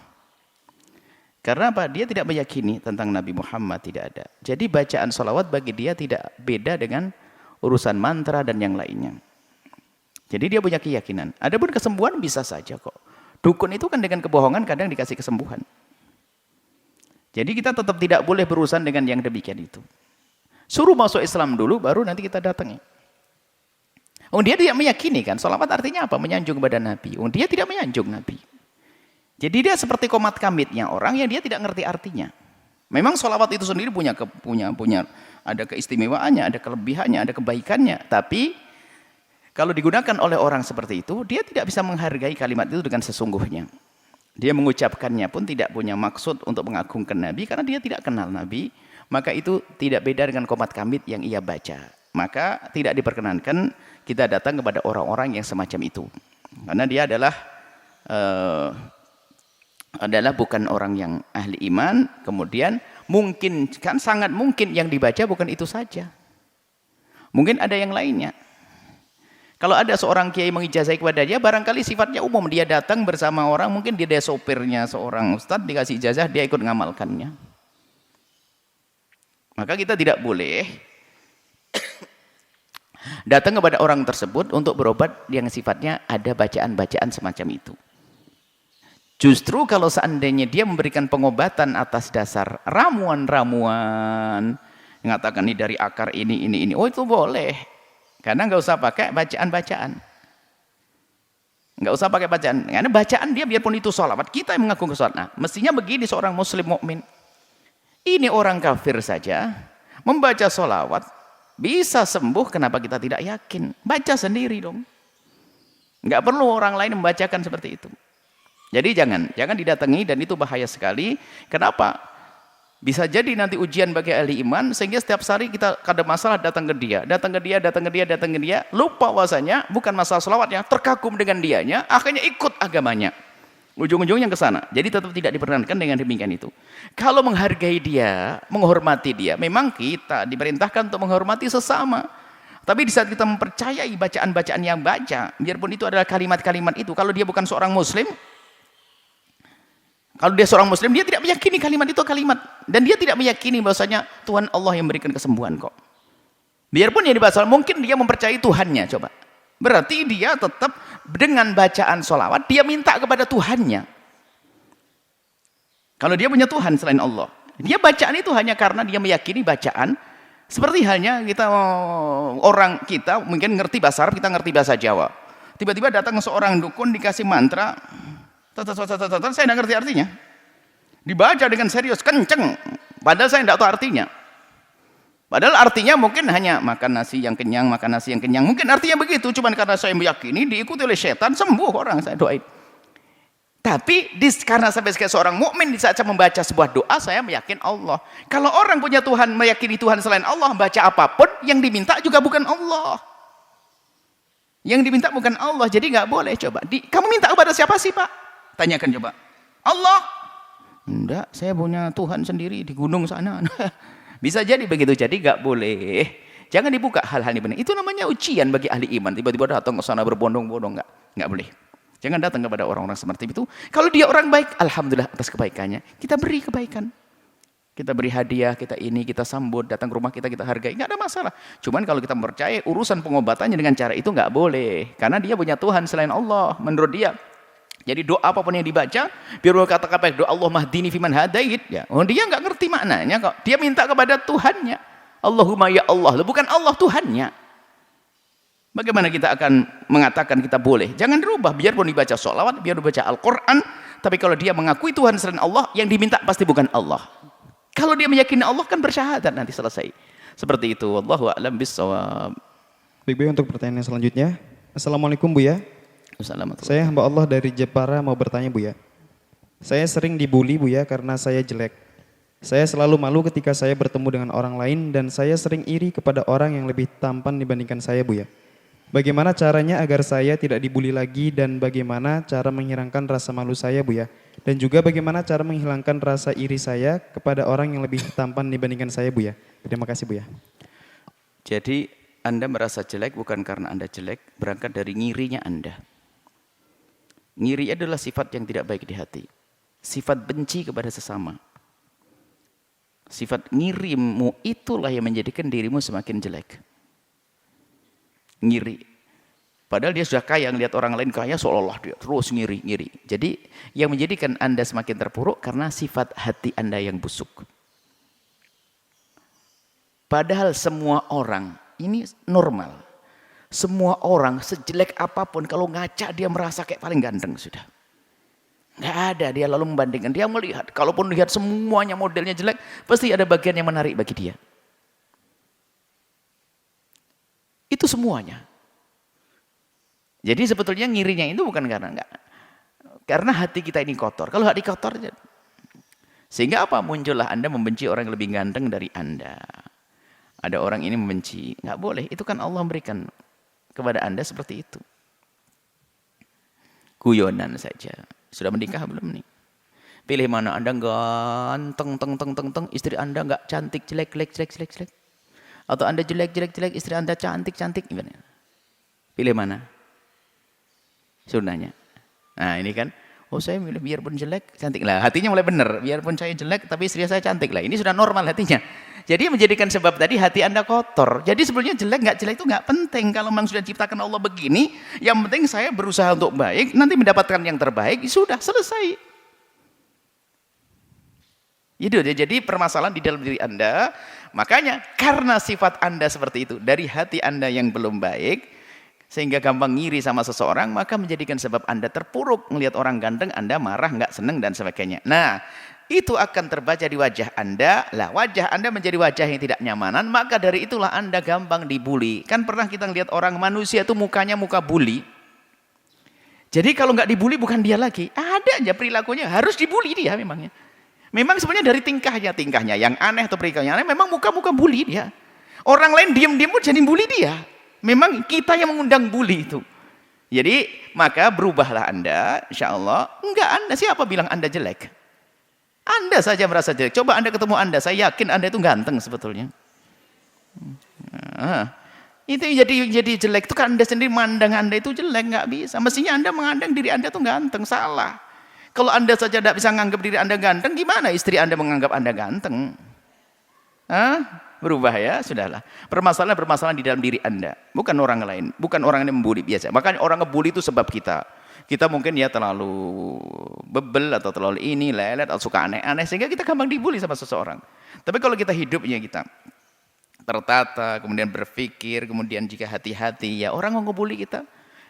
B: Karena apa? Dia tidak meyakini tentang Nabi Muhammad, tidak ada. Jadi bacaan sholawat bagi dia tidak beda dengan urusan mantra dan yang lainnya. Jadi dia punya keyakinan. Adapun kesembuhan bisa saja kok. Dukun itu kan dengan kebohongan kadang dikasih kesembuhan. Jadi kita tetap tidak boleh berurusan dengan yang demikian itu. Suruh masuk Islam dulu, baru nanti kita datangi. Dia tidak meyakini kan. Sholawat artinya apa? Menyanjung kepada Nabi. Dia tidak menyanjung Nabi. Jadi dia seperti komat kamitnya orang yang dia tidak ngerti artinya. Memang sholawat itu sendiri punya ada keistimewaannya, ada kelebihannya, ada kebaikannya. Tapi kalau digunakan oleh orang seperti itu, dia tidak bisa menghargai kalimat itu dengan sesungguhnya. Dia mengucapkannya pun tidak punya maksud untuk mengagungkan Nabi, karena dia tidak kenal Nabi. Maka itu tidak beda dengan komat kamit yang ia baca. Maka tidak diperkenankan kita datang kepada orang-orang yang semacam itu. Karena dia adalah bukan orang yang ahli iman. Kemudian mungkin, kan sangat mungkin yang dibaca bukan itu saja. Mungkin ada yang lainnya. Kalau ada seorang kiai mengijazahi kepada dia, barangkali sifatnya umum. Dia datang bersama orang, mungkin dia sopirnya seorang ustadz, dikasih ijazah, dia ikut ngamalkannya. Maka kita tidak boleh datang kepada orang tersebut untuk berobat yang sifatnya ada bacaan-bacaan semacam itu. Justru kalau seandainya dia memberikan pengobatan atas dasar ramuan-ramuan, mengatakan ini dari akar ini, oh itu boleh. Karena nggak usah pakai bacaan-bacaan. Nggak usah pakai bacaan. Karena bacaan dia biarpun itu sholawat, kita yang mengagung ke sholat. Nah, mestinya begini seorang muslim mukmin. Ini orang kafir saja membaca sholawat bisa sembuh, kenapa kita tidak yakin? Baca sendiri dong. Nggak perlu orang lain membacakan seperti itu. Jadi jangan didatangi, dan itu bahaya sekali. Kenapa? Bisa jadi nanti ujian bagi ahli iman, sehingga setiap hari kita ada masalah datang ke dia, lupa bahwasanya bukan masalah selawatnya, terkagum dengan dianya, akhirnya ikut agamanya. Ujung-ujungnya ke sana. Jadi tetap tidak diperkenankan dengan demikian itu. Kalau menghargai dia, menghormati dia, memang kita diperintahkan untuk menghormati sesama. Tapi di saat kita mempercayai bacaan-bacaan yang baca, biarpun itu adalah kalimat-kalimat itu, kalau dia bukan seorang muslim, kalau dia seorang muslim, dia tidak meyakini kalimat itu kalimat. Dan dia tidak meyakini bahwasanya Tuhan Allah yang memberikan kesembuhan kok. Biarpun yang dibahas, mungkin dia mempercayai Tuhannya, coba. Berarti dia tetap dengan bacaan sholawat, dia minta kepada Tuhannya. Kalau dia punya Tuhan selain Allah. Dia bacaan itu hanya karena dia meyakini bacaan. Seperti halnya orang kita mungkin ngerti bahasa Arab, kita ngerti bahasa Jawa. Tiba-tiba datang seorang dukun dikasih mantra, saya tidak ngerti artinya. Dibaca dengan serius, kenceng. Padahal saya tidak tahu artinya. Padahal artinya mungkin hanya makan nasi yang kenyang, makan nasi yang kenyang. Mungkin artinya begitu. Cuma karena saya meyakini, diikuti oleh setan, sembuh orang, saya doain. Tapi karena sampai seorang mukmin di saat saya membaca sebuah doa, saya meyakini Allah. Kalau orang punya Tuhan, meyakini Tuhan selain Allah, baca apapun, yang diminta juga bukan Allah. Yang diminta bukan Allah, jadi nggak boleh. Coba, kamu minta kepada siapa sih Pak? Tanyakan coba. Allah? Enggak, saya punya Tuhan sendiri di gunung sana. Bisa jadi begitu, jadi nggak boleh. Jangan dibuka hal-hal ini benar. Itu namanya ujian bagi ahli iman. Tiba-tiba datang ke sana berbondong-bondong, nggak boleh. Jangan datang kepada orang-orang seperti itu. Kalau dia orang baik, alhamdulillah atas kebaikannya. Kita beri kebaikan. Kita beri hadiah, kita ini, kita sambut, datang ke rumah kita, kita hargai. Nggak ada masalah. Cuman kalau kita percaya urusan pengobatannya dengan cara itu nggak boleh. Karena dia punya Tuhan selain Allah. Menurut dia. Jadi doa apapun yang dibaca, biar kata-kata doa Allah mahdini fiman hadait. Ya. Oh, dia nggak ngerti maknanya kok. Dia minta kepada Tuhannya. Allahumma ya Allah. Bukan Allah Tuhannya. Bagaimana kita akan mengatakan kita boleh? Jangan dirubah, biarpun dibaca sholawat, biar dibaca Al-Quran, tapi kalau dia mengakui Tuhan selain Allah, yang diminta pasti bukan Allah. Kalau dia meyakini Allah kan bersyahadat nanti selesai. Seperti itu. Wallahu a'lam bissawab.
A: Baik, Bu, untuk pertanyaan yang selanjutnya. Assalamualaikum, Bu ya.
B: Assalamualaikum.
A: Saya hamba Allah dari Jepara mau bertanya, Bu ya. Saya sering dibully, Bu ya, karena saya jelek. Saya selalu malu ketika saya bertemu dengan orang lain dan saya sering iri kepada orang yang lebih tampan dibandingkan saya, Bu ya. Bagaimana caranya agar saya tidak dibully lagi dan bagaimana cara menghilangkan rasa malu saya, Bu ya? Dan juga bagaimana cara menghilangkan rasa iri saya kepada orang yang lebih tampan dibandingkan saya, Bu ya? Terima kasih, Bu ya.
B: Jadi Anda merasa jelek bukan karena Anda jelek, berangkat dari ngirinya Anda. Ngiri adalah sifat yang tidak baik di hati. Sifat benci kepada sesama. Sifat ngirimu itulah yang menjadikan dirimu semakin jelek. Ngiri. Padahal dia sudah kaya, ngelihat orang lain kaya seolah-olah dia terus ngiri. Jadi yang menjadikan Anda semakin terpuruk karena sifat hati Anda yang busuk. Padahal semua orang ini normal. Semua orang sejelek apapun kalau ngaca dia merasa kayak paling ganteng sudah. Nggak ada dia lalu membandingkan. Dia melihat, kalaupun lihat semuanya modelnya jelek, pasti ada bagian yang menarik bagi dia. Itu semuanya. Jadi sebetulnya ngirinya itu bukan karena hati kita ini kotor. Kalau hati kotor, sehingga apa? Muncullah Anda membenci orang yang lebih ganteng dari Anda. Ada orang ini membenci, nggak boleh. Itu kan Allah memberikan kepada Anda seperti itu. Guyonan saja. Sudah menikah belum nih? Pilih mana? Anda ganteng, istri Anda nggak cantik, jelek. Atau Anda jelek, istri Anda cantik. Gimana? Pilih mana? Sunnahnya. Nah ini kan, oh saya milih biarpun jelek, cantik lah. Hatinya mulai benar, biarpun saya jelek, tapi istri saya cantik lah. Ini sudah normal hatinya. Jadi menjadikan sebab tadi hati Anda kotor. Jadi sebetulnya jelek, nggak jelek itu nggak penting. Kalau memang sudah diciptakan Allah begini, yang penting saya berusaha untuk baik, nanti mendapatkan yang terbaik, sudah selesai. Jadi permasalahan di dalam diri Anda. Makanya karena sifat Anda seperti itu, dari hati Anda yang belum baik, sehingga gampang ngiri sama seseorang, maka menjadikan sebab Anda terpuruk. Melihat orang ganteng, Anda marah, nggak seneng, dan sebagainya. Nah, itu akan terbaca di wajah Anda. Lah, wajah Anda menjadi wajah yang tidak nyamanan, maka dari itulah Anda gampang dibully. Kan pernah kita lihat orang manusia itu mukanya muka bully. Jadi kalau nggak dibully bukan dia lagi. Ada aja perilakunya, harus dibully dia memangnya. Memang sebenarnya dari tingkahnya yang aneh atau perilakunya aneh, memang muka-muka bully dia. Orang lain diam-diam pun jadi bully dia. Memang kita yang mengundang bully itu. Jadi maka berubahlah Anda, insya Allah. Enggak, Anda siapa bilang Anda jelek? Anda saja merasa jelek. Coba Anda ketemu Anda, saya yakin Anda itu ganteng sebetulnya. Itu jadi jelek itu kan Anda sendiri mandang Anda itu jelek, nggak bisa. Mestinya Anda mengandang diri Anda itu ganteng, salah. Kalau Anda saja tidak bisa menganggap diri Anda ganteng, gimana istri Anda menganggap Anda ganteng? Berubah ya, sudahlah. Permasalahan di dalam diri Anda, bukan orang lain, bukan orang yang membuli biasa. Makanya orang ngebully itu sebab kita. Kita mungkin ya terlalu bebel atau terlalu ini, lelet atau suka aneh-aneh sehingga kita gampang dibully sama seseorang. Tapi kalau kita hidupnya kita tertata, kemudian berpikir, kemudian jika hati-hati, ya orang mau ngebully kita.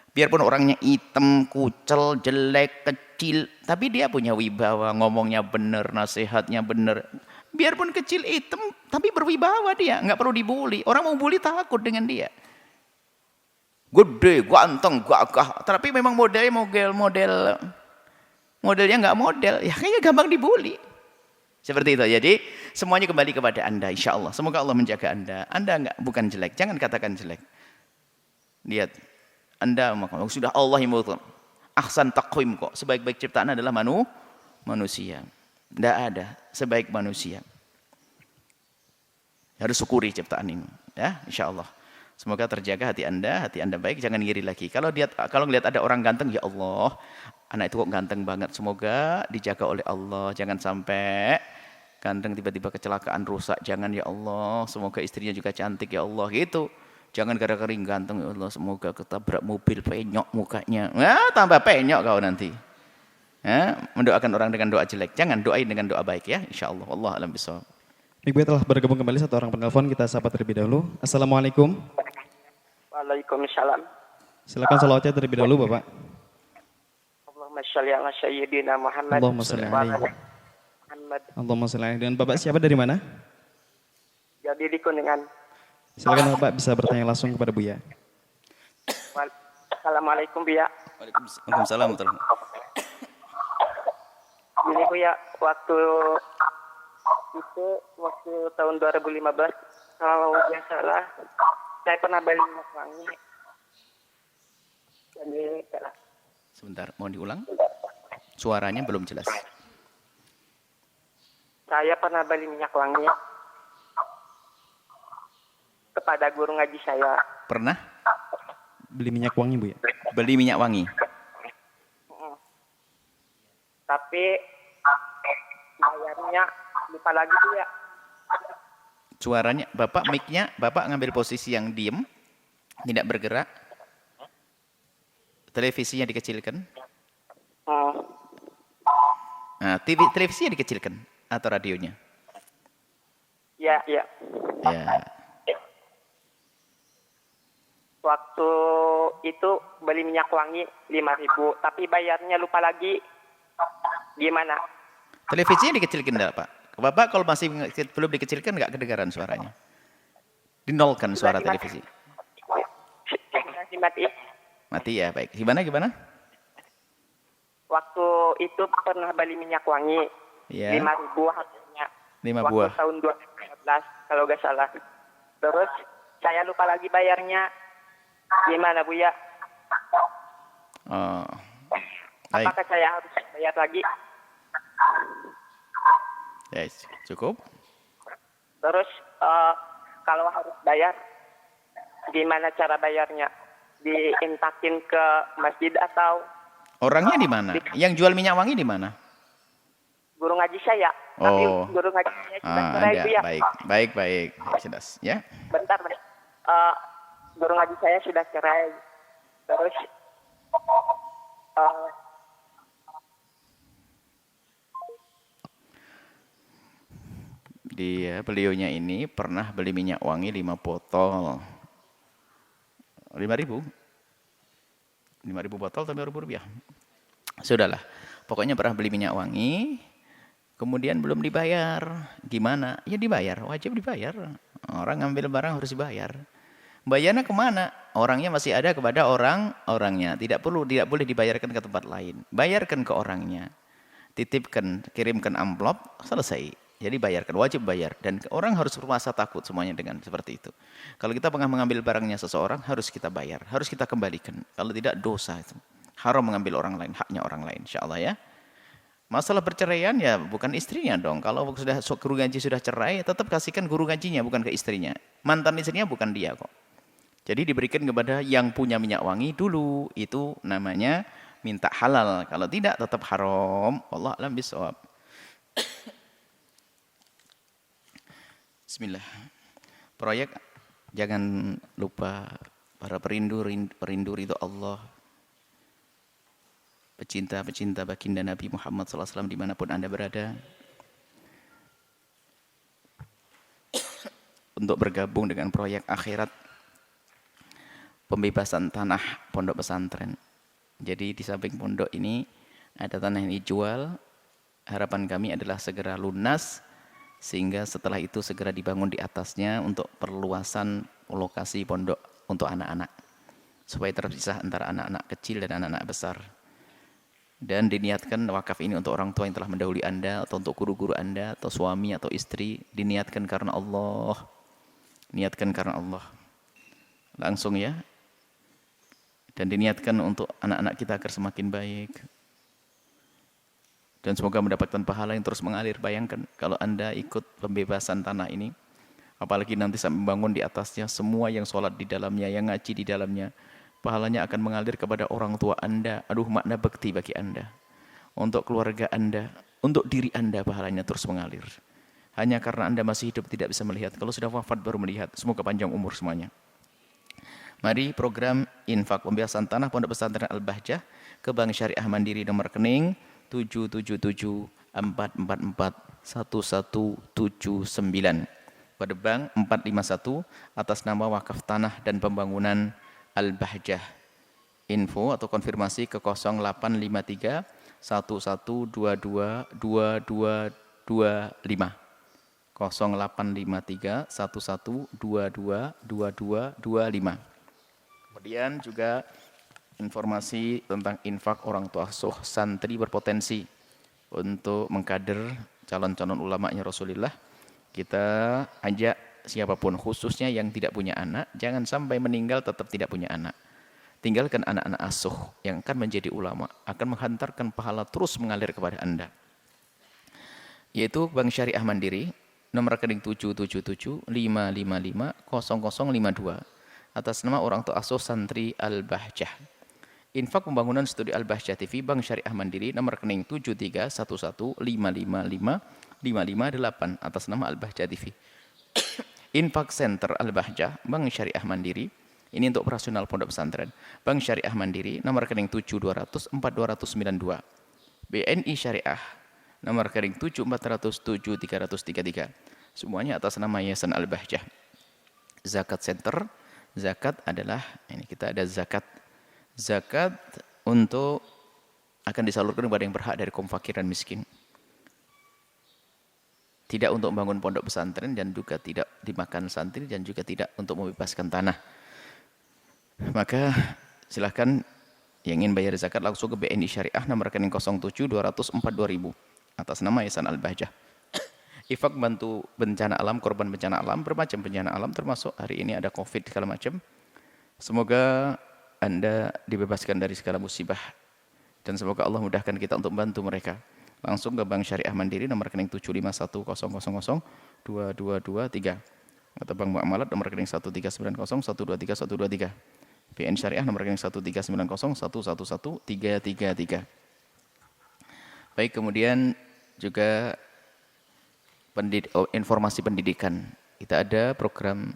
B: Biarpun orangnya hitam, kucel, jelek, kecil, tapi dia punya wibawa, ngomongnya benar, nasihatnya benar. Biarpun kecil, hitam, tapi berwibawa dia, nggak perlu dibully. Orang mau bully takut dengan dia. Gede, ganteng, gagah, tapi memang modelnya modelnya nggak model, ya kayaknya gampang dibully. Seperti itu. Jadi semuanya kembali kepada Anda, insya Allah. Semoga Allah menjaga Anda. Anda bukan jelek, jangan katakan jelek. Lihat, Anda sudah Allah yang mengutus. Ahsan taqwim kok. Sebaik-baik ciptaan adalah manusia. Tidak ada sebaik manusia. Harus syukuri ciptaan ini, ya, insya Allah. Semoga terjaga hati Anda baik, jangan ngiri lagi. Kalau ngelihat ada orang ganteng, ya Allah, anak itu kok ganteng banget. Semoga dijaga oleh Allah, jangan sampai ganteng tiba-tiba kecelakaan rusak. Jangan ya Allah, semoga istrinya juga cantik ya Allah gitu. Jangan gara-gara ganteng ya Allah, semoga ketabrak mobil penyok mukanya. Nah, tambah penyok kau nanti. Mendoakan orang dengan doa jelek. Jangan doain dengan doa baik ya, insyaallah. Wallahu a'lam bishawab.
A: Ibu telah bergabung kembali satu orang penelpon, kita sapa terlebih dahulu. Assalamualaikum.
E: Waalaikumsalam.
A: Silakan salawatnya terlebih dahulu Bapak.
E: Allahumma sholli ala sayyidina Muhammad.
A: Allahumma sholli alaihi.
E: Muhammad.
A: Allahumma sholli alaihi. Dan Bapak siapa dari mana?
E: Jadi di Kuningan.
A: Silakan Bapak bisa bertanya langsung kepada Buya.
E: Assalamualaikum Buya.
B: Waalaikumsalam.
E: Ini Buya, waktu tahun 2015 kalau nggak salah saya pernah beli minyak wangi. Jadi
B: Sebentar, mohon diulang. Suaranya belum jelas.
E: saya pernah beli minyak wangi kepada guru ngaji saya.
B: Pernah
A: Beli minyak wangi Bu ya?
B: beli minyak wangi?
E: Tapi bayarnya lupa lagi ya.
B: Suaranya, Bapak mic-nya, Bapak ngambil posisi yang diem, tidak bergerak. Televisinya dikecilkan. Nah, televisinya dikecilkan atau radionya?
E: Ya.
B: Ya.
E: Waktu itu beli minyak wangi 5.000, tapi bayarnya lupa lagi. Gimana?
B: Televisinya dikecilkan enggak, Pak? Bapak kalau masih belum dikecilkan enggak kedengaran suaranya? Dinolkan suara televisi.
E: Mati.
B: Mati ya, baik. Gimana?
E: Waktu itu pernah beli minyak wangi.
B: Ya.
E: 5.000 harganya.
B: 5 buah.
E: Waktu tahun 2015 kalau nggak salah. Terus saya lupa lagi bayarnya. Gimana Bu ya?
B: Oh. Baik.
E: Apakah saya harus bayar lagi?
B: Yes, cukup.
E: Terus kalau harus bayar, gimana cara bayarnya? Diintakin ke masjid atau
B: Orangnya di mana? Yang jual minyak wangi di mana?
E: guru ngaji saya? Tapi
B: Oh.
E: guru ngaji saya sudah cerai Bu ya.
B: Baik. Sudah, ya.
E: Bentar. Guru ngaji saya sudah cerai. Terus
B: Beliaunya ini pernah beli minyak wangi 5 botol. 5.000? 5.000 botol atau 5.000 rupiah? Sudahlah. Pokoknya pernah beli minyak wangi, kemudian belum dibayar. Gimana? Ya dibayar, wajib dibayar. Orang ngambil barang harus dibayar. Bayarnya kemana? Orangnya masih ada kepada orangnya. Tidak boleh dibayarkan ke tempat lain. Bayarkan ke orangnya. Titipkan, kirimkan amplop, selesai. Jadi bayarkan, wajib bayar. Dan orang harus merasa takut semuanya dengan seperti itu. Kalau kita pernah mengambil barangnya seseorang, harus kita bayar. Harus kita kembalikan. Kalau tidak, dosa itu. Haram mengambil orang lain, haknya orang lain. InsyaAllah ya. Masalah perceraian ya bukan istrinya dong. Kalau sudah guru ngaji sudah cerai, tetap kasihkan guru ngajinya, bukan ke istrinya. Mantan istrinya bukan dia kok. Jadi diberikan kepada yang punya minyak wangi dulu. Itu namanya minta halal. Kalau tidak, tetap haram. Wallahu a'lam bishawab. Bismillah. Proyek jangan lupa para perindu ridho Allah, pecinta baginda Nabi Muhammad SAW dimanapun Anda berada, untuk bergabung dengan proyek akhirat pembebasan tanah pondok pesantren. Jadi di samping pondok ini ada tanah yang dijual. Harapan kami adalah segera lunas, sehingga setelah itu segera dibangun di atasnya untuk perluasan lokasi pondok untuk anak-anak, supaya terpisah antara anak-anak kecil dan anak-anak besar. Dan diniatkan wakaf ini untuk orang tua yang telah mendahului Anda, atau untuk guru-guru Anda, atau suami atau istri. Diniatkan karena Allah. Niatkan karena Allah. Langsung ya. Dan diniatkan untuk anak-anak kita agar semakin baik. Dan semoga mendapatkan pahala yang terus mengalir. Bayangkan kalau Anda ikut pembebasan tanah ini, Apalagi nanti sampai bangun di atasnya, semua yang sholat di dalamnya, yang ngaji di dalamnya, pahalanya akan mengalir kepada orang tua Anda. Aduh, makna bekti bagi Anda. Untuk keluarga Anda, untuk diri Anda pahalanya terus mengalir. Hanya karena Anda masih hidup tidak bisa melihat. Kalau sudah wafat baru melihat. Semoga panjang umur semuanya. Mari program infak pembebasan tanah Pondok Pesantren Al-Bahjah ke Bank Syariah Mandiri nomor rekening 777-444-1179 pada Bank 451 atas nama wakaf tanah dan pembangunan Al-Bahjah. Info atau konfirmasi ke 0853 1122 2225 0853 1122 2225. Kemudian juga informasi tentang infak orang tua asuh santri berpotensi untuk mengkader calon-calon ulamanya Rasulullah. Kita ajak siapapun khususnya yang tidak punya anak, jangan sampai meninggal tetap tidak punya anak. Tinggalkan anak-anak asuh yang akan menjadi ulama, akan menghantarkan pahala terus mengalir kepada Anda. Yaitu Bank Syariah Mandiri, nomor rekening 777-555-0052 atas nama orang tua asuh santri Al-Bahjah. Infak pembangunan studi Al-Bahjah TV Bank Syariah Mandiri nomor rekening 7311555558 atas nama Al-Bahjah TV. Infak Center Al-Bahjah Bank Syariah Mandiri, ini untuk operasional pondok pesantren. Bank Syariah Mandiri nomor rekening 7200-4292. BNI Syariah nomor rekening 7400-7333. Semuanya atas nama Yayasan Al-Bahjah. Zakat Center, zakat adalah, ini kita ada zakat. Zakat untuk akan disalurkan kepada yang berhak dari kaum fakir dan miskin. Tidak untuk membangun pondok pesantren dan juga tidak dimakan santri dan juga tidak untuk membebaskan tanah. Maka silahkan yang ingin bayar zakat langsung ke BNI Syariah nomor rekening 07-200-4-2000 atas nama Yayasan Al-Bahjah. Infak bantu bencana alam, korban bencana alam, bermacam bencana alam termasuk hari ini ada Covid segala macam. Semoga Anda dibebaskan dari segala musibah dan semoga Allah mudahkan kita untuk membantu mereka. Langsung ke Bank Syariah Mandiri nomor rekening 75100022223 atau Bank Muamalat nomor rekening 1390123123123. BN Syariah nomor rekening 13901111333. Baik, kemudian juga informasi pendidikan. Kita ada program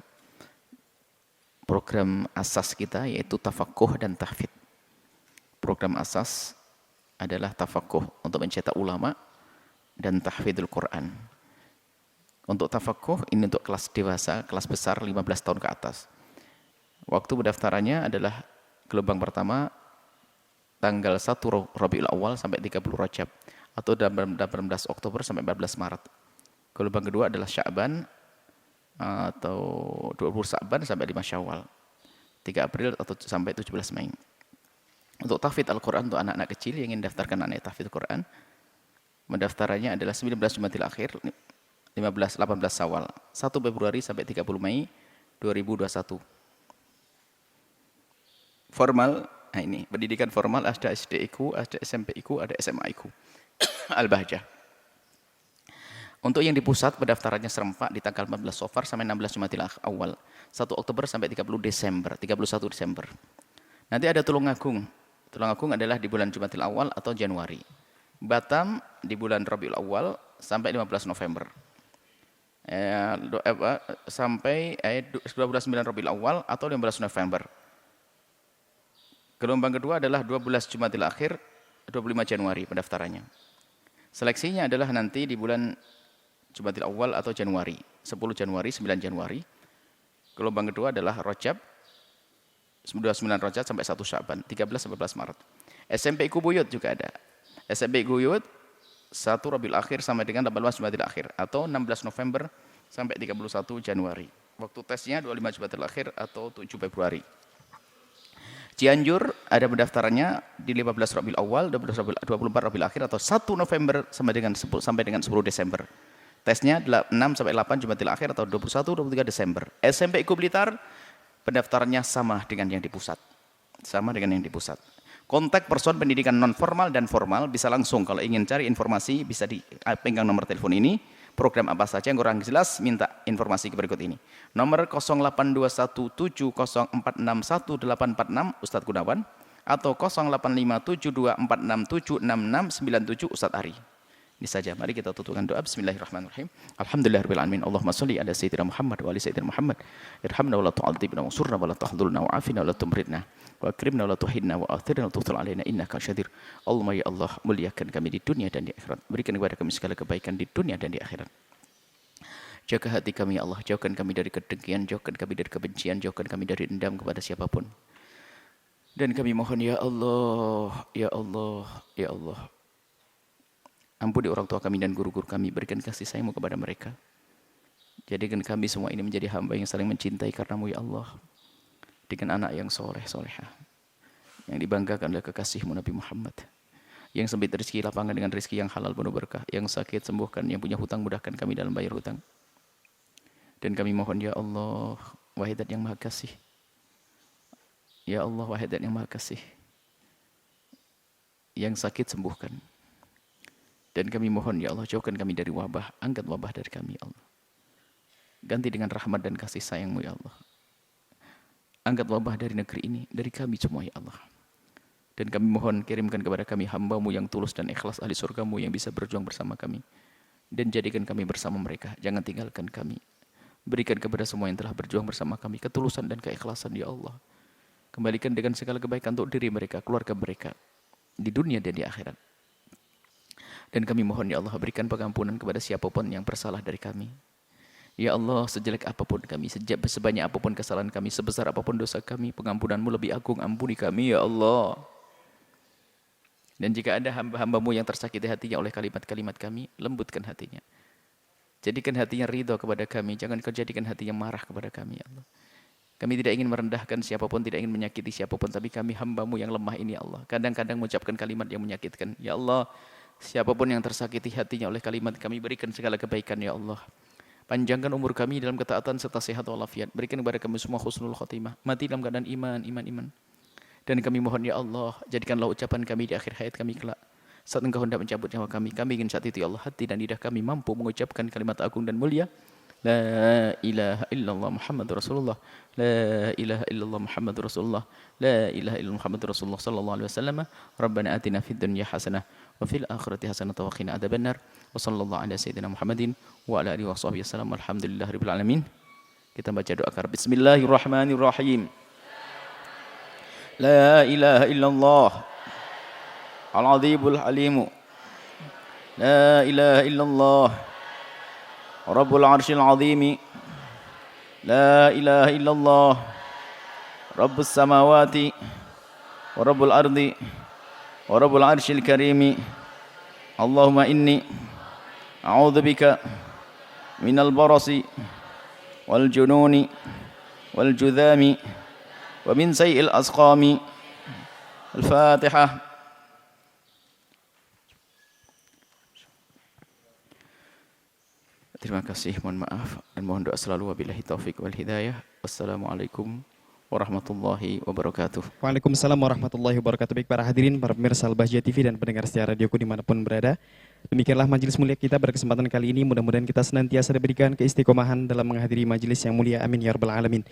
B: asas kita yaitu tafakuh dan tahfidz. Program asas adalah tafakuh untuk mencetak ulama dan tahfidzul Quran. Untuk tafakuh ini untuk kelas dewasa, kelas besar 15 tahun ke atas. Waktu pendaftarannya adalah gelombang pertama tanggal 1 Rabiul Awal sampai 30 Rajab atau 18 Oktober sampai 14 Maret. Gelombang kedua adalah Sya'ban atau 20 Sya'ban sampai 5 Syawal. 3 April atau sampai 17 Mei. Untuk tahfidz Al-Quran untuk anak-anak kecil yang ingin daftarkan anak tahfidz Al-Quran, mendaftarannya adalah 19 Jumadil Akhir, 18 Syawal, 1 Februari sampai 30 Mei 2021. Formal, nah ini pendidikan formal ada SD-IQ, ada SMP-IQ, ada SMA-IQ. Al-Bahjah. Untuk yang di pusat pendaftarannya serempak di tanggal 14 Safar sampai 16 Jumadil Awal, 1 Oktober sampai 31 Desember. Nanti ada Tulungagung. Tulungagung adalah di bulan Jumadil Awal atau Januari. Batam di bulan Rabiul Awal sampai 15 November. Sampai 29 Rabiul Awal atau 15 November. Gelombang kedua adalah 12 Jumadil Akhir, 25 Januari pendaftarannya. Seleksinya adalah nanti di bulan Jumadil Awal atau Januari, 10 Januari, 9 Januari. Gelombang kedua adalah Rajab, 29 Rajab sampai 1 Sya'ban, 13-14 Maret. SMP IQ Buyut juga ada. SMP IQ Buyut 1 Rabiul Akhir sampai dengan 18 Jumadil Akhir atau 16 November sampai 31 Januari. Waktu tesnya 25 Jumadil Akhir atau 7 Februari. Cianjur ada pendaftarannya di 15 Rabiul Awal, 24 Rabiul Akhir atau 1 November sampai dengan 10 Desember. Tesnya 6 sampai 8 Jumadil Akhir atau 21-23 Desember. SMP IQ Blitar pendaftarannya sama dengan yang di pusat. Kontak person pendidikan non formal dan formal bisa langsung kalau ingin cari informasi bisa dipegang nomor telepon ini. program apa saja yang kurang jelas, minta informasi berikut ini. Nomor 082170461846 Ustadz Gunawan atau 085724676697 Ustadz Ari. Ini saja, mari kita tutupkan doa. Bismillahirrahmanirrahim. Alhamdulillahirabbil alamin. Allahumma shalli ala sayyidina Muhammad wa ali sayyidina Muhammad. Irhamna wa la tu'adzibna wansurna wa la tahdhurna wa afina wa la tumridna wa akrimna wa la tuhinna wa athirna wa tughfir alaina innaka syadir. Allahumma ya Allah, muliakan kami di dunia dan di akhirat. Berikan kepada kami segala kebaikan di dunia dan di akhirat. Jaga hati kami ya Allah, jauhkan kami dari kedengkian, jauhkan kami dari kebencian, jauhkan kami dari dendam kepada siapapun. Dan kami mohon ya Allah, ya Allah, ya Allah, ampuni orang tua kami dan guru-guru kami, berikan kasih sayang-Mu kepada mereka. Jadikan kami semua ini menjadi hamba yang saling mencintai karena-Mu ya Allah. Dengan anak yang soleh, solehah, yang dibanggakan oleh kekasih-Mu Nabi Muhammad. Yang sempit rezeki, lapangan dengan rezeki yang halal penuh berkah. Yang sakit sembuhkan, yang punya hutang mudahkan kami dalam bayar hutang. Dan kami mohon ya Allah, wahai Zat yang Maha Kasih. Ya Allah, wahai Zat yang Maha Kasih. Yang sakit sembuhkan. Dan kami mohon ya Allah, jauhkan kami dari wabah, angkat wabah dari kami ya Allah. Ganti dengan rahmat dan kasih sayang-Mu ya Allah. Angkat wabah dari negeri ini, dari kami semua ya Allah. Dan kami mohon kirimkan kepada kami hamba-Mu yang tulus dan ikhlas ahli surga-Mu yang bisa berjuang bersama kami. Dan jadikan kami bersama mereka, jangan tinggalkan kami. Berikan kepada semua yang telah berjuang bersama kami ketulusan dan keikhlasan ya Allah. Kembalikan dengan segala kebaikan untuk diri mereka, keluarga mereka, di dunia dan di akhirat. Dan kami mohon ya Allah, berikan pengampunan kepada siapapun yang bersalah dari kami. Ya Allah, sejelek apapun kami, sebanyak apapun kesalahan kami, sebesar apapun dosa kami, pengampunan-Mu lebih agung, ampuni kami ya Allah. Dan jika ada hamba-hamba-Mu yang tersakiti hatinya oleh kalimat-kalimat kami, lembutkan hatinya. Jadikan hatinya ridho kepada kami, jangan Kau jadikan hatinya marah kepada kami ya Allah. Kami tidak ingin merendahkan siapapun, tidak ingin menyakiti siapapun, tapi kami hamba-Mu yang lemah ini ya Allah. Kadang-kadang mengucapkan kalimat yang menyakitkan. Ya Allah, siapapun yang tersakiti hatinya oleh kalimat kami, berikan segala kebaikan ya Allah. Panjangkan umur kami dalam ketaatan serta sehat walafiat. Berikan kepada kami semua husnul khotimah. Mati dalam keadaan iman. Dan kami mohon ya Allah, jadikanlah ucapan kami di akhir hayat kami kelak. Saat Engkau hendak mencabut nyawa kami ingin saat itu ya Allah, hati dan lidah kami mampu mengucapkan kalimat agung dan mulia. La ilaha illallah Muhammadur Rasulullah. La ilaha illallah Muhammadur Rasulullah. La ilaha illallah Muhammadur Rasulullah sallallahu alaihi wasallam. Rabbana atina fid dunya hasanah wa fil akhirati hasanah wa qina adzabannar. Wa sallallahu ala sayyidina Muhammadin wa ala alihi washabihi wasallam. Alhamdulillahirabbil alamin. Kita baca doa karam. Bismillahirrahmanirrahim. La ilaha illallah al-azimul halimu. La ilaha illallah Rabbul arshil azimi. La ilaha illallah Rabbus samawati wa Rabbul ardi wa Rabbul arshil karimi. Allahumma inni a'udzubika minal barasi wal jununi wal judhami wa min sayyi'il asqami. Al-Fatihah. Terima kasih, mohon maaf dan mohon doa selalu, wabillahi taufik wal hidayah. Wassalamualaikum warahmatullahi wabarakatuh.
A: Waalaikumsalam warahmatullahi wabarakatuh. Baik para hadirin, para pemirsa Al-Bahjah TV dan pendengar setia radioku dimanapun berada. Demikianlah majelis mulia kita pada kesempatan kali ini. Mudah-mudahan kita senantiasa diberikan keistiqomahan dalam menghadiri majelis yang mulia. Amin ya rabbal alamin.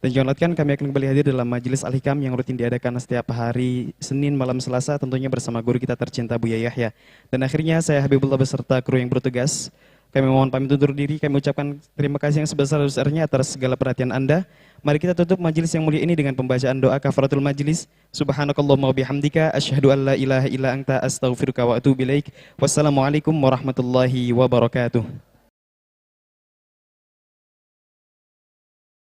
A: Dan jangan lupakan kami akan kembali hadir dalam majelis Al-Hikam yang rutin diadakan setiap hari Senin malam Selasa, tentunya bersama guru kita tercinta Buya Yahya. Dan akhirnya saya Habibullah beserta kru yang bertugas, kami mohon pamit undur diri. Kami ucapkan terima kasih yang sebesar-besarnya atas segala perhatian Anda. Mari kita tutup majelis yang mulia ini dengan pembacaan doa kafaratul majelis. Subhanakallahumma wa bihamdika asyhadu an la ilaha illa anta astaghfiruka wa atubu ilaik. Wassalamualaikum warahmatullahi wabarakatuh.